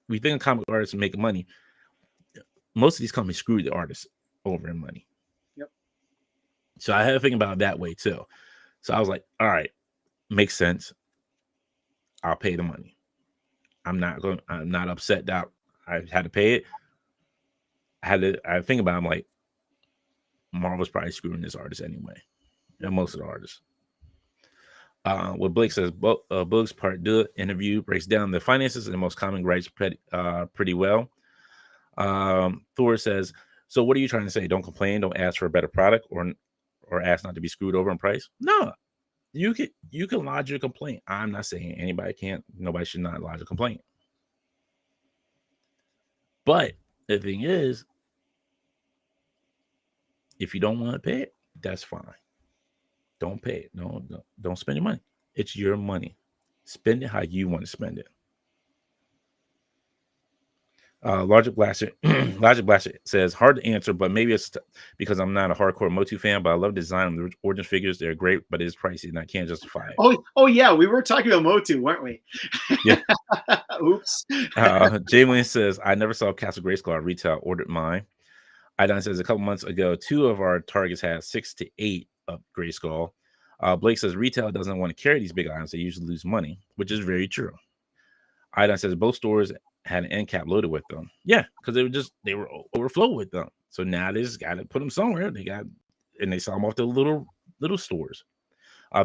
we think comic artists are making money. Most of these companies screw the artists over in money. Yep. So I had to think about it that way too. So I was like, all right, makes sense. I'll pay the money. I'm not upset that I had to pay it. I think about it, I'm like, Marvel's probably screwing this artist anyway. And most of the artists. What Blake says, Boog's part 2 interview breaks down the finances and the most common gripes pretty well. Thor says, so what are you trying to say? Don't complain, don't ask for a better product or ask not to be screwed over in price? No. You can lodge your complaint. I'm not saying nobody should not lodge a complaint. But the thing is, if you don't want to pay it, that's fine. Don't pay it. Don't spend your money. It's your money. Spend it how you want to spend it. Logic Blaster Logic Blaster says, hard to answer, but maybe it's because I'm not a hardcore Motu fan, but I love the design of the origin figures. They're great, but it's pricey and I can't justify it. Oh yeah, we were talking about Motu, weren't we? Yeah. Oops. Jalen says, I never saw Castle Grayskull at retail. Ordered mine. Idon says, a couple months ago, 2 of our targets had 6 to 8 of Grayskull. Blake says, retail doesn't want to carry these big items. They usually lose money, which is very true. Idon says, both stores had an end cap loaded with them. Yeah, because they were overflowed with them. So now they just got to put them somewhere. They sell them off to little stores.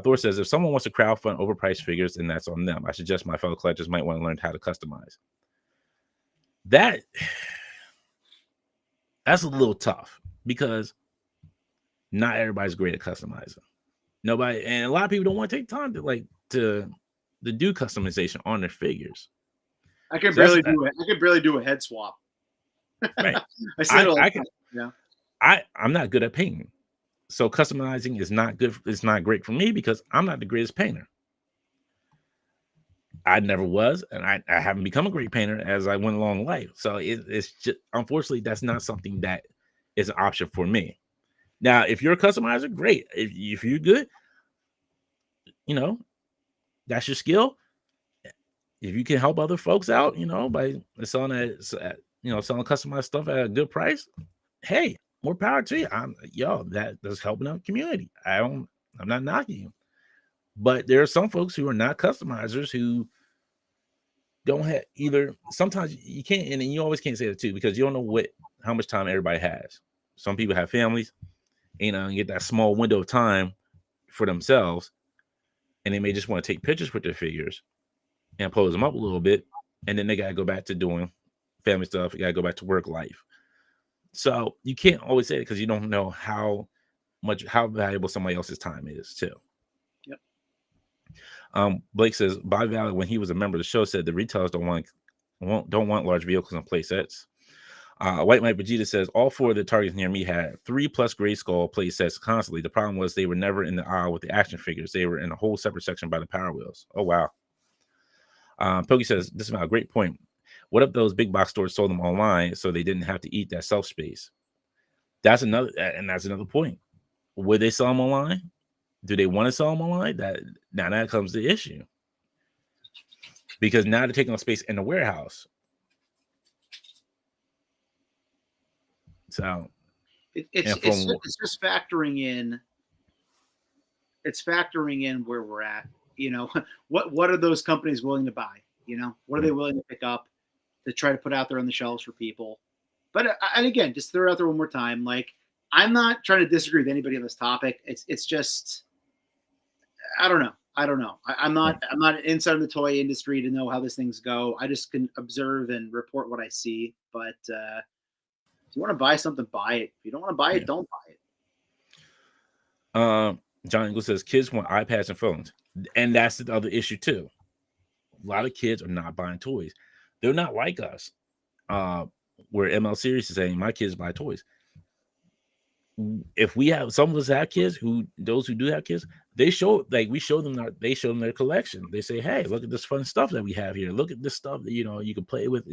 Thor says, if someone wants to crowdfund overpriced figures, then that's on them. I suggest my fellow collectors might want to learn how to customize. That's a little tough because not everybody's great at customizing. Nobody, and a lot of people don't want to take time to do customization on their figures. I could barely do a head swap. Right. I'm not good at painting. So customizing is not good. It's not great for me because I'm not the greatest painter. I never was, and I haven't become a great painter as I went along life. So it's just, unfortunately, that's not something that is an option for me. Now, if you're a customizer, great. If you're good, that's your skill. If you can help other folks out, by selling selling customized stuff at a good price, hey, more power to you. That's helping out the community. I'm not knocking you. But there are some folks who are not customizers who don't have either. Sometimes you can't, and you always can't say that too, because you don't know how much time everybody has. Some people have families, and get that small window of time for themselves, and they may just want to take pictures with their figures and pose them up a little bit, and then they got to go back to doing family stuff. You got to go back to work life. So you can't always say it because you don't know how valuable somebody else's time is too. Yep. Blake says, Bob Valley, when he was a member of the show, said the retailers don't want large vehicles and play sets. White Mike Vegeta says, all 4 of the targets near me had 3+ Grayskull play sets constantly. The problem was they were never in the aisle with the action figures. They were in a whole separate section by the Power Wheels. Oh, wow. Pokey says, this is a great point. What if those big box stores sold them online so they didn't have to eat that shelf space? That's another point. Would they sell them online? Do they want to sell them online? That comes the issue. Because now they're taking up space in the warehouse. So it's just factoring in. It's factoring in where we're at. What are those companies willing to buy? What are they willing to pick up to try to put out there on the shelves for people? But and again, just throw it out there one more time. Like, I'm not trying to disagree with anybody on this topic. It's just, I don't know. I'm not inside of the toy industry to know how these things go. I just can observe and report what I see. But if you want to buy something, buy it. If you don't want to buy it, don't buy it. John Engel says kids want iPads and phones, and that's the other issue too. A lot of kids are not buying toys. They're not like us. Where ML Series is saying my kids buy toys. If we have some of us have kids, those who do have kids, we show them their collection. They say, hey, look at this fun stuff that we have here. Look at this stuff that you can play with,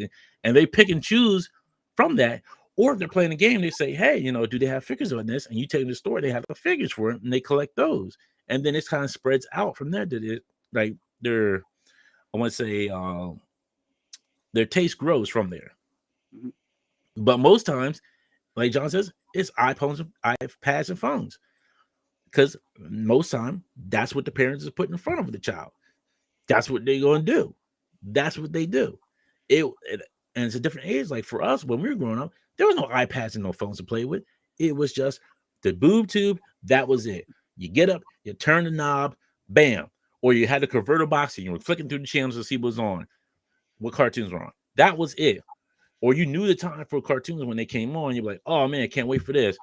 and they pick and choose from that. Or if they're playing a game, they say, hey, do they have figures on this? And you take them to the store, they have the figures for it, and they collect those. And then it kind of spreads out from there. Their taste grows from there. Mm-hmm. But most times, like John says, it's iPads and phones. Because most time, that's what the parents is putting in front of the child. That's what they're going to do. That's what they do. And it's a different age. Like for us, when we were growing up, there was no iPads and no phones to play with. It was just the boob tube. That was it. You get up, you turn the knob, bam. Or you had the converter box and you were flicking through the channels to see what was on, what cartoons were on. That was it. Or you knew the time for cartoons when they came on. You're like, oh man, I can't wait for this.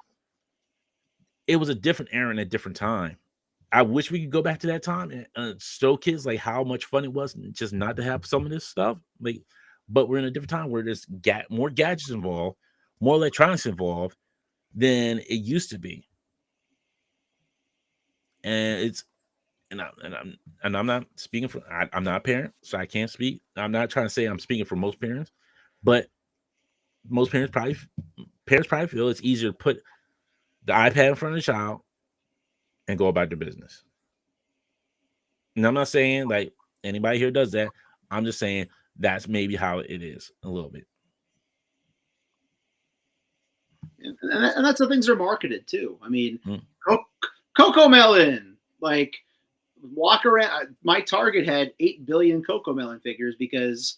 It was a different era and a different time. I wish we could go back to that time and show kids like how much fun it was just not to have some of this stuff. But we're in a different time where there's more gadgets involved, more electronics involved than it used to be. And I'm not speaking for I'm not a parent, so I can't speak. I'm not trying to say I'm speaking for most parents, but most parents probably feel it's easier to put the iPad in front of the child and go about their business. And I'm not saying like anybody here does that. I'm just saying that's maybe how it is a little bit. And that's how things are marketed too. I mean, Mm. Coco Melon, like walk around. My Target had 8 billion Coco Melon figures because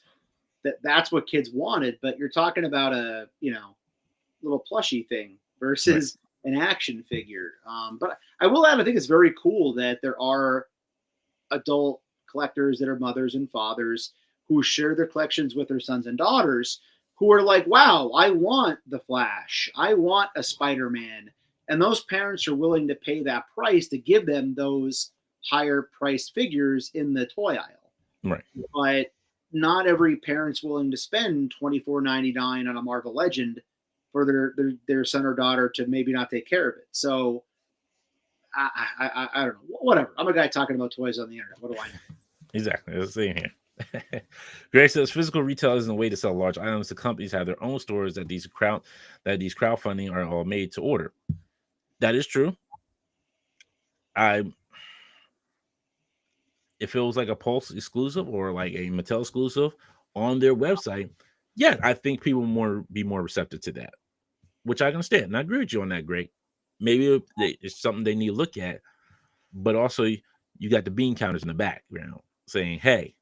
that's what kids wanted. But you're talking about a little plushy thing versus an action figure. But I will add, I think it's very cool that there are adult collectors that are mothers and fathers who share their collections with their sons and daughters who are like, wow, I want the Flash. I want a Spider-Man. And those parents are willing to pay that price to give them those higher priced figures in the toy aisle. Right. But not every parent's willing to spend $24.99 on a Marvel Legend for their son or daughter to maybe not take care of it. So I don't know. Whatever. I'm a guy talking about toys on the internet. What do I know? Exactly. That's the same here. Greg says physical retail isn't a way to sell large items. The companies have their own stores that these crowdfunding are all made to order. That is true. If it was like a Pulse exclusive or like a Mattel exclusive on their website, yeah, I think people be more receptive to that, which I can understand. And I agree with you on that, Greg. Maybe it's something they need to look at, but also you got the bean counters in the background saying, "Hey,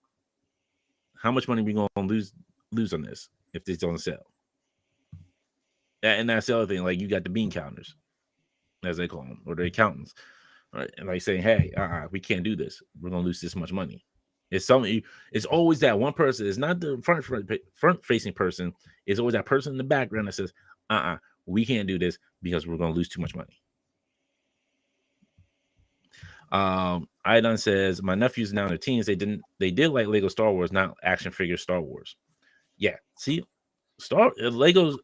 how much money are we going to lose on this if this don't sell?" And that's the other thing. Like you got the bean counters, as they call them, or the accountants, right? And like saying, "Hey, we can't do this. We're going to lose this much money." It's something. It's always that one person. It's not the front facing person. It's always that person in the background that says, we can't do this because we're going to lose too much money." Idon says, my nephews now in their teens, they did like Lego Star Wars, not action figure Star Wars. Yeah, see, Legos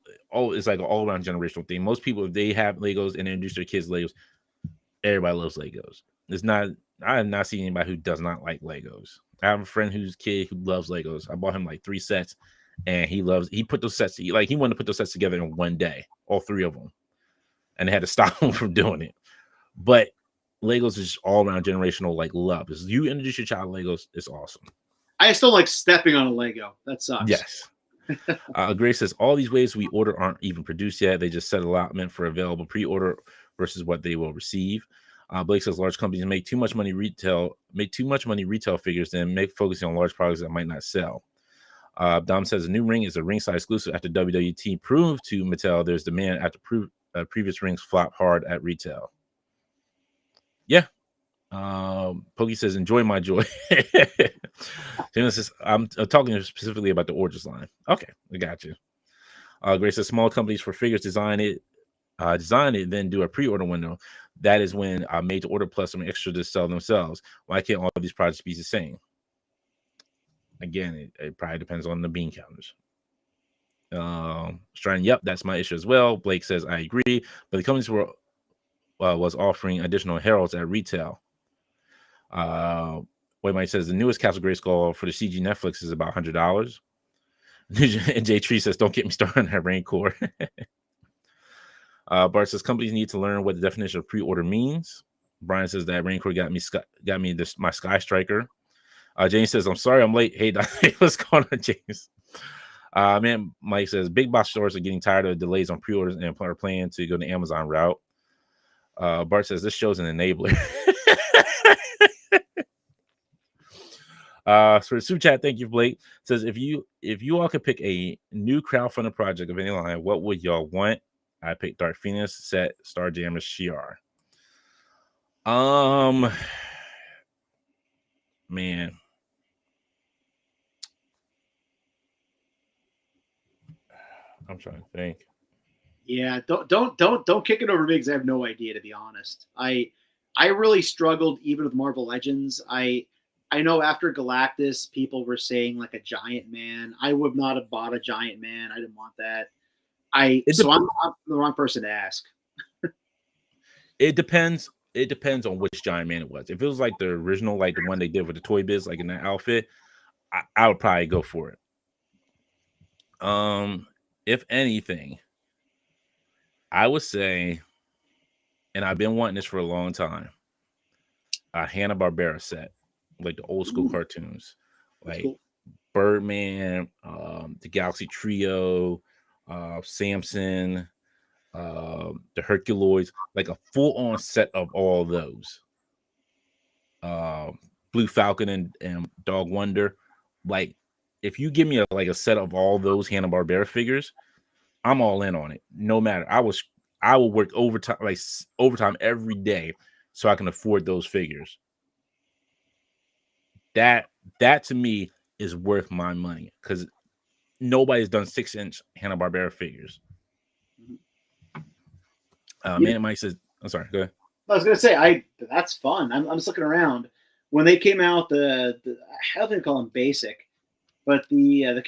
is like an all around generational thing. Most people, if they have Legos and they introduce their kids Legos, everybody loves Legos. I have not seen anybody who does not like Legos. I have a friend whose kid who loves Legos. I bought him like 3 sets, and he put those sets, he wanted to put those sets together in one day, all 3 of them, and they had to stop him from doing it. But Legos is all around generational like love. As you introduce your child to Legos, it's awesome. I just don't like stepping on a Lego. That sucks. Yes. Grace says all these ways we order aren't even produced yet. They just set allotment for available pre-order versus what they will receive. Blake says large companies make too much money retail figures, then make focusing on large products that might not sell. Dom says a new ring is a ringside exclusive after WWT proved to Mattel there's demand after previous rings flop hard at retail. Yeah. Pokey says enjoy my joy. Says, I'm talking specifically about the Origins line. Okay, I got you. Grace says small companies for figures design it, then do a pre-order window. That is when made to order plus some extra to sell themselves. Why can't all of these projects be the same? Again, it probably depends on the bean counters. Strand, yep, that's my issue as well. Blake says I agree, but the companies was offering additional heralds at retail. Mike says the newest Castle Grayskull for the CG Netflix is about $100. And J Tree says, "Don't get me started on that Rancor." Bart says companies need to learn what the definition of pre-order means. Brian says that Rancor got me my Sky Striker. James says, "I'm sorry, I'm late." Hey, what's going on, James? Man, Mike says big box stores are getting tired of delays on pre-orders and are planning to go the Amazon route. Bart says this show's an enabler. So the super chat, thank you, Blake. Says if you all could pick a new crowdfunding project of any line, what would y'all want? I picked Dark Phoenix, Set, Starjammer, Shi'ar. Man. I'm trying to think. Yeah, don't kick it over me because I have no idea, to be honest. I really struggled even with Marvel Legends. I know after Galactus, people were saying like a giant man. I would not have bought a giant man. I didn't want that. I'm the wrong person to ask. It depends it depends on which Giant Man it was. If it was like the original, like the one they did with the Toy Biz, like in that outfit, I would probably go for it. If anything, I would say, and I've been wanting this for a long time, a Hanna-Barbera set, like the old school cartoons, like cool. Birdman, the Galaxy Trio, Samson, the Herculoids, like a full-on set of all those. Blue Falcon and Dog Wonder. Like, if you give me a set of all those Hanna-Barbera figures, I'm all in on it. No matter, I will work overtime every day so I can afford those figures. That to me is worth my money because nobody's done 6-inch Hanna-Barbera figures. Man, Mike says, I'm sorry, go ahead. I was gonna say, that's fun. I'm just looking around. When they came out, I don't think they call them basic, but the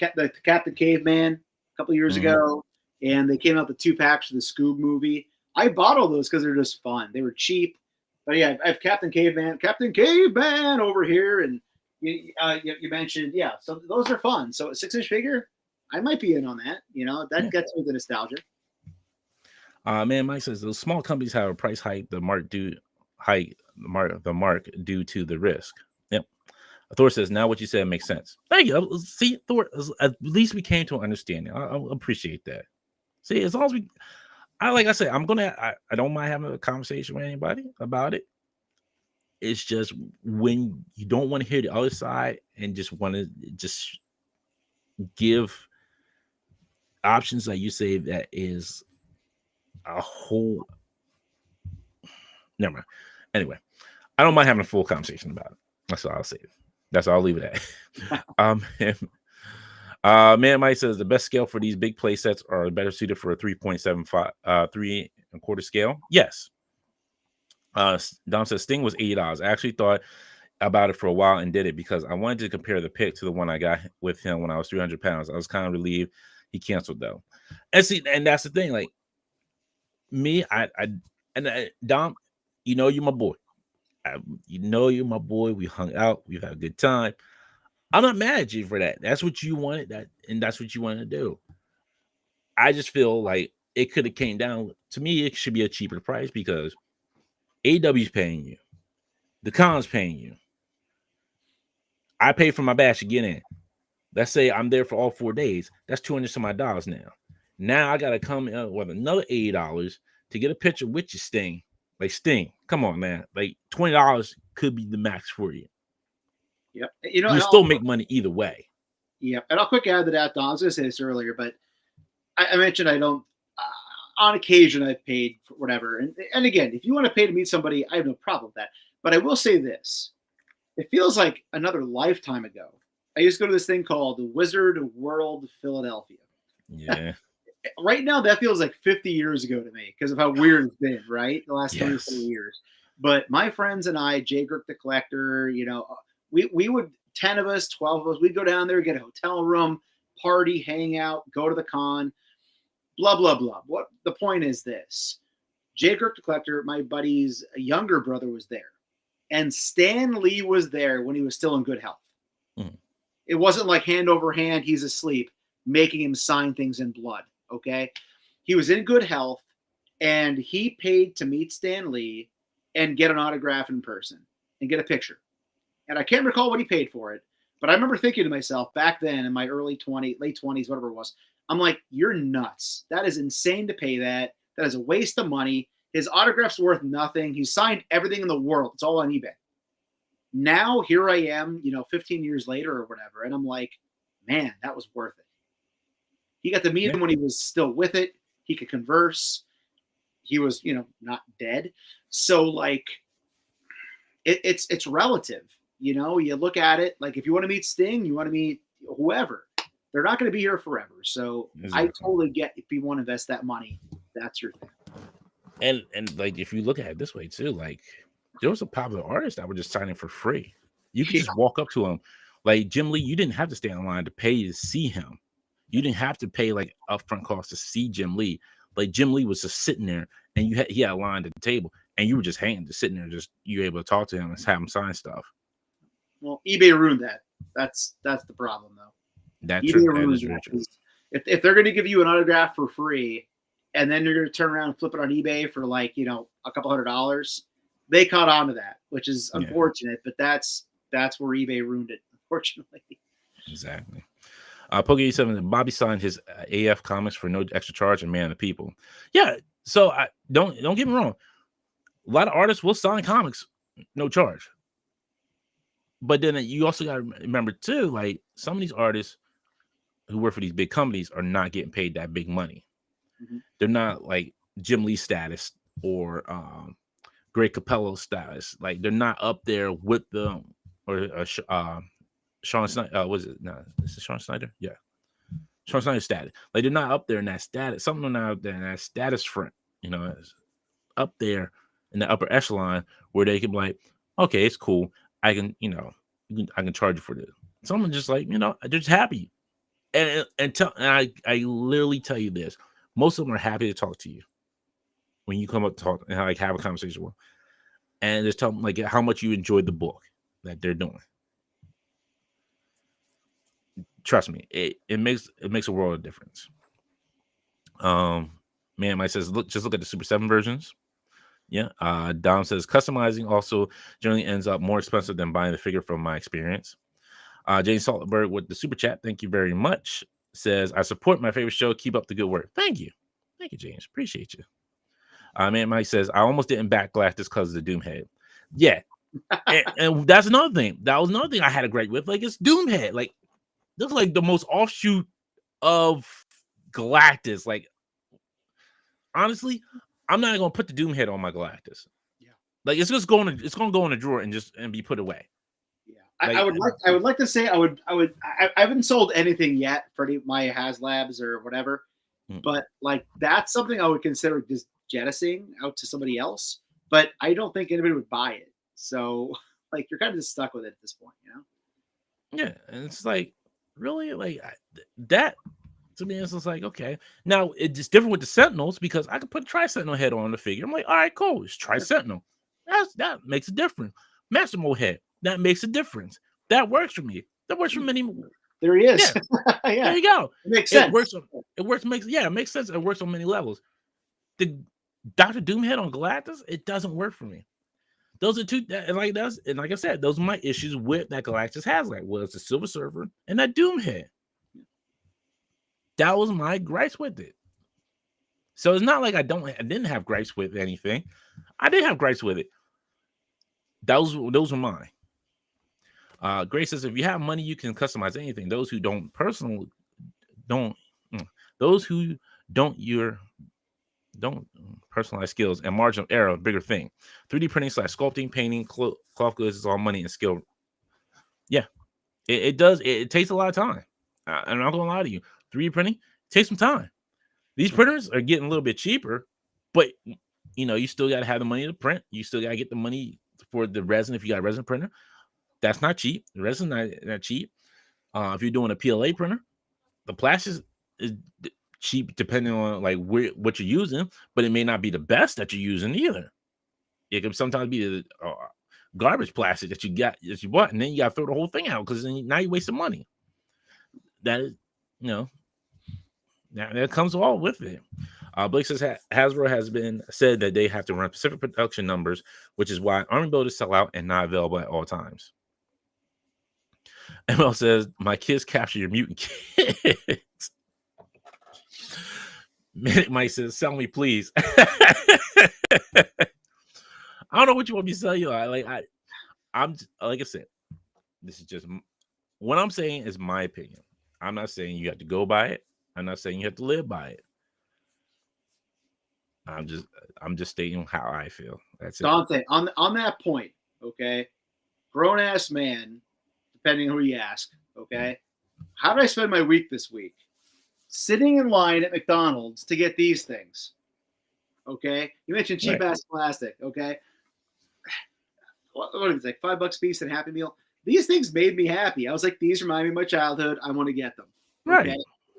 Captain Caveman a couple years ago, and they came out the 2-packs for the Scoob movie. I bought all those because they're just fun. They were cheap, but yeah, I have Captain Caveman over here, and you mentioned, yeah, so those are fun. So a 6-inch figure, I might be in on that. That gets me the nostalgia. Man, Mike says those small companies have a price hike. The mark due to the risk. Yep. Thor says now what you said makes sense. Thank you. See, Thor, at least we came to an understanding. I appreciate that. See, as long as like I said, I don't mind having a conversation with anybody about it. It's just when you don't want to hear the other side and just want to just give options like you say, that is a whole. Never mind. Anyway, I don't mind having a full conversation about it. That's all I'll say. That's all I'll leave it at. Man Mike says the best scale for these big play sets are better suited for a 3.75 3.25 scale. Yes. Dom says Sting was $80. I actually thought about it for a while and did it because I wanted to compare the pick to the one I got with him when I was 300 pounds. I was kind of relieved he canceled though. And see, and that's the thing. Like me, Dom, you're my boy. You're my boy. We hung out. We've had a good time. I'm not mad at you for that. That's what you wanted, and that's what you wanted to do. I just feel like it could have came down. To me, it should be a cheaper price because AEW's paying you. The con's paying you. I pay for my badge to get in. Let's say I'm there for all 4 days. That's $200 some odd dollars now. Now I got to come with another $80 to get a picture with your Sting. Like, Sting, come on, man. Like, $20 could be the max for you. Yep. You still make money either way. Yep. And I'll quick add to that, Don. I was going to say this earlier, but I mentioned I don't, on occasion, I've paid for whatever. And again, if you want to pay to meet somebody, I have no problem with that. But I will say this. It feels like another lifetime ago. I used to go to this thing called the Wizard World Philadelphia. Yeah. Right now, that feels like 50 years ago to me because of how weird it's been, right? The last 20 years. But my friends and I, Jay Grick the Collector, we would, 10 of us, 12 of us, we'd go down there, get a hotel room, party, hang out, go to the con, blah, blah, blah. What the point is this. Jay Grick the Collector, my buddy's younger brother, was there. And Stan Lee was there when he was still in good health. Mm. It wasn't like hand over hand, he's asleep, making him sign things in blood, okay? He was in good health, and he paid to meet Stan Lee and get an autograph in person and get a picture. And I can't recall what he paid for it, but I remember thinking to myself back then in my late 20s, whatever it was, I'm like, you're nuts. That is insane to pay that. That is a waste of money. His autograph's worth nothing. He signed everything in the world. It's all on eBay. Now, here I am, 15 years later or whatever, and I'm like, man, that was worth it. He got to meet him when he was still with it. He could converse. He was, not dead. So, like, it's relative. You look at it, like, if you want to meet Sting, you want to meet whoever. They're not going to be here forever. So I totally get if you want to invest that money, that's your thing. And like, if you look at it this way too, like, there was a popular artist that were just signing for free. You could just walk up to him. Like Jim Lee, you didn't have to stand in line to pay to see him. You didn't have to pay upfront costs to see Jim Lee. Like, Jim Lee was just sitting there, and he had a line at the table. and you were just sitting there, you were able to talk to him and have him sign stuff. Well, eBay ruined that. That's the problem, though. That's eBay true. ruined That that. If they're going to give you an autograph for free, and then you're going to turn around and flip it on eBay for like a couple $100s, they caught on to that, which is unfortunate. But that's where eBay ruined it, unfortunately. Exactly. Poke87, Bobby signed his AF comics for no extra charge and Man of the People. Yeah, so don't get me wrong. A lot of artists will sign comics no charge. But then you also got to remember too, like some of these artists who work for these big companies are not getting paid that big money. Mm-hmm. They're not like Jim Lee status or Greg Capello status. Like they're not up there with them or Sean Snyder. Was it? No, is it Sean Snyder? Yeah, Sean Snyder status. Like they're not up there in that status. Something not out there in that status front. Up there in the upper echelon where they can be like, okay, it's cool. I can, I can charge you for this. Someone just like, they're just happy. And I literally tell you this. Most of them are happy to talk to you when you come up to talk and like have a conversation with them. And just tell them like how much you enjoyed the book that they're doing. Trust me, it makes a world of difference. Man, Mike says, look at the Super 7 versions. Yeah. Dom says customizing also generally ends up more expensive than buying the figure from my experience. James Saltenberg with the super chat, thank you very much. Says, I support my favorite show. Keep up the good work. Thank you, James. Appreciate you. Man, Mike says, I almost didn't back Galactus because of the Doomhead. Yeah, and that's another thing. That was another thing I had a great with. Like it's Doomhead. Like this is like the most offshoot of Galactus. Like honestly, I'm not gonna put the Doomhead on my Galactus. Yeah, like it's gonna go in a drawer and be put away. Yeah, like, I would like to say I haven't sold anything yet for my HasLabs or whatever, but like that's something I would consider just jettisoning out to somebody else. But I don't think anybody would buy it. So like you're kind of just stuck with it at this point, Yeah, and it's like really like that. To me, it's just like, okay. Now, it's different with the Sentinels because I could put a Tri-Sentinel head on the figure. I'm like, all right, cool. It's Tri-Sentinel. That makes a difference. Master Mode head. That makes a difference. That works for me. That works for many. There he is. Yeah. Yeah. There you go. It makes sense. It makes sense. It works on many levels. The Dr. Doom head on Galactus, it doesn't work for me. Those are two, and like I said, those are my issues with that Galactus has. Like, was the Silver Surfer and that Doom head. That was my gripes with it. So it's not like I didn't have gripes with anything. I did have gripes with it. Those were mine. Grace says, if you have money, you can customize anything. Those who don't personalize skills and margin of error, bigger thing. 3D printing / sculpting, painting, cloth goods is all money and skill. Yeah, it does. It takes a lot of time. I'm not gonna lie to you. 3D printing takes some time. These printers are getting a little bit cheaper, but you still got to have the money to print. You still got to get the money for the resin if you got a resin printer. That's not cheap. The resin not cheap. If you're doing a PLA printer, the plastic is cheap depending on like what you're using, but it may not be the best that you're using either. It can sometimes be the garbage plastic that you bought, and then you got to throw the whole thing out because now you're wasting money. That is, that comes all with it. Blake says Hasbro has been said that they have to run specific production numbers, which is why Army builders sell out and not available at all times. ML says, my kids capture your mutant kids. Mike says, sell me, please. I don't know what you want me to sell you. I'm like I said, this is just what I'm saying is my opinion. I'm not saying you have to go by it. I'm not saying you have to live by it. I'm just stating how I feel. That's it. Dante, on that point, okay, grown ass man, depending on who you ask, okay, how did I spend my week this week? Sitting in line at McDonald's to get these things. Okay, you mentioned cheap ass plastic. Okay, what is it, like $5 a piece and Happy Meal? These things made me happy. I was like, these remind me of my childhood. I want to get them. Right. Okay?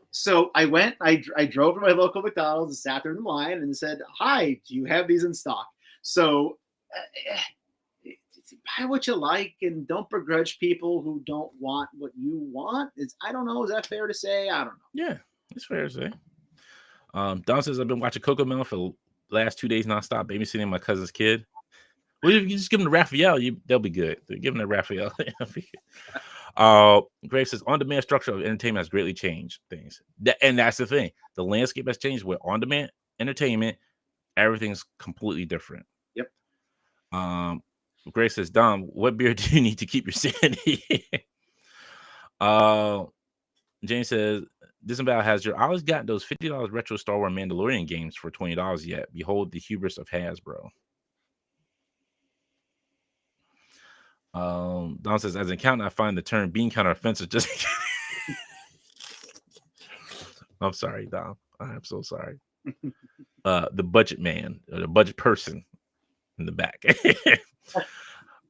So I went, I drove to my local McDonald's and sat there in the line and said, hi, do you have these in stock? So buy what you like and don't begrudge people who don't want what you want. I don't know. Is that fair to say? I don't know. Yeah, it's fair to say. Don says I've been watching Coco Melon for the last 2 days nonstop, babysitting my cousin's kid. Well, you just give them to Raphael, they'll be good. Give them to Raphael. Graves says on-demand structure of entertainment has greatly changed things. And that's the thing. The landscape has changed with on-demand entertainment. Everything's completely different. Yep. Grace says, Dom, what beer do you need to keep your sanity? James says, Disembowel, has your always gotten those $50 retro Star Wars Mandalorian games for $20 yet? Behold the hubris of Hasbro. Don says, as an accountant, I find the term bean counter offensive. Just I'm sorry, Don. I'm so sorry. The budget man, or the budget person in the back.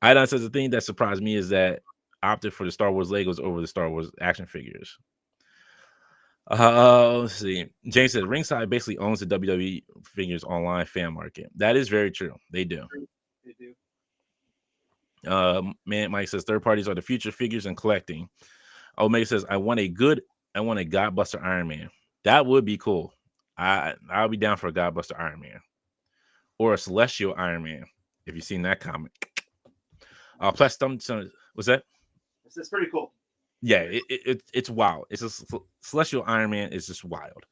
Idon says the thing that surprised me is that I opted for the Star Wars Legos over the Star Wars action figures. Let's see. James says Ringside basically owns the WWE figures online fan market. That is very true. They do. They do. Man, Mike says third parties are the future figures and collecting. Omega says I want a Godbuster Iron Man. That would be cool. I'll be down for a Godbuster Iron Man or a Celestial Iron Man. If you've seen that comic. Plus, what's that? It's pretty cool. Yeah, it's wild. It's a Celestial Iron Man is just wild.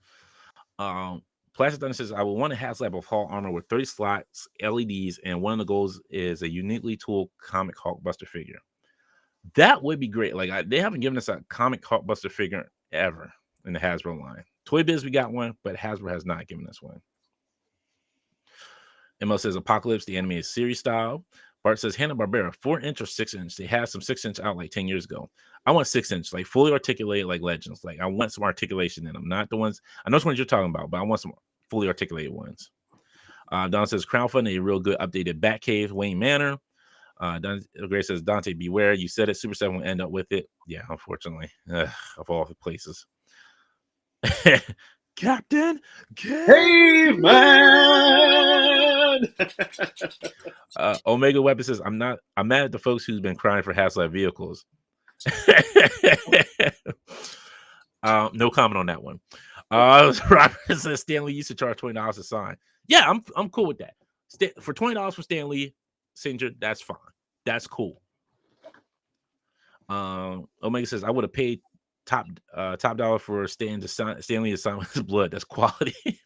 Plastic Thunder says, I will want a HasLab of Hall armor with 30 slots, LEDs, and one of the goals is a uniquely tooled comic Hulkbuster figure. That would be great. Like they haven't given us a comic Hulkbuster figure ever in the Hasbro line. Toy Biz, we got one, but Hasbro has not given us one. ML says Apocalypse, the animated series style. Bart says Hanna-Barbera, 4-inch or 6-inch. They had some 6-inch out like 10 years ago. I want 6-inch, like fully articulated like Legends. Like I want some articulation in them, not the ones. I know which ones you're talking about, but I want some fully articulated ones. Don says Crowdfunding, a real good updated Batcave, Wayne Manor. Grace says Dante, beware. You said it. Super 7 will end up with it. Yeah, unfortunately, of all the places. Captain Caveman. Omega Weapon says, I'm mad at the folks who's been crying for HasLab vehicles. No comment on that one. Robert says Stanley used to charge $20 a sign. Yeah, I'm cool with that. For $20 for Stanley signature, that's fine. That's cool. Omega says I would have paid top dollar for Stanley to sign with his blood. That's quality.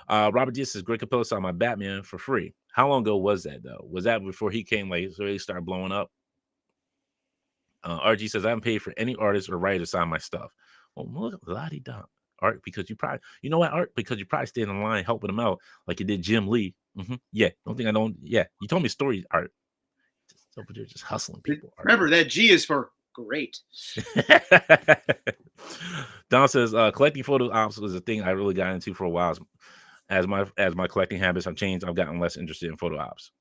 Robert D says Greg Capello saw my Batman for free. How long ago was that though? Was that before he came like so he started blowing up? RG says I haven't paid for any artist or writer to sign my stuff. Well, look, la-di-da. Art, because you probably, you know what, Art, because you probably stayed in line helping him out like you did Jim Lee. Yeah, don't think I don't. Yeah, you told me stories, Art. Just over there, just hustling people. Art. Remember that G is for great. Don says collecting photo ops was a thing I really got into for a while. As my collecting habits have changed, I've gotten less interested in photo ops.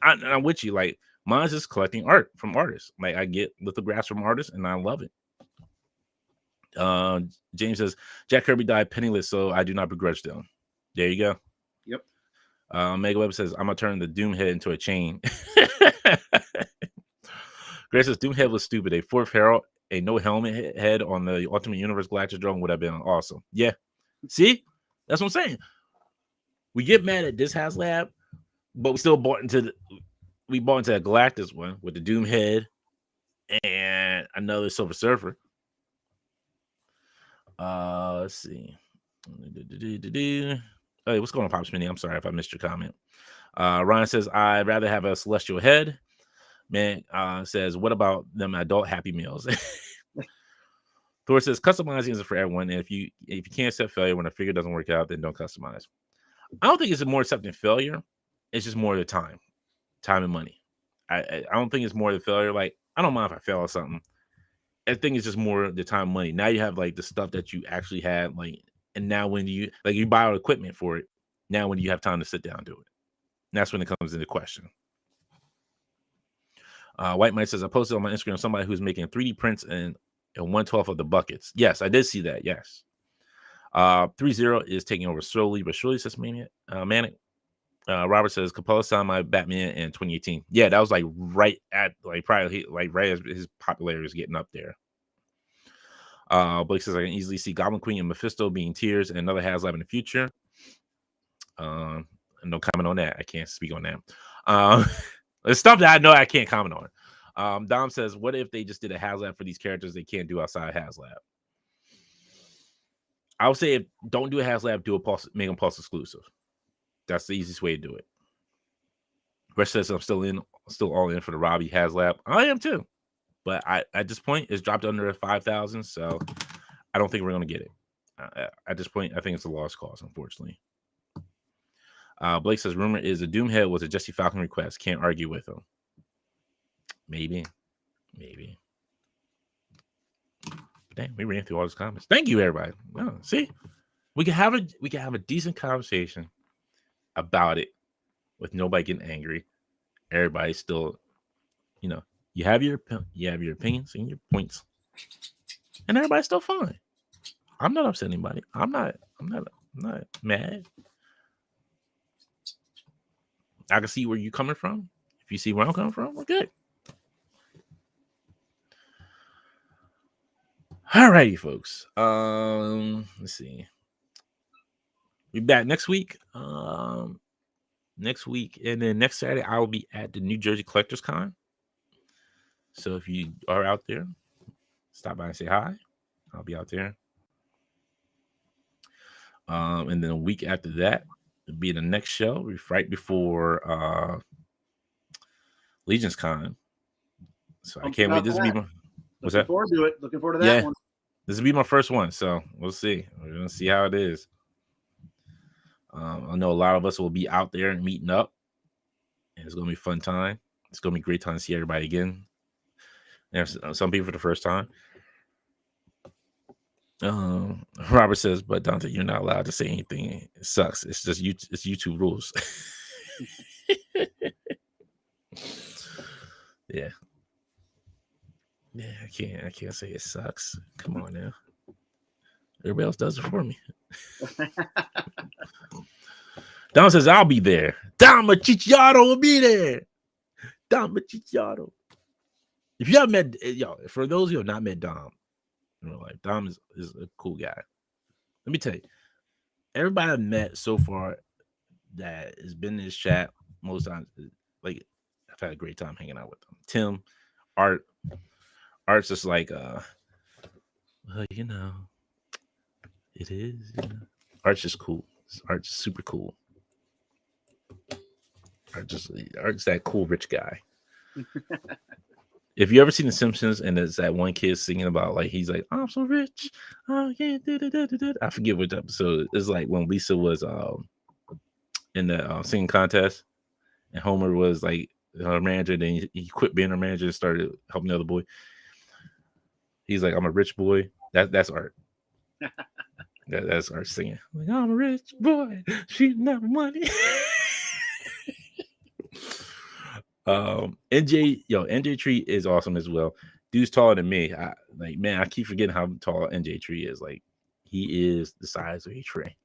I'm with you. Like mine's just collecting art from artists. Like I get lithographs from artists, and I love it. James says Jack Kirby died penniless, so I do not begrudge them. There you go. Yep. Mega Web says I'm gonna turn the Doomhead into a chain. Grace says Doomhead was stupid. A fourth Herald, a no helmet head on the Ultimate Universe Galactic drone would have been awesome. Yeah. See, that's what I'm saying. We get mad at this HasLab, but we still bought into a Galactus one with the Doomhead and another Silver Surfer. Let's see. Hey, what's going on, Pop Smitty? I'm sorry if I missed your comment. Ryan says I'd rather have a celestial head. Man says, what about them adult Happy Meals? Thor says customizing isn't for everyone. And if you can't accept failure when a figure doesn't work out, then don't customize. I don't think it's more accepting failure. It's just more of the time and money. I don't think it's more the failure. Like I don't mind if I fail or something. I think it's just more the time and money. Now you have like the stuff that you actually had, like, and now when you buy all the equipment for it, now when you have time to sit down and do it, and that's when it comes into question. White Mike says I posted on my Instagram somebody who's making 3D prints and 1/12 of the buckets. Yes, I did see that. Yes. 3-0 is taking over slowly but surely, says Manic. Robert says Capella signed my Batman in 2018. Yeah, that was like right at like probably like right as his popularity was getting up there. Blake says I can easily see Goblin Queen and Mephisto being tiers and another HasLab in the future. No comment on that. I can't speak on that. It's stuff that I know I can't comment on. Dom says, what if they just did a HasLab for these characters they can't do outside HasLab? I would say if don't do a HasLab, do a Pulse, make them Pulse exclusive. That's the easiest way to do it. Rest says I'm still all in for the Robbie HasLab. I am too, but at this point it's dropped under 5,000, so I don't think we're gonna get it. At this point, I think it's a lost cause, unfortunately. Blake says rumor is a Doomhead was a Jesse Falcon request. Can't argue with him. Maybe. Damn, we ran through all those comments. Thank you, everybody. Oh, see, we can have a decent conversation about it with nobody getting angry. Everybody still, you have your opinions and your points, and everybody's still fine. I'm not upset anybody. I'm not mad. I can see where you're coming from. If you see where I'm coming from, we're good. Alrighty, folks. Let's see. We'll be back next week. And then next Saturday I will be at the New Jersey Collectors Con. So if you are out there, stop by and say hi. I'll be out there. And then a week after that will be the next show, right before Legends Con. So I can't wait. This will be my. What's that? Looking forward to that one. This will be my first one, so we'll see. We're gonna see how it is. I know a lot of us will be out there and meeting up, and it's gonna be a fun time. It's gonna be a great time to see everybody again. There's some people for the first time. Robert says, but Dante, you're not allowed to say anything. It sucks. It's just it's YouTube rules. Yeah. Yeah, I can't say it sucks. Come on now. Everybody else does it for me. Don says, I'll be there. Dom Machicciato will be there. Dom Machicciato. If you haven't met, for those who have not met Dom, like Dom is a cool guy. Let me tell you, everybody I've met so far that has been in this chat most times, like I've had a great time hanging out with them. Tim, Art's just like, well, it is. Art's just cool. Art's super cool. Art's that cool rich guy. If you ever seen The Simpsons and there's that one kid singing about like he's like, I'm so rich, oh yeah, I forget which episode. It's like when Lisa was in the singing contest, and Homer was like her manager. Then he quit being her manager and started helping the other boy. He's like, I'm a rich boy. That's Art. That's Art singing. Like, I'm a rich boy, shooting out money. NJ Tree is awesome as well. Dude's taller than me. I keep forgetting how tall NJ Tree is. Like, he is the size of a tree.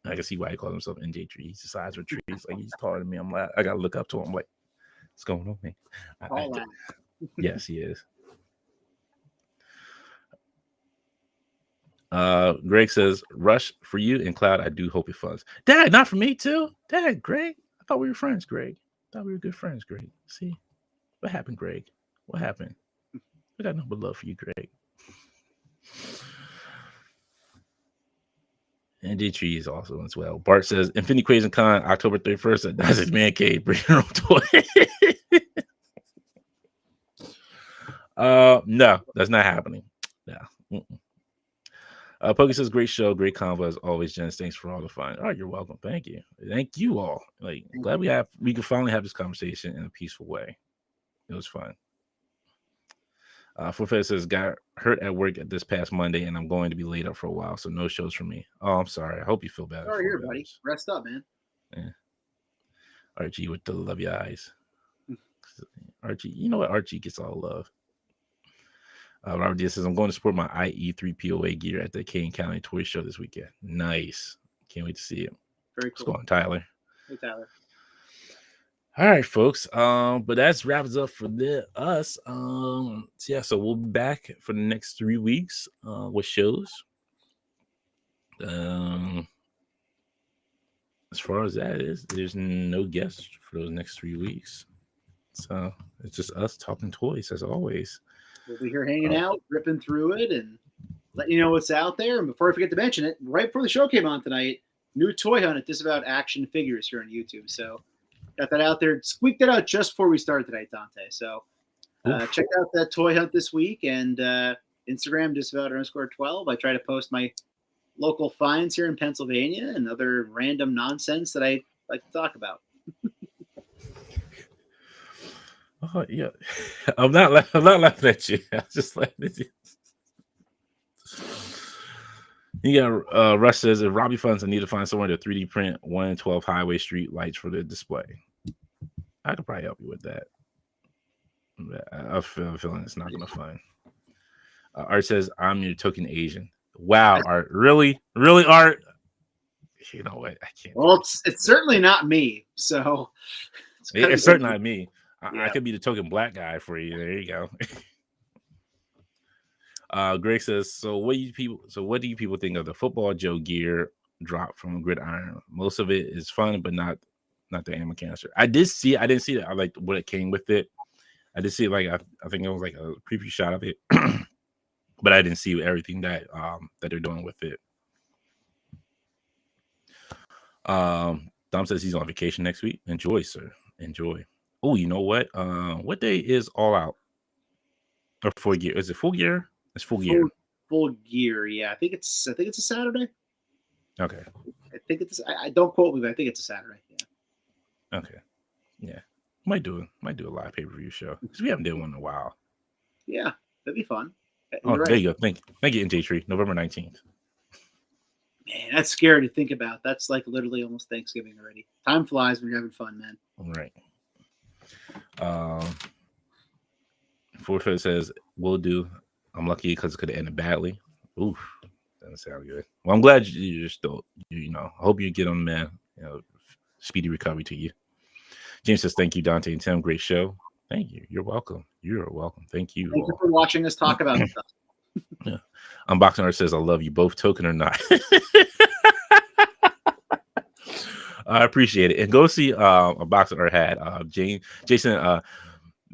I can see why he calls himself NJ Tree. He's the size of a tree. He's like, he's taller than me. I'm like, I gotta look up to him. I'm like, what's going on, man? Yes, he is. Greg says, Rush for you and Cloud. I do hope it funds. Dad, not for me too. Dad, Greg. I thought we were friends, Greg. I thought we were good friends, Greg. See, what happened, Greg? What happened? I got no but love for you, Greg. And D3 is also as well. Bart says, Infinity Crazy Con, October 31st at Nazis Man Cave. Bring your own toy. No, that's not happening. No. Pokey says, great show, great convo as always, Jens. Thanks for all the fun. Oh, you're welcome. Thank you. Thank you all. Like, glad we could finally have this conversation in a peaceful way. It was fun. Forfeit says, got hurt at work at this past Monday, and I'm going to be laid up for a while, so no shows for me. Oh, I'm sorry. I hope you feel better. Sorry here, buddy. Rest up, man. Yeah. Archie with the love your eyes. Archie, you know what? Archie gets all love. Robert Diaz says, I'm going to support my IE3 POA gear at the Kane County Toy Show this weekend. Nice. Can't wait to see it. Very cool. What's going on, Tyler? Hey, Tyler. All right, folks. But that's wraps up for us. So we'll be back for the next 3 weeks with shows. As far as that is, there's no guests for those next 3 weeks. So it's just us talking toys as always. We'll be here hanging out, ripping through it, and letting you know what's out there. And before I forget to mention it, right before the show came on tonight, new toy hunt at Disavowed Action Figures here on YouTube. So got that out there. Squeaked it out just before we started tonight, Dante. So check out that toy hunt this week, and Instagram disavowed_12. I try to post my local finds here in Pennsylvania and other random nonsense that I like to talk about. Oh yeah, I'm not laughing at you. I'm just laughing at you. You got Russ says if Robbie funds, I need to find somewhere to 3D print 1 in 12 highway street lights for the display. I could probably help you with that. I feel a feeling it's not gonna fun. Art says I'm your token Asian. Wow, Art, really, Art? You know what? I can't. Well, it's certainly not me. So it's certainly not me. Yeah. I could be the token black guy for you. There you go. Greg says, so what do you people think of the Football Joe gear drop from Gridiron? Most of it is fun, but not the ammo canister. I didn't see that. I liked what it came with it. I did see I think it was like a preview shot of it, but I didn't see everything that they're doing with it. Dom says he's on vacation next week. Enjoy, sir. Enjoy. Oh, you know what? What day is All Out? Or Full Gear? Is it Full Gear? It's Full Gear. Full Gear, yeah. I think it's a Saturday. Okay. I think it's. I don't quote me, but I think it's a Saturday. Yeah. Okay. Yeah. Might do a live pay-per-view show because we haven't done one in a while. Yeah, that'd be fun. You're right. There you go. Thank you, NJ Tree. November 19th. Man, that's scary to think about. That's like literally almost Thanksgiving already. Time flies when you're having fun, man. All right. Forfeit says, "Will do. I'm lucky because it could have ended badly." Oof, doesn't sound good. Well, I'm glad you're still. I hope you get on, man. Speedy recovery to you. James says, "Thank you, Dante and Tim. Great show. Thank you. You're welcome. You're welcome. Thank you. Thank you for watching us talk about stuff." Yeah. Unboxing Art says, "I love you both, token or not." I appreciate it. And go see Unboxing Art had Jason. Oh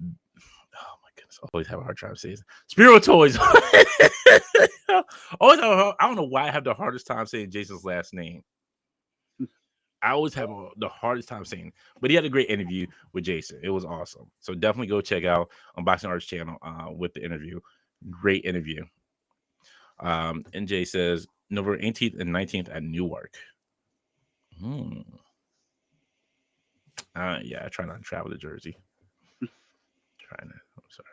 my goodness, I always have a hard time saying Spiro Toys. I don't know why I have the hardest time saying Jason's last name. I always have the hardest time saying it. But he had a great interview with Jason. It was awesome. So definitely go check out Unboxing Art's channel with the interview. Great interview. NJ says November 18th and 19th at Newark. Yeah, I try not to travel to Jersey. I'm sorry.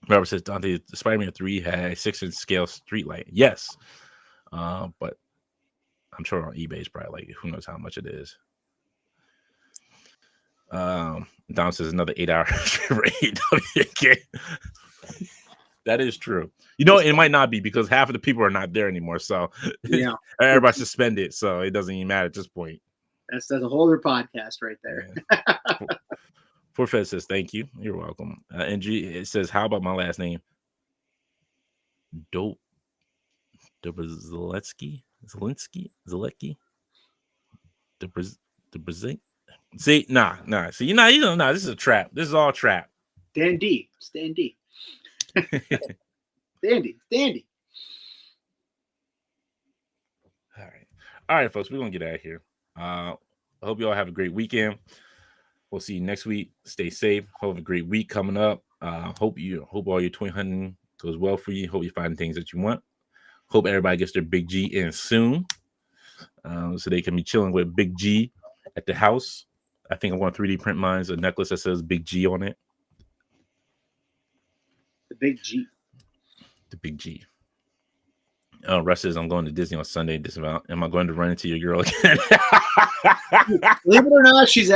Robert says Dante, the Spider-Man 3 had 6-inch scale street light. Yes. But I'm sure on eBay it's probably like who knows how much it is. Dom says another 8-hour for AWK. That is true. It might not be because half of the people are not there anymore. So yeah, everybody suspended. So it doesn't even matter at this point. That's a whole other podcast right there. Yeah. Forfeit says, "Thank you. You're welcome." NG, it says, "How about my last name? Zelensky. The Brazil. See, nah. See, this is a trap. This is all trap. Dandy. Dandy. All right, folks. We're gonna get out of here. I hope you all have a great weekend. We'll see you next week. Stay safe. Hope a great week coming up. Hope all your toy hunting goes well for you. Hope you find things that you want. Hope everybody gets their Big G in soon, so they can be chilling with Big G at the house. I think I want 3D print mine a necklace that says Big G on it. The Big G. The Big G. Russ says, "I'm going to Disney on Sunday. Am I going to run into your girl again?" Believe it or not, she's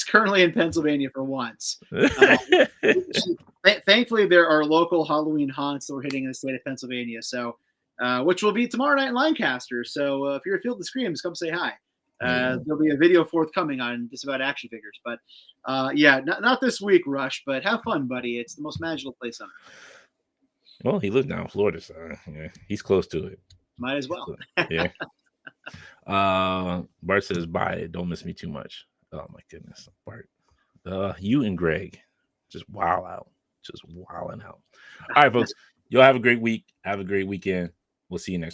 currently in Pennsylvania for once. Thankfully, there are local Halloween haunts that we're hitting in the state of Pennsylvania. So, which will be tomorrow night in Lancaster. So, if you're a Field of Screams, come say hi. There'll be a video forthcoming on just about action figures. But yeah, not this week, Rush, but have fun, buddy. It's the most magical place on earth. Well, he lives down in Florida, so yeah, he's close to it. Might as well. Yeah. Bart says, bye. Don't miss me too much. Oh, my goodness. Bart. You and Greg just wow out. Just wilding out. All right, folks. Y'all have a great week. Have a great weekend. We'll see you next week.